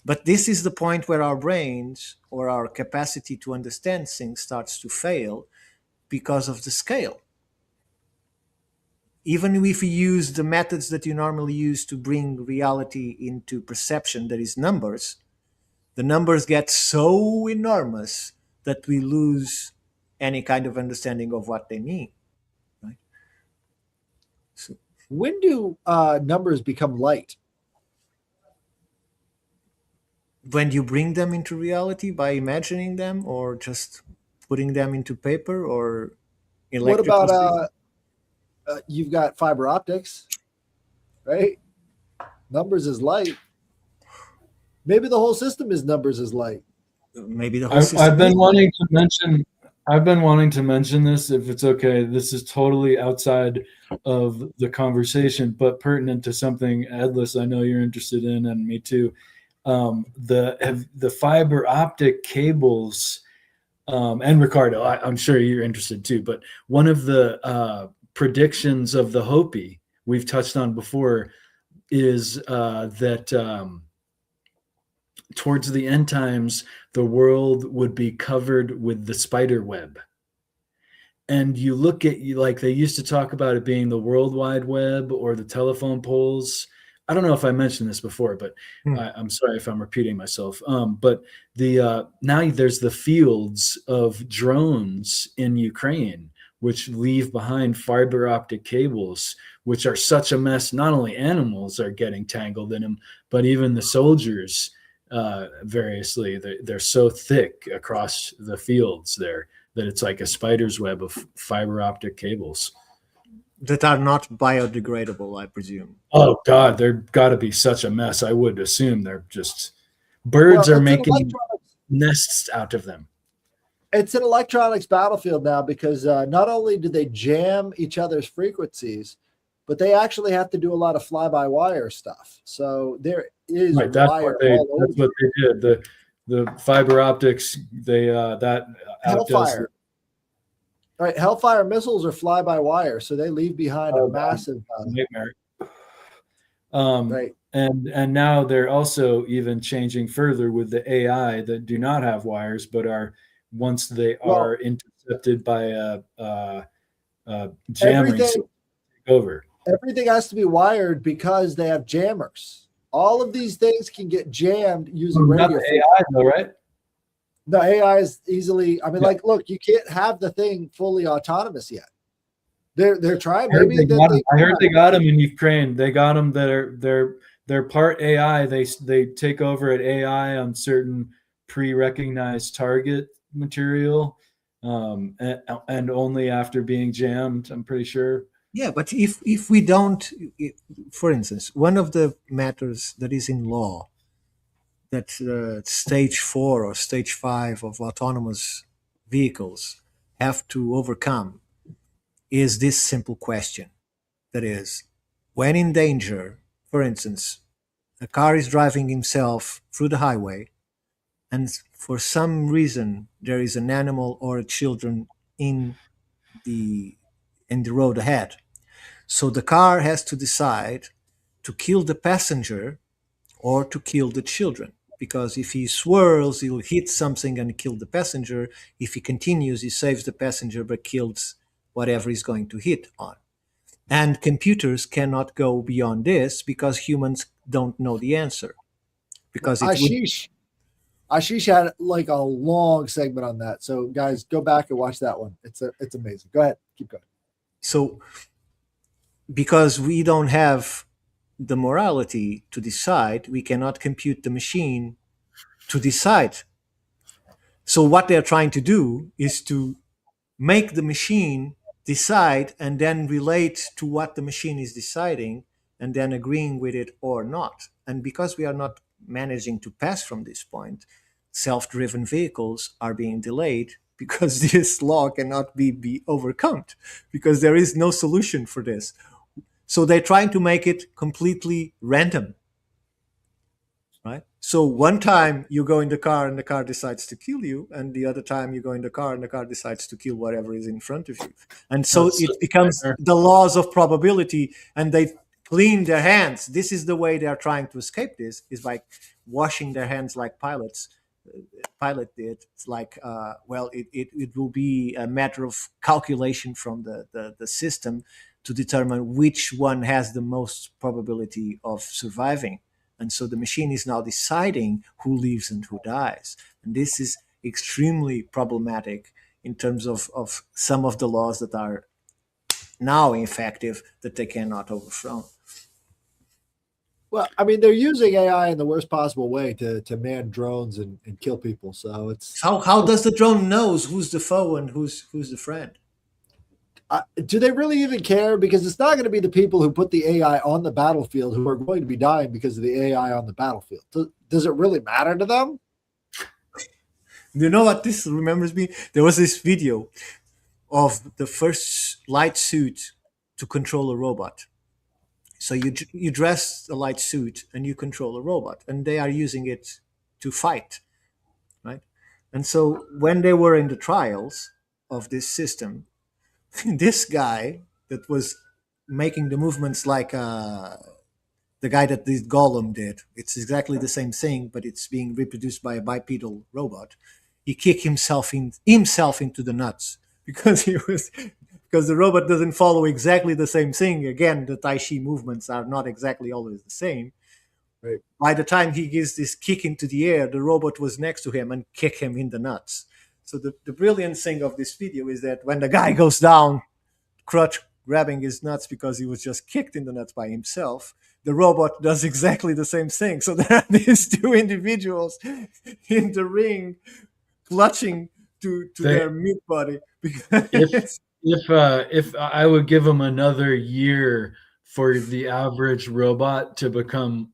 But this is the point where our brains or our capacity to understand things starts to fail because of the scale. Even if we use the methods that you normally use to bring reality into perception, that is numbers, the numbers get so enormous that we lose any kind of understanding of what they mean. Right? So, when do numbers become light? When you bring them into reality by imagining them, or just putting them into paper, or electricity. What about you've got fiber optics, right? Numbers is light. Maybe the whole system is numbers is light. Maybe the whole system. I've been wanting to mention this, if it's okay. This is totally outside of the conversation, but pertinent to something, Edlis, I know you're interested in, and me too. the fiber optic cables, and Ricardo, I'm sure you're interested too, but one of the predictions of the Hopi we've touched on before is that towards the end times, the world would be covered with the spider web. And you look at like they used to talk about it being the World Wide Web or the telephone poles. I don't know if I mentioned this before, but I'm sorry if I'm repeating myself. But now there's the fields of drones in Ukraine, which leave behind fiber optic cables, which are such a mess. Not only animals are getting tangled in them, but even the soldiers, variously, they're so thick across the fields there that it's like a spider's web of fiber optic cables. That are not biodegradable, I presume. Oh God, they're got to be such a mess. I would assume they're just birds are making nests out of them. It's an electronics battlefield now because not only do they jam each other's frequencies, but they actually have to do a lot of fly-by-wire stuff. So there is right. That's wire what they did. The fiber optics. That Hellfire. All right, Hellfire missiles are fly-by-wire, so they leave behind a massive nightmare. Right. And now they're also even changing further with the AI that do not have wires, but are once they are intercepted by jamming over. Everything has to be wired because they have jammers. All of these things can get jammed using radio. Not the AI though, right? The AI is easily. I mean, like, look, you can't have the thing fully autonomous yet. They're trying. I heard they got them in Ukraine. They got them that are they're part AI. They take over at AI on certain pre-recognized target material, and only after being jammed. I'm pretty sure. Yeah, but if we don't, for instance, one of the matters that is in law that stage 4 or stage 5 of autonomous vehicles have to overcome is this simple question. That is, when in danger, for instance, a car is driving himself through the highway and for some reason there is an animal or a children in the road ahead. So the car has to decide to kill the passenger or to kill the children. Because if he swirls, he'll hit something and kill the passenger. If he continues, he saves the passenger but kills whatever he's going to hit on. And computers cannot go beyond this because humans don't know the answer. Because Ashish had like a long segment on that. So guys, go back and watch that one. It's amazing. Go ahead, keep going. So because we don't have the morality to decide, we cannot compute the machine to decide. So what they're trying to do is to make the machine decide and then relate to what the machine is deciding and then agreeing with it or not. And because we are not managing to pass from this point, self-driven vehicles are being delayed because this law cannot be overcome, because there is no solution for this. So they're trying to make it completely random, right? So one time you go in the car and the car decides to kill you, and the other time you go in the car and the car decides to kill whatever is in front of you. And so it becomes the laws of probability, and they clean their hands. This is the way they are trying to escape this, is by washing their hands like pilots. Pilot did. It's like, it will be a matter of calculation from the system to determine which one has the most probability of surviving. And so the machine is now deciding who lives and who dies. And this is extremely problematic in terms of some of the laws that are now effective that they cannot overthrow. Well, I mean, they're using AI in the worst possible way to man drones and kill people. So it's how does the drone knows who's the foe and who's the friend? Do they really even care? Because it's not going to be the people who put the AI on the battlefield who are going to be dying because of the AI on the battlefield. Does it really matter to them? You know what this remembers me? There was this video of the first light suit to control a robot. So you dress a light suit and you control a robot, and they are using it to fight, right? And so when they were in the trials of this system, this guy that was making the movements like the guy that this Golem did, it's exactly the same thing, but it's being reproduced by a bipedal robot. He kicked himself into the nuts because the robot doesn't follow exactly the same thing. Again, the Tai Chi movements are not exactly always the same. Right. By the time he gives this kick into the air, the robot was next to him and kicked him in the nuts. So the brilliant thing of this video is that when the guy goes down, crutch grabbing his nuts because he was just kicked in the nuts by himself, the robot does exactly the same thing. So there are these two individuals in the ring clutching to their meat body. If I would give them another year for the average robot to become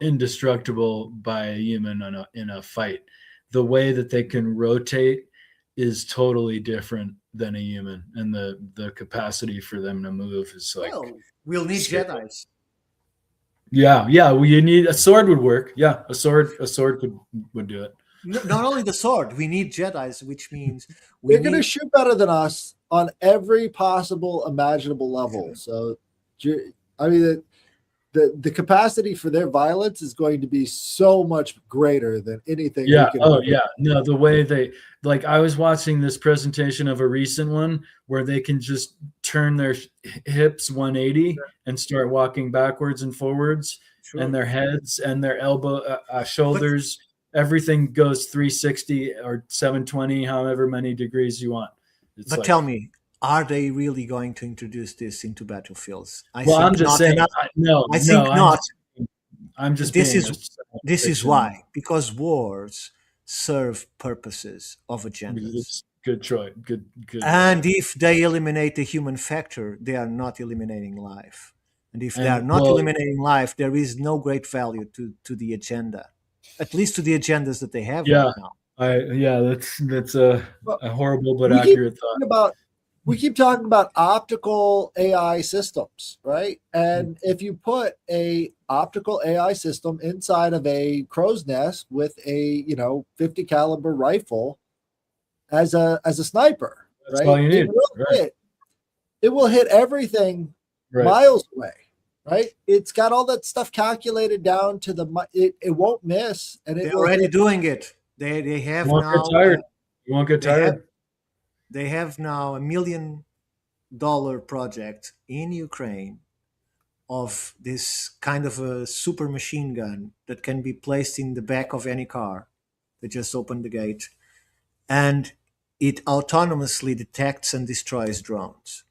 indestructible by a human in a fight, the way that they can rotate is totally different than a human, and the capacity for them to move is like. Well, we'll need Jedis. Yeah. Well, you need a sword would work. Yeah, a sword would do it. Not only the sword, we need Jedis, which means they're going to shoot better than us on every possible imaginable level. So, I mean, the capacity for their violence is going to be so much greater than anything. Yeah. No, the way they like. I was watching this presentation of a recent one where they can just turn their hips 180 and start walking backwards and forwards, and their heads and their shoulders. Everything goes 360 or 720, however many degrees you want. But tell me, are they really going to introduce this into battlefields? I'm just saying. I think not. I'm just. This is why, because wars serve purposes of agendas. Good choice. Good. And if they eliminate the human factor, they are not eliminating life. And if they are not eliminating life, there is no great value to the agenda. At least to the agendas that they have right now. That's a horrible but accurate thought. We keep talking about optical AI systems, right? And if you put a optical AI system inside of a crow's nest with a 50 caliber rifle as a sniper, that's all you need. It will hit everything miles away. Right, it's got all that stuff calculated down to it won't miss, and they're already doing it. They have now. You won't get tired. They have now $1 million project in Ukraine of this kind of a super machine gun that can be placed in the back of any car. They just open the gate, and it autonomously detects and destroys drones.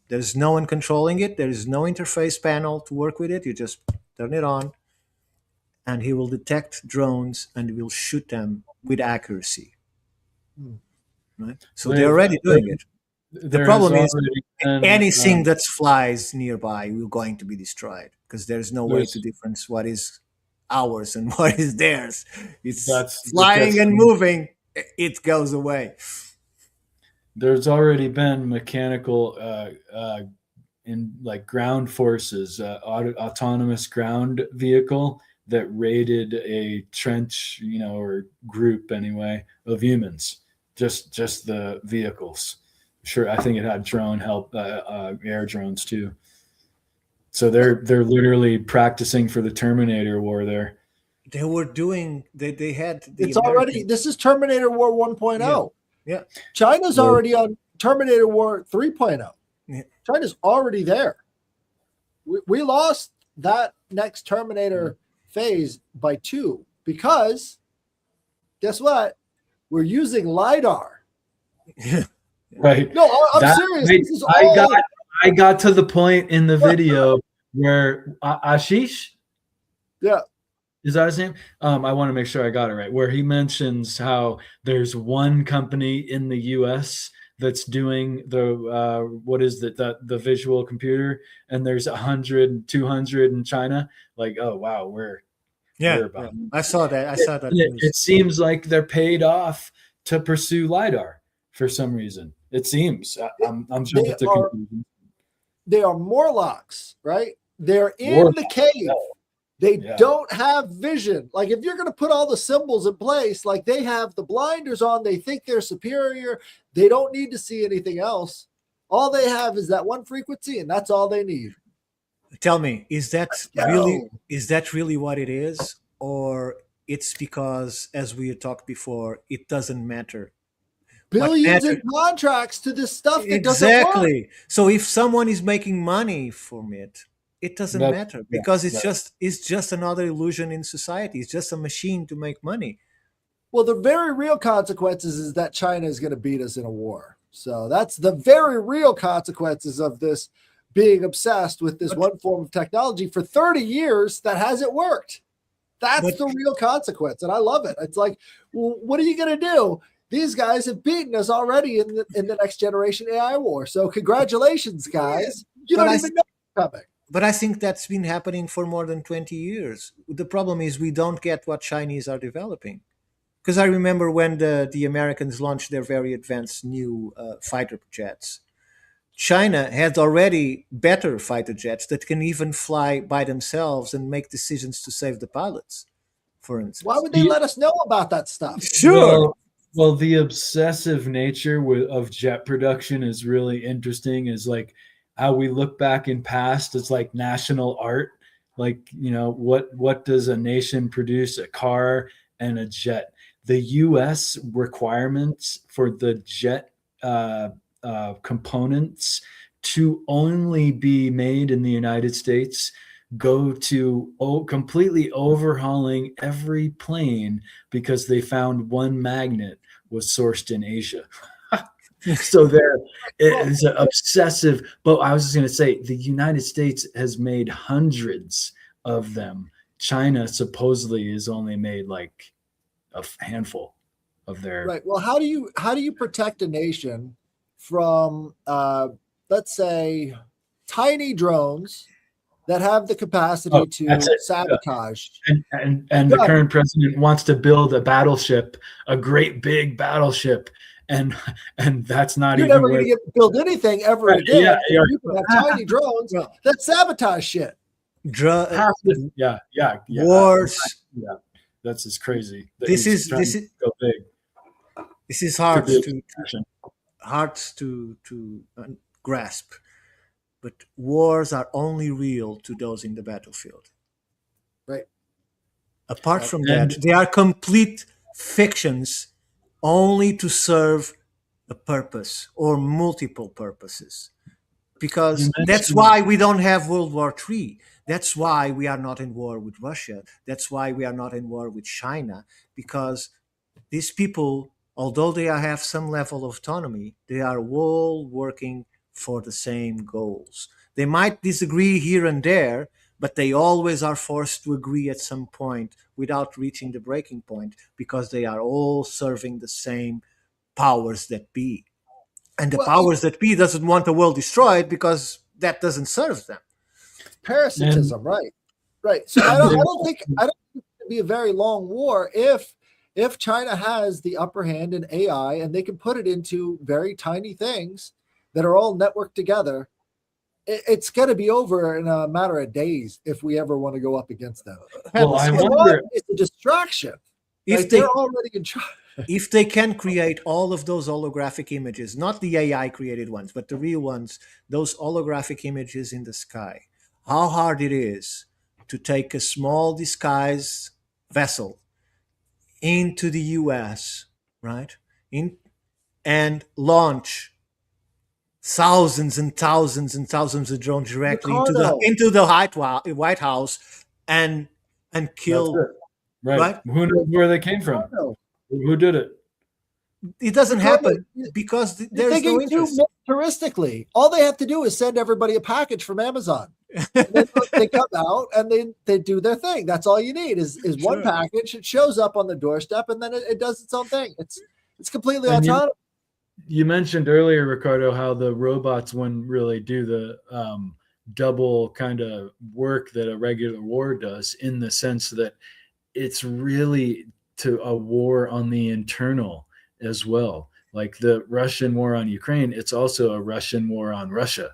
There's no one controlling it. There is no interface panel to work with it. You just turn it on, and he will detect drones and will shoot them with accuracy. Right? So they're already doing it. The problem is anything that flies nearby will going to be destroyed because there's no way to differentiate what is ours and what is theirs. It's flying and moving. It goes away. There's already been mechanical in like ground forces, autonomous ground vehicle that raided a trench, or group anyway of humans, just the vehicles. Sure, I think it had drone help, air drones too. So they're literally practicing for the Terminator War there. They were doing. They had. It's already. This is Terminator War 1.0. Yeah. China's already on Terminator War 3.0. Yeah. China's already there. We lost that next Terminator phase by 2 because guess what? We're using LiDAR. Right. No, I'm serious. This is I got to the point in the video where Ashish. Yeah. Is that his name? I want to make sure I got it right. Where he mentions how there's one company in the U.S. that's doing the the visual computer, and there's 100, 200 in China. Like, oh wow, I saw that. It seems like they're paid off to pursue LiDAR for some reason. It seems. I'm sure that's a confusion. they are Morlocks, right? They're in the cave. They don't have vision. Like if you're going to put all the symbols in place, like they have the blinders on, they think they're superior. They don't need to see anything else. All they have is that one frequency, and that's all they need. Tell me, is that really what it is, or it's because, as we had talked before, it doesn't matter? Billions in contracts to this stuff that doesn't work. Exactly. So if someone is making money from it, it doesn't matter because it's just another illusion in society. It's just a machine to make money. Well, the very real consequences is that China is going to beat us in a war. So that's the very real consequences of this being obsessed with this one form of technology for 30 years that hasn't worked. That's the real consequence. And I love it. It's like, well, what are you going to do? These guys have beaten us already in the next generation AI war. So congratulations, guys. You don't even know what's coming. But I think that's been happening for more than 20 years. The problem is we don't get what Chinese are developing. Because I remember when the Americans launched their very advanced new fighter jets, China had already better fighter jets that can even fly by themselves and make decisions to save the pilots, for instance. Why would they let us know about that stuff? Sure. Well, the obsessive nature of jet production is really interesting. Is like how we look back in past. It's like national art. Like, you know, what does a nation produce? A car and a jet. The U.S. requirements for the jet components to only be made in the United States go to completely overhauling every plane because they found one magnet was sourced in Asia. So there is an obsessive, but I was just going to say the United States has made hundreds of them. China supposedly is only made like a handful of their. Right. Well, how do you protect a nation from, let's say, tiny drones that have the capacity to sabotage? And the current president wants to build a battleship, a great big battleship, and that's not You're even never going to build anything ever again. Yeah, you can have tiny drones that sabotage shit. Yeah. Wars. Yeah, that's just crazy. This is go big. This is hard to grasp. But wars are only real to those in the battlefield. Right. Apart from that, they are complete fictions only to serve a purpose or multiple purposes. Because that's why we don't have World War III. That's why we are not in war with Russia. That's why we are not in war with China. Because these people, although they have some level of autonomy, they are all working for the same goals. They might disagree here and there, but they always are forced to agree at some point without reaching the breaking point because they are all serving the same powers that be. And the powers that be doesn't want the world destroyed because that doesn't serve them. Parasitism, right. So I don't think it's going to be a very long war if China has the upper hand in AI and they can put it into very tiny things that are all networked together. It's going to be over in a matter of days if we ever want to go up against them. Well, I wonder, it's a distraction. If they're already in charge. If they can create all of those holographic images, not the AI created ones, but the real ones, those holographic images in the sky, how hard it is to take a small disguised vessel into the US, right? And launch thousands and thousands and thousands of drones directly into the White House and kill. Right? Who knows where they came from? Who did it? It doesn't happen because there's no interest. Too militaristically. All they have to do is send everybody a package from Amazon. They come out and they do their thing. That's all you need is one package. It shows up on the doorstep and then it does its own thing. It's completely autonomous. You mentioned earlier, Ricardo, how the robots wouldn't really do the double kind of work that a regular war does, in the sense that it's really to a war on the internal as well. Like the Russian war on Ukraine, it's also a Russian war on Russia.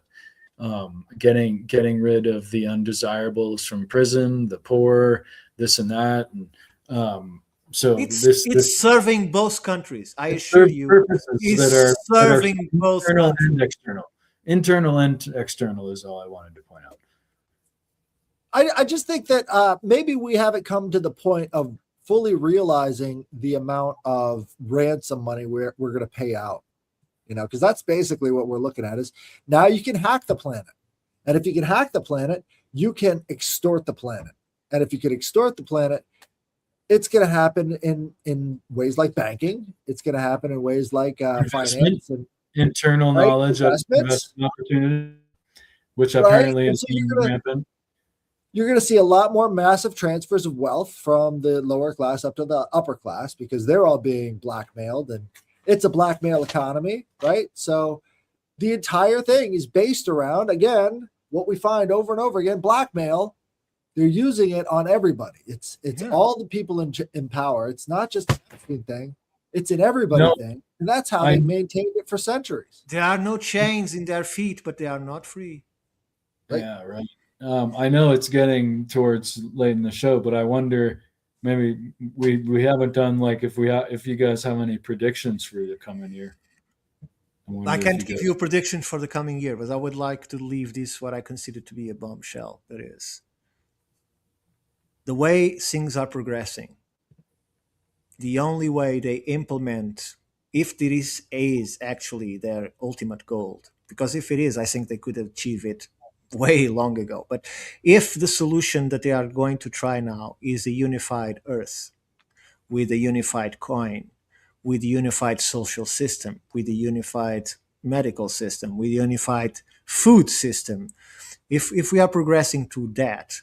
getting rid of the undesirables from prison, the poor, this and that, and so it's serving both countries. I it assure serves you, purposes it's that are serving both internal countries. and external. Internal and external is all I wanted to point out. I just think that maybe we haven't come to the point of fully realizing the amount of ransom money we're going to pay out, because that's basically what we're looking at is now you can hack the planet. And if you can hack the planet, you can extort the planet. And if you can extort the planet, it's going to happen in ways like banking. It's going to happen in ways like finance and internal knowledge of investment opportunity, which apparently is being rampant. You're going to see a lot more massive transfers of wealth from the lower class up to the upper class because they're all being blackmailed, and it's a blackmail economy, right? So the entire thing is based around, again, what we find over and over again, blackmail. They're using it on everybody. It's all the people in power. It's not just a African thing. It's an everybody thing. And that's how they maintained it for centuries. There are no chains in their feet, but they are not free. Right? Yeah, right. I know it's getting towards late in the show, but I wonder maybe we haven't done like if you guys have any predictions for the coming year. I can't give you a prediction for the coming year, but I would like to leave this what I consider to be a bombshell. That is, the way things are progressing, the only way they implement, if there is actually their ultimate goal, because if it is, I think they could achieve it way long ago. But if the solution that they are going to try now is a unified Earth with a unified coin, with a unified social system, with a unified medical system, with a unified food system, if we are progressing to that,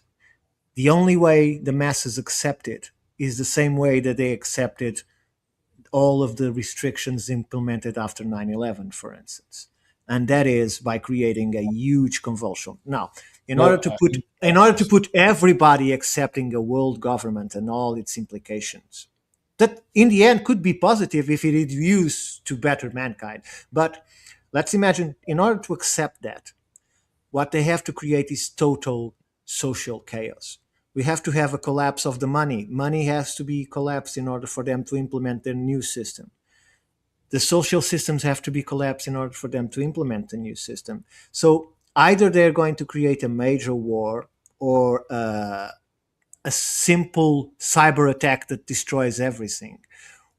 the only way the masses accept it is the same way that they accepted all of the restrictions implemented after 9/11, for instance. And that is by creating a huge convulsion. Now, in order to put everybody accepting a world government and all its implications, that in the end could be positive if it is used to better mankind. But let's imagine, in order to accept that, what they have to create is total social chaos. We have to have a collapse of the money. Money has to be collapsed in order for them to implement their new system. The social systems have to be collapsed in order for them to implement the new system. So either they're going to create a major war or a simple cyber attack that destroys everything.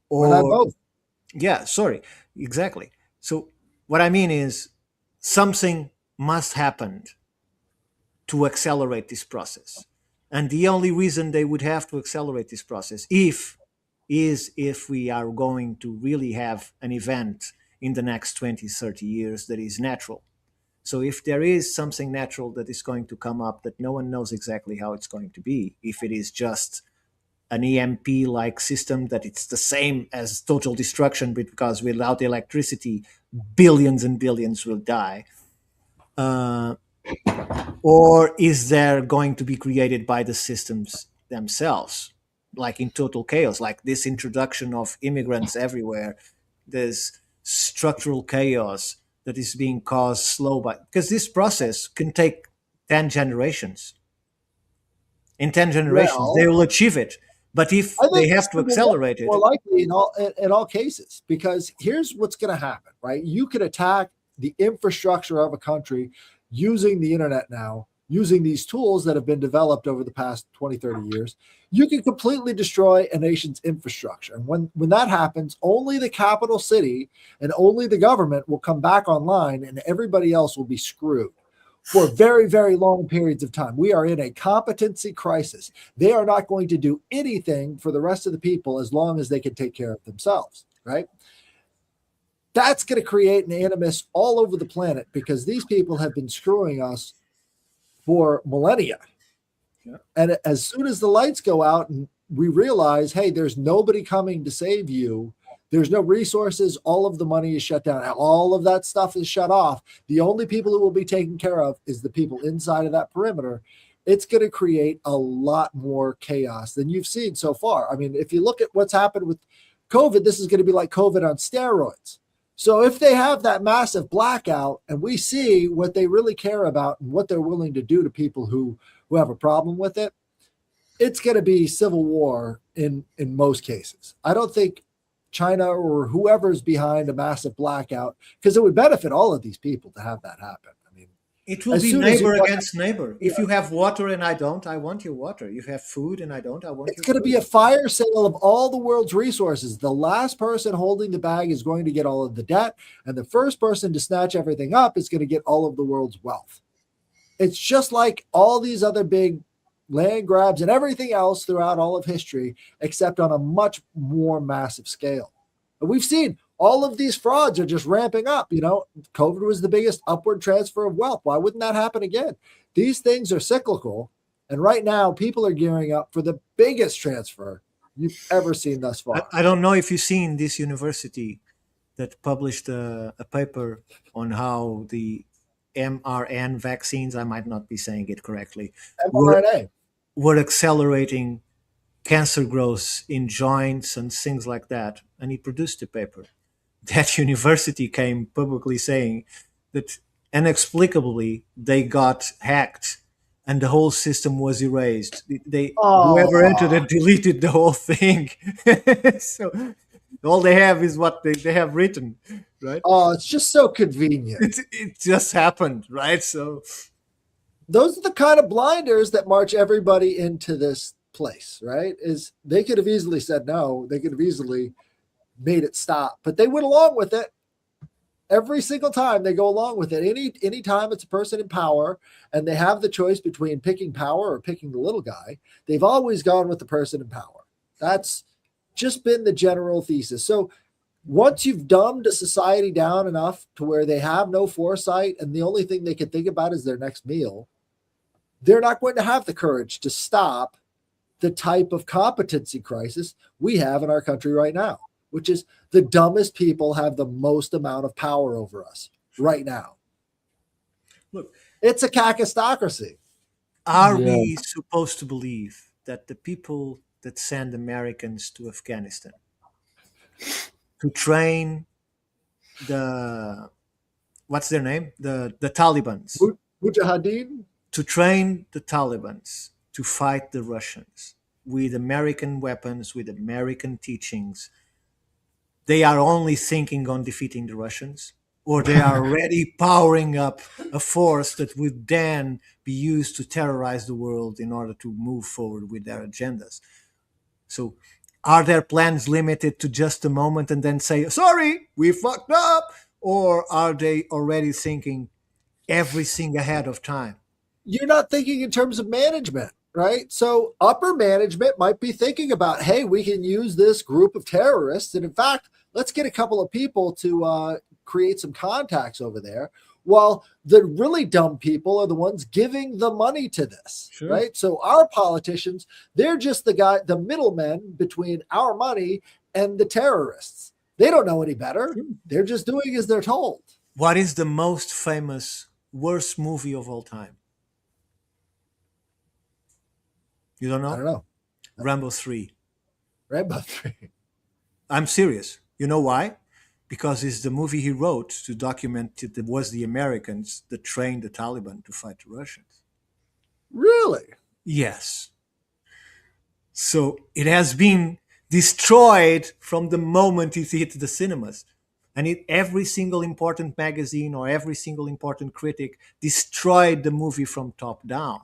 Or not both. Yeah, sorry, exactly. So what I mean is something must happen to accelerate this process. And the only reason they would have to accelerate this process if we are going to really have an event in the next 20, 30 years that is natural. So if there is something natural that is going to come up that no one knows exactly how it's going to be, if it is just an EMP-like system that it's the same as total destruction because without electricity, billions and billions will die, or is there going to be created by the systems themselves, like in total chaos, like this introduction of immigrants everywhere? There's structural chaos that is being caused slow by, because this process can take 10 generations. In 10 generations, they will achieve it. But if they have to accelerate it, more likely in all cases, because here's what's going to happen, right? You can attack the infrastructure of a country using the internet now, using these tools that have been developed over the past 20, 30 years. You can completely destroy a nation's infrastructure. And when that happens, only the capital city and only the government will come back online, and everybody else will be screwed for very, very long periods of time. We are in a competency crisis. They are not going to do anything for the rest of the people as long as they can take care of themselves, right? That's going to create an animus all over the planet because these people have been screwing us for millennia. Yeah. And as soon as the lights go out and we realize, hey, there's nobody coming to save you, there's no resources, all of the money is shut down, all of that stuff is shut off, the only people who will be taken care of is the people inside of that perimeter. It's going to create a lot more chaos than you've seen so far. I mean, if you look at what's happened with COVID, this is going to be like COVID on steroids. So if they have that massive blackout and we see what they really care about and what they're willing to do to people who have a problem with it, it's going to be civil war in most cases. I don't think China or whoever's behind a massive blackout, because it would benefit all of these people to have that happen. I mean, it will be neighbor against neighbor. If you have water and I don't, I want your water. You have food and I don't, I want your food. It's going to be a fire sale of all the world's resources. The last person holding the bag is going to get all of the debt, and the first person to snatch everything up is going to get all of the world's wealth. It's just like all these other big land grabs and everything else throughout all of history, except on a much more massive scale. And we've seen all of these frauds are just ramping up. You know, COVID was the biggest upward transfer of wealth. Why wouldn't that happen again? These things are cyclical. And right now, people are gearing up for the biggest transfer you've ever seen thus far. I don't know if you've seen this university that published a paper on how the mRNA vaccines, I might not be saying it correctly, mRNA. Were accelerating cancer growth in joints and things like that. And he produced a paper. That university came publicly saying that inexplicably they got hacked and the whole system was erased. Whoever entered it deleted the whole thing. So all they have is what they have written, right? Oh, it's just so convenient. It just happened, right? So those are the kind of blinders that march everybody into this place, right? Is they could have easily said no. They could have easily made it stop, but they went along with it. Every single time they go along with it. Any time it's a person in power and they have the choice between picking power or picking the little guy, they've always gone with the person in power. That's just been the general thesis. So once you've dumbed a society down enough to where they have no foresight and the only thing they can think about is their next meal, they're not going to have the courage to stop the type of competency crisis we have in our country right now, which is the dumbest people have the most amount of power over us right now. Look, it's a kakistocracy. Are we supposed to believe that the people that send Americans to Afghanistan to train what's their name? The Talibans. Mujahideen? To train the Talibans to fight the Russians with American weapons, with American teachings, they are only thinking on defeating the Russians, or they are already powering up a force that would then be used to terrorize the world in order to move forward with their agendas. So are their plans limited to just a moment and then say, sorry, we fucked up? Or are they already thinking everything ahead of time? You're not thinking in terms of management, right? So upper management might be thinking about, hey, we can use this group of terrorists. And in fact, let's get a couple of people to create some contacts over there. While the really dumb people are the ones giving the money to this, Sure. right? So our politicians, they're just the middlemen between our money and the terrorists. They don't know any better. They're just doing as they're told. What is the most famous, worst movie of all time? You don't know? I don't know. Rambo 3. Rambo 3. I'm serious. You know why? Because it's the movie he wrote to document that it was the Americans that trained the Taliban to fight the Russians. Really? Yes. So it has been destroyed from the moment it hit the cinemas. And every single important magazine or every single important critic destroyed the movie from top down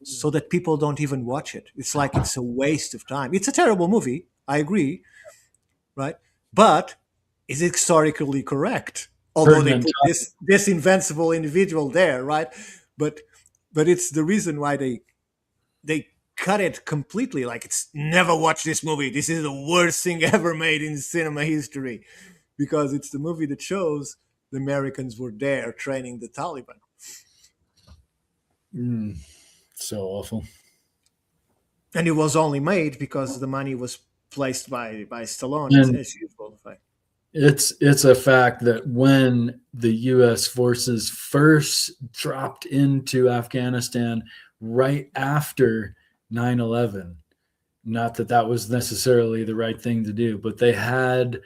so that people don't even watch it. It's like it's a waste of time. It's a terrible movie, I agree, right? But is it historically correct? Although they put this invincible individual there, right? But it's the reason why they cut it completely. Like, it's never watch this movie. This is the worst thing ever made in cinema history, because it's the movie that shows the Americans were there training the Taliban. So awful. And it was only made because the money was placed by Stallone, as usual. It's a fact that when the U.S. forces first dropped into Afghanistan right after 9/11, not that that was necessarily the right thing to do, but they had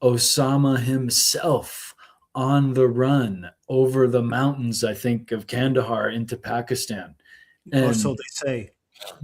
Osama himself on the run over the mountains, I think, of Kandahar into Pakistan. Or And so they say.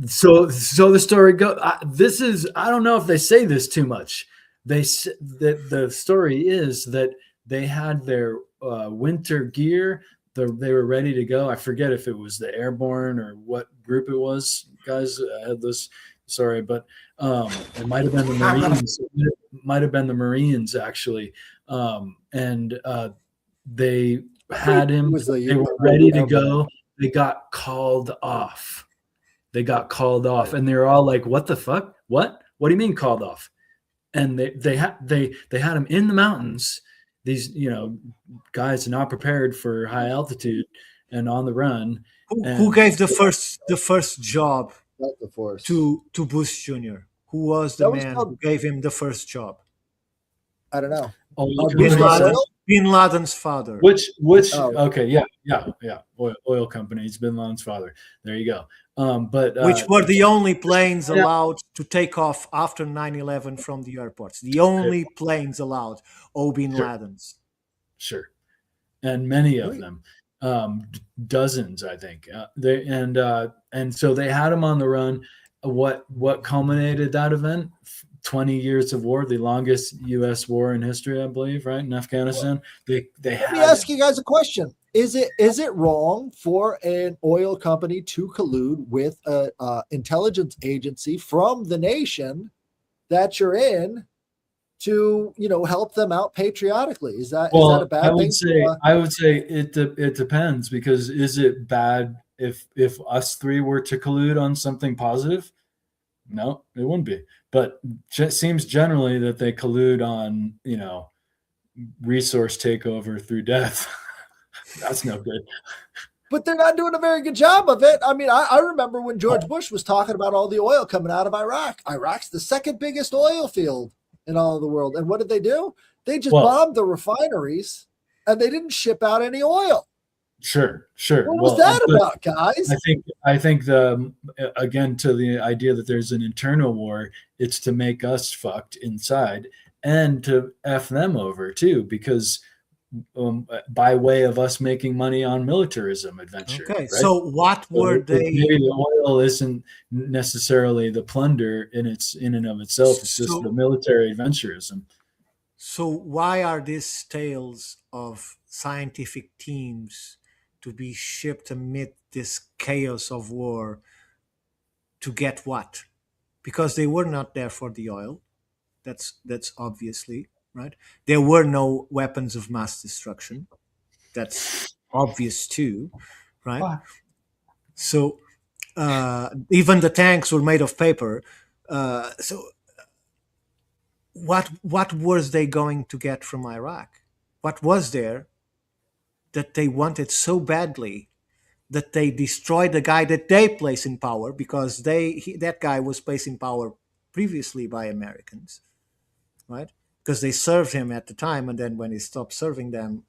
so the story goes. This is, I don't know if they say this too much. The story is that they had their winter gear. They were ready to go. I forget if it was the airborne or what group it was. Guys, I had this. Sorry, but it might have been the Marines. It might have been the Marines actually, and they had him. They were ready to go. They got called off. And they were all like, "What the fuck? What do you mean called off?" And they had him in the mountains. These guys not prepared for high altitude and on the run. Who gave the first job the force to Bush Jr.? Who was the man who gave him the first job? I don't know. Bin Laden's father. Which okay, yeah. Oil companies, Bin Laden's father. There you go. But which were the only planes allowed to take off after 9/11 from the airports. The only planes allowed. Bin Laden's. Sure. And many of them, dozens, I think. And so they had him on the run. What culminated that event? 20 years of war, the longest U.S. war in history, I believe, right? In Afghanistan. Let me ask you guys a question. Is it wrong for an oil company to collude with an intelligence agency from the nation that you're in to help them out patriotically? Is that a bad thing? I would say it depends, because is it bad if us three were to collude on something positive? No, it wouldn't be. But it seems generally that they collude on resource takeover through death. That's no good. But they're not doing a very good job of it. I mean, I remember when George Bush was talking about all the oil coming out of Iraq. Iraq's the second biggest oil field in all of the world. And what did they do? They just bombed the refineries and they didn't ship out any oil. Sure. What was that about, guys? I think again, to the idea that there's an internal war, it's to make us fucked inside and to F them over too, because by way of us making money on militarism adventure. Okay, right? so what were they? Maybe the oil isn't necessarily the plunder in and of itself. It's just the military adventurism. So why are these tales of scientific teams to be shipped amid this chaos of war to get what? Because they were not there for the oil. That's obviously right. There were no weapons of mass destruction. That's obvious too, right? Wow. So even the tanks were made of paper. So what was they going to get from Iraq? What was there that they wanted so badly that they destroyed the guy that they placed in power, because that guy was placed in power previously by Americans, right? Because they served him at the time, and then when he stopped serving them,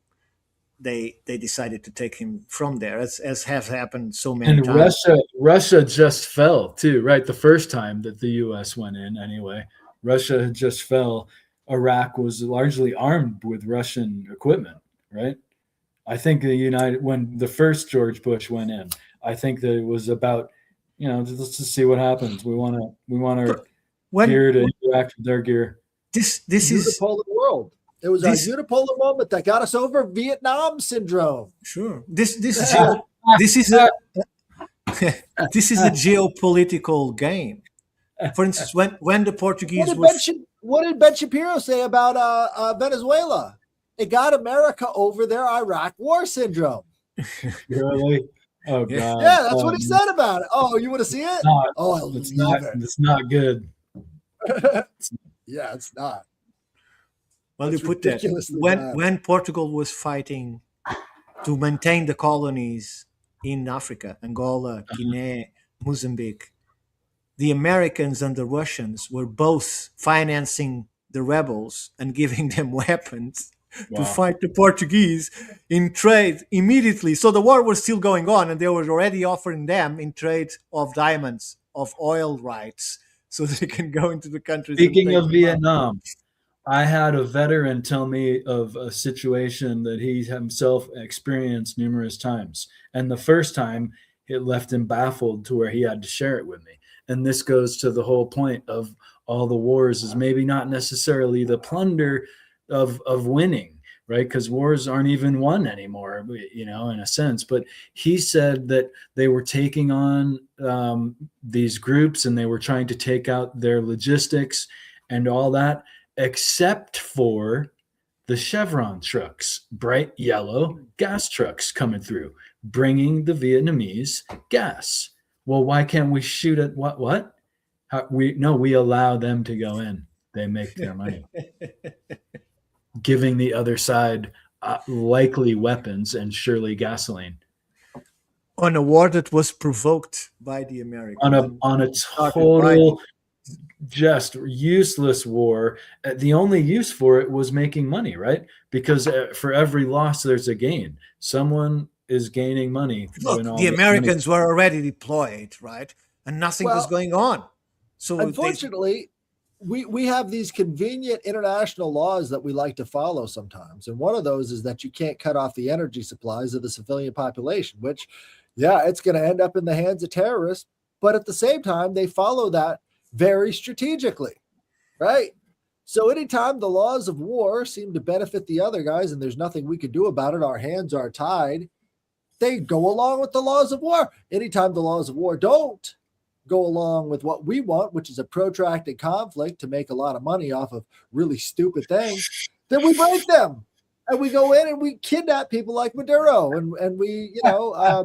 they decided to take him from there, as has happened so many times. And Russia just fell too, right? The first time that the U.S. went in, anyway, Russia had just fell. Iraq was largely armed with Russian equipment, right? I think when the first George Bush went in, I think that it was about, let's just see what happens. We want our gear to interact with their gear. This is unipolar world. It was a unipolar moment that got us over Vietnam syndrome. Sure. This is a geopolitical game. For instance, when the Portuguese what did Ben Shapiro say about Venezuela? It got America over their Iraq war syndrome. Really? Oh God! Yeah, that's what he said about it. Oh, you want to see it? It's not good. Yeah, it's not. Well, you put that when Portugal was fighting to maintain the colonies in Africa, Angola, Guinea, Mozambique, the Americans and the Russians were both financing the rebels and giving them weapons to fight the Portuguese in trade immediately. So the war was still going on, and they were already offering them in trade of diamonds, of oil rights, so they can go into the countries. Speaking of Vietnam, I had a veteran tell me of a situation that he himself experienced numerous times. And the first time, it left him baffled to where he had to share it with me. And this goes to the whole point of all the wars is maybe not necessarily the plunder of winning, right? Because wars aren't even won anymore, you know, in a sense. But he said that they were taking on these groups and they were trying to take out their logistics and all that, except for the Chevron trucks, bright yellow gas trucks coming through, bringing the Vietnamese gas. Well, why can't we shoot at what? We allow them to go in. They make their money. Giving the other side likely weapons and surely gasoline. On a war that was provoked by the Americans. On a total just useless war. The only use for it was making money, right? Because for every loss, there's a gain. Someone is gaining money. Look, the Americans were already deployed, right? And nothing was going on. So unfortunately, we have these convenient international laws that we like to follow sometimes. And one of those is that you can't cut off the energy supplies of the civilian population, which, yeah, it's going to end up in the hands of terrorists. But at the same time, they follow that very strategically, right? So anytime the laws of war seem to benefit the other guys and there's nothing we can do about it, our hands are tied, they go along with the laws of war. Anytime the laws of war don't go along with what we want, which is a protracted conflict to make a lot of money off of really stupid things, then we break them. And we go in and we kidnap people like Maduro and we,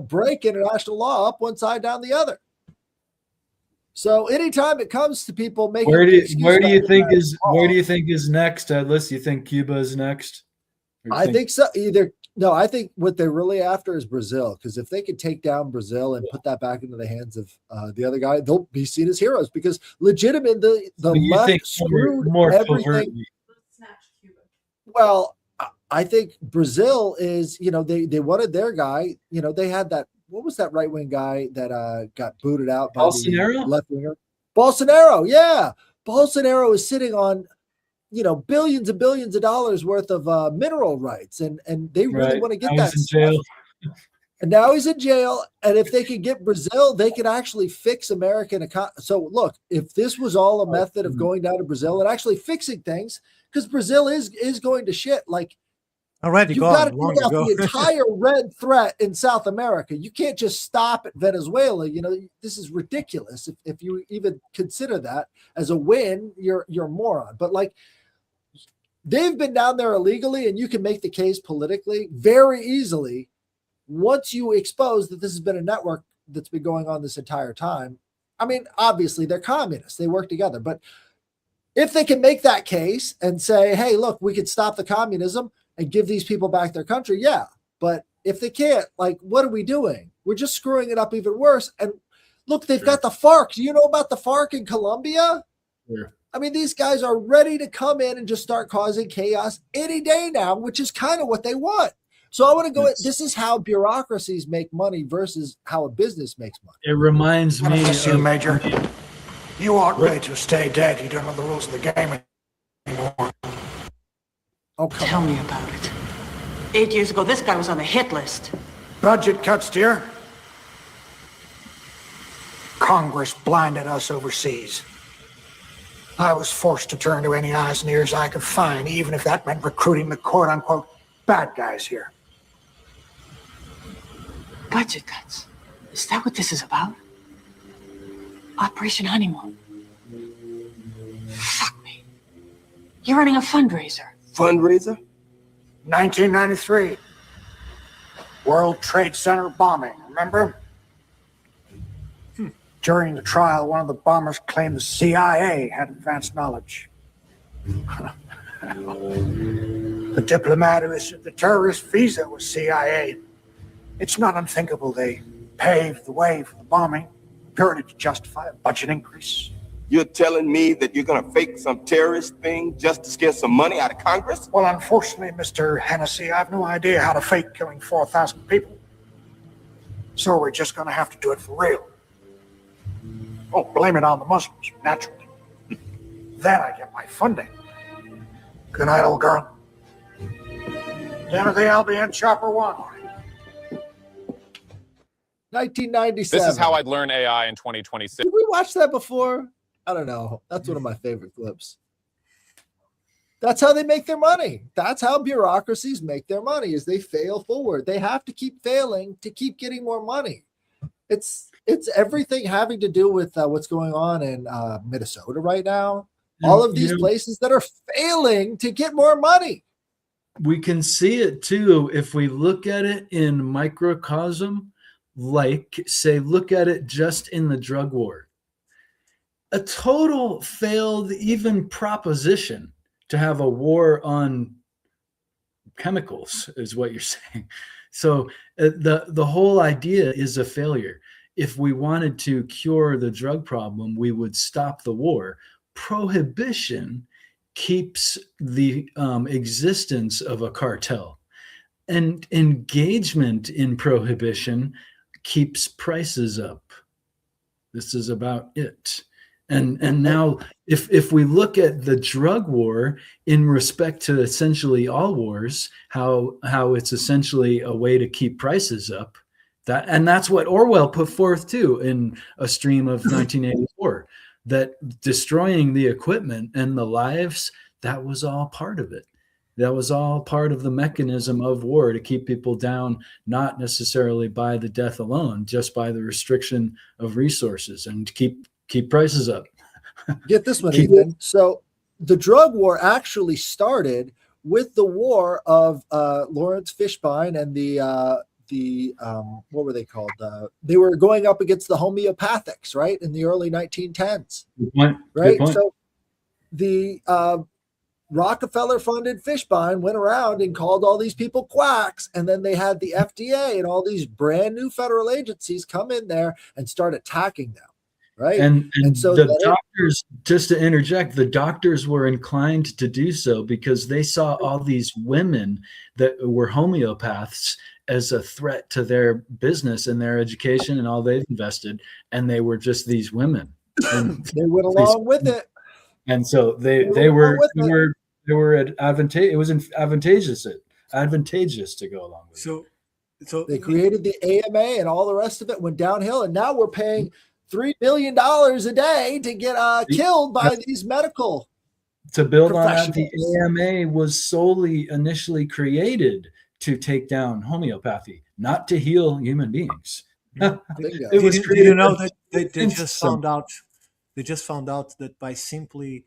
break international law up one side, down the other. So anytime it comes to people making where do you think is next, Edlis? You think Cuba is next? I think so. I think what they're really after is Brazil, because if they could take down Brazil and put that back into the hands of the other guy, they'll be seen as heroes, because legitimately the left screwed everything. Well, I think Brazil is, they wanted their guy, they had that. What was that right-wing guy that got booted out by the left-winger? Bolsonaro, yeah. Bolsonaro is sitting on, billions and billions of dollars worth of mineral rights, and they really want to get that stuff. And now he's in jail. And if they could get Brazil, they could actually fix American economy. So look, if this was all a method of going down to Brazil and actually fixing things, because Brazil is going to shit. Like, already you've got to take out the entire red threat in South America. You can't just stop at Venezuela. This is ridiculous. If you even consider that as a win, you're a moron. But like, they've been down there illegally, and you can make the case politically very easily once you expose that this has been a network that's been going on this entire time. I mean, obviously they're communists. They work together. But if they can make that case and say, hey, look, we could stop the communism and give these people back their country, yeah. But if they can't, like, what are we doing? We're just screwing it up even worse. And look, they've got the FARC. Do you know about the FARC in Colombia? Yeah. I mean, these guys are ready to come in and just start causing chaos any day now, which is kind of what they want. So I want to go, this is how bureaucracies make money versus how a business makes money. It reminds me of Major. You aren't ready to stay dead. You don't know the rules of the game anymore. Oh, tell me about it. 8 years ago, this guy was on the hit list. Budget cuts, dear. Congress blinded us overseas. I was forced to turn to any eyes and ears I could find, even if that meant recruiting the quote-unquote bad guys here. Budget cuts? Is that what this is about? Operation Honeymoon? Fuck me. You're running a fundraiser. Fundraiser? 1993. World Trade Center bombing, remember? During the trial, one of the bombers claimed the CIA had advanced knowledge. The diplomat who issued the terrorist visa was CIA. It's not unthinkable they paved the way for the bombing, purely to justify a budget increase. You're telling me that you're going to fake some terrorist thing just to scare some money out of Congress? Well, unfortunately, Mr. Hennessy, I have no idea how to fake killing 4,000 people. So we're just going to have to do it for real. Oh, blame it on the Muslims, naturally. Then I get my funding. Good night, old girl. Timothy, I'll be in chopper 1. 1997. This is how I'd learn AI in 2026. Did we watch that before? I don't know. That's one of my favorite clips. That's how they make their money. That's how bureaucracies make their money, is they fail forward. They have to keep failing to keep getting more money. It's everything having to do with what's going on in Minnesota right now. All of these places that are failing to get more money. We can see it too if we look at it in microcosm, like say, look at it just in the drug war. A total failed even proposition to have a war on chemicals is what you're saying. So the whole idea is a failure. If we wanted to cure the drug problem, we would stop the war. Prohibition keeps the existence of a cartel, and engagement in prohibition keeps prices up. This is about it. And now if we look at the drug war in respect to essentially all wars, how it's essentially a way to keep prices up, that's what Orwell put forth too in A Stream of 1984, that destroying the equipment and the lives, that was all part of it. That was all part of the mechanism of war, to keep people down, not necessarily by the death alone, just by the restriction of resources, and to keep prices up. Get this one, Ethan. So the drug war actually started with the war of Lawrence Fishbein and the what were they called? They were going up against the homeopathics, right, in the early 1910s. Good point. Right. Good point. So the Rockefeller-funded Fishbein went around and called all these people quacks, and then they had the FDA and all these brand new federal agencies come in there and start attacking them. Right. And so the doctors, just to interject, the doctors were inclined to do so because they saw all these women that were homeopaths as a threat to their business and their education and all they've invested. And they were just these women. And they went along with it. And so they were advantageous. It was advantageous to go along with it. So they created the AMA and all the rest of it went downhill. And now we're paying $3 billion a day to get killed by these medical. To build on that, the AMA was solely initially created to take down homeopathy, not to heal human beings. It was created. You know that they just found out. They just found out that by simply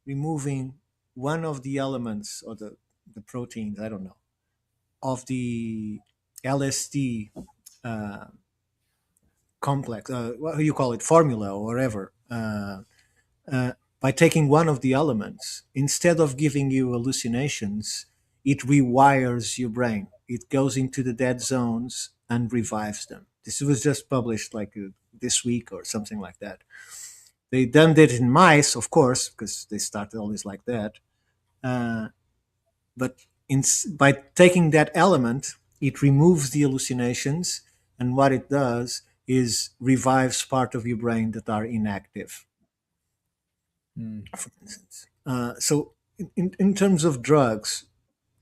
removing one of the elements or the proteins, I don't know, of the LSD complex, what do you call it, formula or whatever, by taking one of the elements, instead of giving you hallucinations, it rewires your brain. It goes into the dead zones and revives them. This was just published like this week or something like that. They done it in mice, of course, because they started always like that. But by taking that element, it removes the hallucinations, and what it does is revives part of your brain that are inactive. For instance. So in terms of drugs,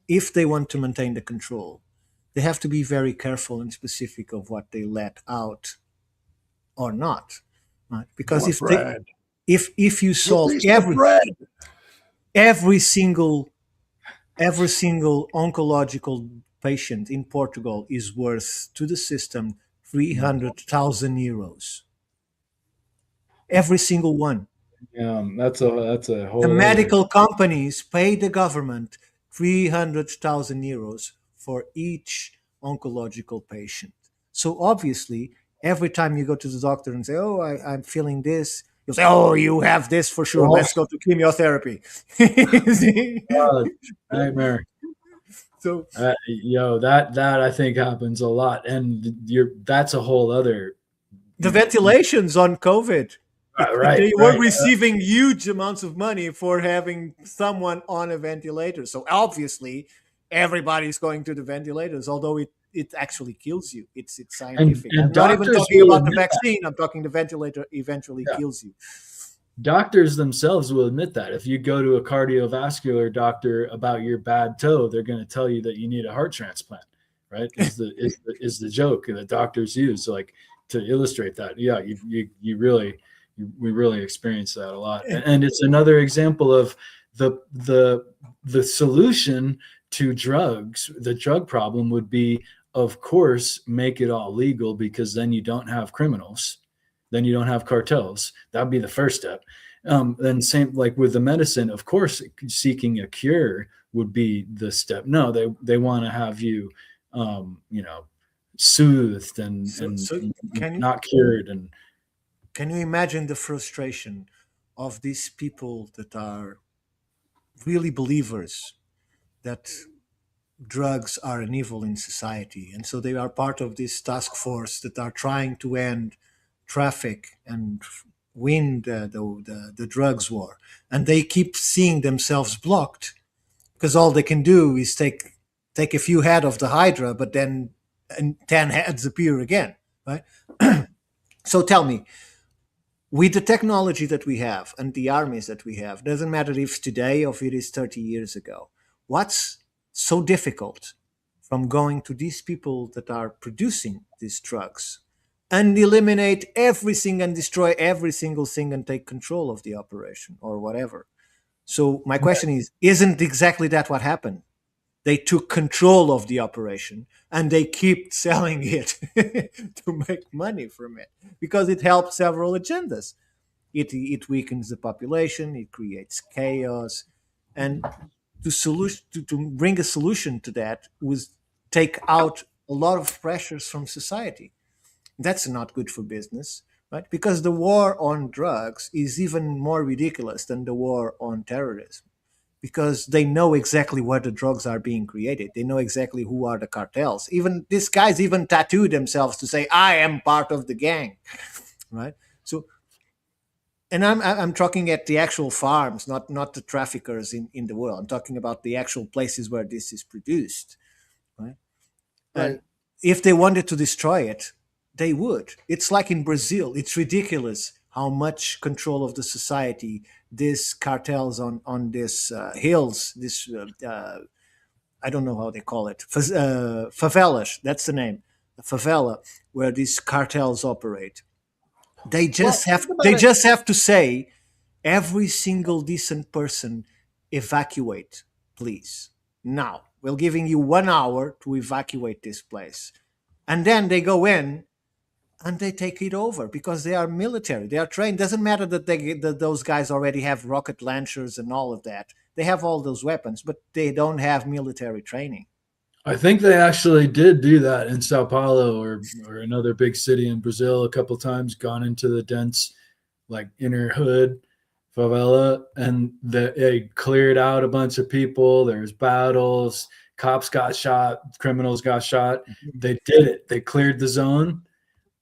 if they want to maintain the control, they have to be very careful and specific of what they let out or not. Right? Because if you solve every single oncological patient in Portugal is worth to the system 300,000 euros. Every single one. Yeah, that's a whole. The medical companies pay the government 300,000 euros for each oncological patient. So obviously, every time you go to the doctor and say, "Oh, I'm feeling this," you'll say, "Oh, you have this for sure. Let's go to chemotherapy." Nightmare. So, that I think happens a lot, and that's a whole other. The ventilations on COVID. They were receiving huge amounts of money for having someone on a ventilator. So obviously, everybody's going to the ventilators, although it actually kills you. It's scientific. And I'm not even talking about the vaccine. I'm talking the ventilator eventually kills you. doctors themselves will admit that. If you go to a cardiovascular doctor about your bad toe, they're going to tell you that you need a heart transplant, right? Is the joke that doctors use, like, to illustrate that. Yeah, we really experience that a lot, and it's another example of the solution to drugs. The drug problem would be, of course, make it all legal, because then you don't have criminals, then you don't have cartels. That'd be the first step. Then same like with the medicine, of course, seeking a cure would be the step. No, they want to have you, soothed and not cured. And can you imagine the frustration of these people that are really believers that drugs are an evil in society, and so they are part of this task force that are trying to end traffic and win the drugs war, and they keep seeing themselves blocked because all they can do is take a few head of the Hydra, but then 10 heads appear again, right? So tell me, with the technology that we have and the armies that we have, doesn't matter if it's today or if it is 30 years ago, what's so difficult from going to these people that are producing these drugs and eliminate everything and destroy every single thing and take control of the operation or whatever? So my question is, isn't exactly that what happened? They took control of the operation and they keep selling it to make money from it because it helps several agendas. It weakens the population, it creates chaos, and to bring a solution to that was take out a lot of pressures from society. That's not good for business, right? Because the war on drugs is even more ridiculous than the war on terrorism, because they know exactly where the drugs are being created. They know exactly who are the cartels. Even these guys even tattooed themselves to say, "I am part of the gang," right? So, and I'm talking at the actual farms, not the traffickers in the world. I'm talking about the actual places where this is produced, right? And if they wanted to destroy it, they would. It's like in Brazil. It's ridiculous how much control of the society these cartels on these hills, this I don't know how they call it, favelas. That's the name, a favela where these cartels operate. They just have to say, every single decent person, evacuate, please. Now, we're giving you 1 hour to evacuate this place. And then they go in and they take it over because they are military. They are trained. Doesn't matter that those guys already have rocket launchers and all of that. They have all those weapons, but they don't have military training. I think they actually did do that in Sao Paulo or another big city in Brazil a couple times, gone into the dense, like, inner hood favela, and they cleared out a bunch of people. There's battles, cops got shot, criminals got shot. They did it. They cleared the zone.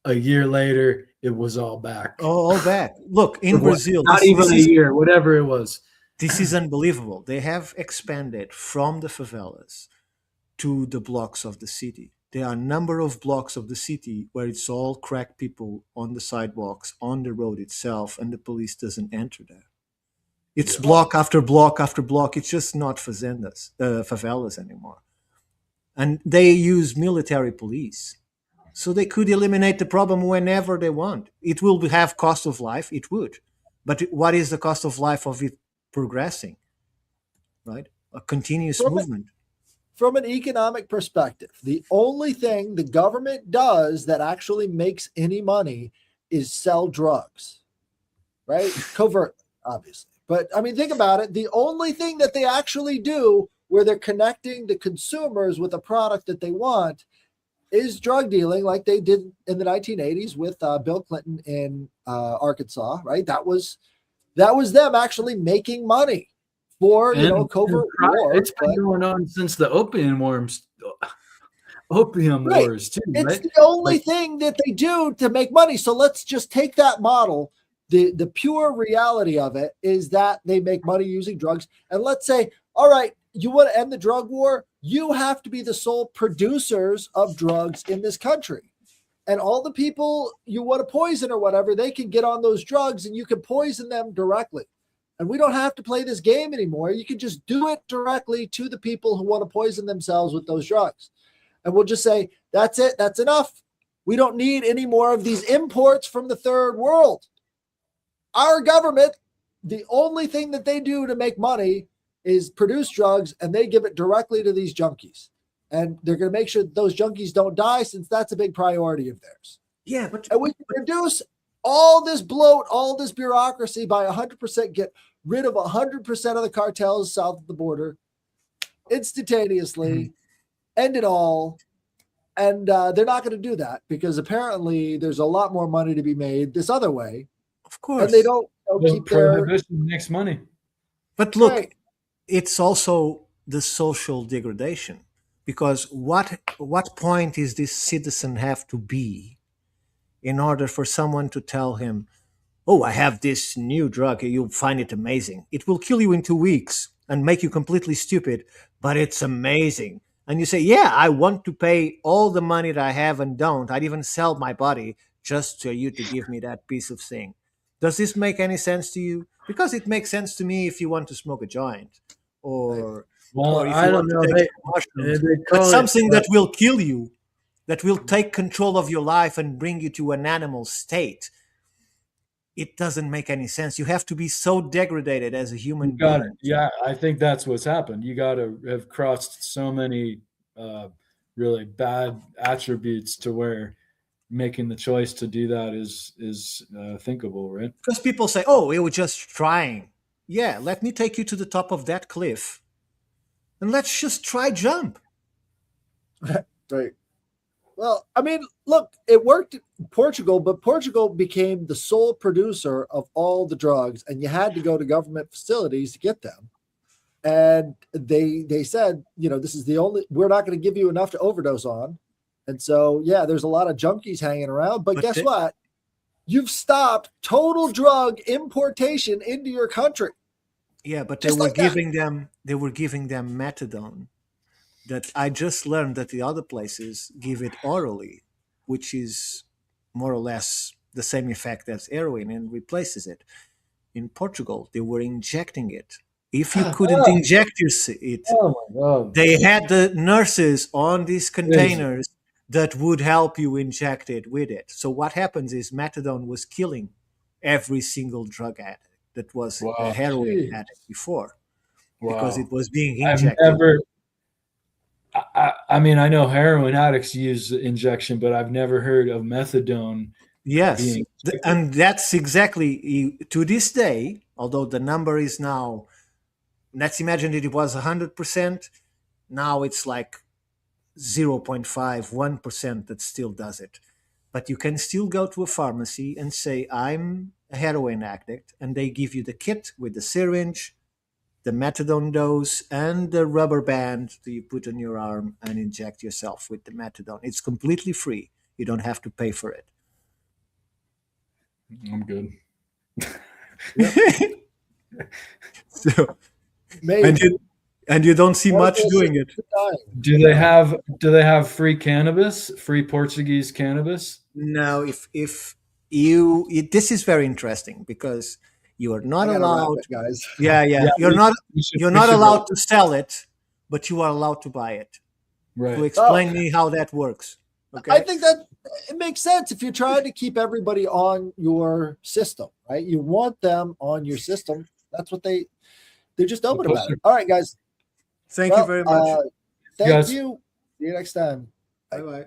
A year later, it was all back. All back. Look, in Brazil, not even a year, whatever it was. This is unbelievable. They have expanded from the favelas to the blocks of the city. There are a number of blocks of the city where it's all crack people on the sidewalks, on the road itself, and the police doesn't enter there. It's block after block after block. It's just not favelas anymore. And they use military police. So they could eliminate the problem whenever they want. It will have cost of life. It would. But what is the cost of life of it progressing? Right? A continuous movement. From an economic perspective, the only thing the government does that actually makes any money is sell drugs, right? Covert, obviously. But I mean, think about it. The only thing that they actually do where they're connecting the consumers with a product that they want is drug dealing, like they did in the 1980s with Bill Clinton in Arkansas, right? That was them actually making money for covert war. It's been going on since the opium wars too. It's right? the only thing that they do to make money. So let's just take that model. The pure reality of it is that they make money using drugs. And let's say, all right, you want to end the drug war? You have to be the sole producers of drugs in this country. And all the people you want to poison or whatever, they can get on those drugs and you can poison them directly. And we don't have to play this game anymore. You can just do it directly to the people who want to poison themselves with those drugs. And we'll just say, that's it. That's enough. We don't need any more of these imports from the third world. Our government, the only thing that they do to make money is produce drugs, and they give it directly to these junkies. And they're going to make sure that those junkies don't die, since that's a big priority of theirs. Yeah, but and we can reduce all this bloat, all this bureaucracy by 100%, get rid of 100% of the cartels south of the border instantaneously, end it all. And they're not going to do that because apparently there's a lot more money to be made this other way. Of course. And they don't keep their prohibition makes money. But look, Right. it's also the social degradation, because what point is this citizen have to be in order for someone to tell him, oh, I have this new drug, you'll find it amazing. It will kill you in 2 weeks and make you completely stupid, but it's amazing. And you say, yeah, I want to pay all the money that I have and don't. I'd even sell my body just for you to give me that piece of thing. Does this make any sense to you? Because it makes sense to me if you want to smoke a joint or if I you don't want know. to take mushrooms. But something that will kill you, that will take control of your life and bring you to an animal state, it doesn't make any sense. You have to be so degraded as a human being. Yeah, I think that's what's happened. You got to have crossed so many really bad attributes to where making the choice to do that is thinkable, right? Because people say, oh, we were just trying. Yeah, let me take you to the top of that cliff and let's just try jump. Right. Well, I mean, look, it worked in Portugal, but Portugal became the sole producer of all the drugs, and you had to go to government facilities to get them. And they said, this is the only, we're not going to give you enough to overdose on. And so, yeah, there's a lot of junkies hanging around, but guess what? You've stopped total drug importation into your country. Yeah, but they were giving them methadone. That I just learned that the other places give it orally, which is more or less the same effect as heroin and replaces it. In Portugal, they were injecting it. If you couldn't inject it, they had the nurses on these containers that would help you inject it with it. So what happens is methadone was killing every single drug addict that was a heroin addict before because it was being injected. I mean, I know heroin addicts use injection, but I've never heard of methadone. Yes, and that's exactly to this day, although the number is now, let's imagine that it was 100%. Now it's like 0.5, 1% that still does it. But you can still go to a pharmacy and say, I'm a heroin addict, and they give you the kit with the syringe, the methadone dose, and the rubber band that you put on your arm and inject yourself with the methadone. It's completely free. You don't have to pay for it. I'm good. So, and you don't see much doing it. Do they have free cannabis? Free Portuguese cannabis? No, if you this is very interesting because you are not allowed, guys. Yeah. You're not allowed to sell it, but you are allowed to buy it. Right. To explain me how that works. Okay. I think that it makes sense if you're trying to keep everybody on your system, right? You want them on your system. That's what they're just open about it. All right, guys. Thank you very much. Thank you. See you next time. Bye-bye.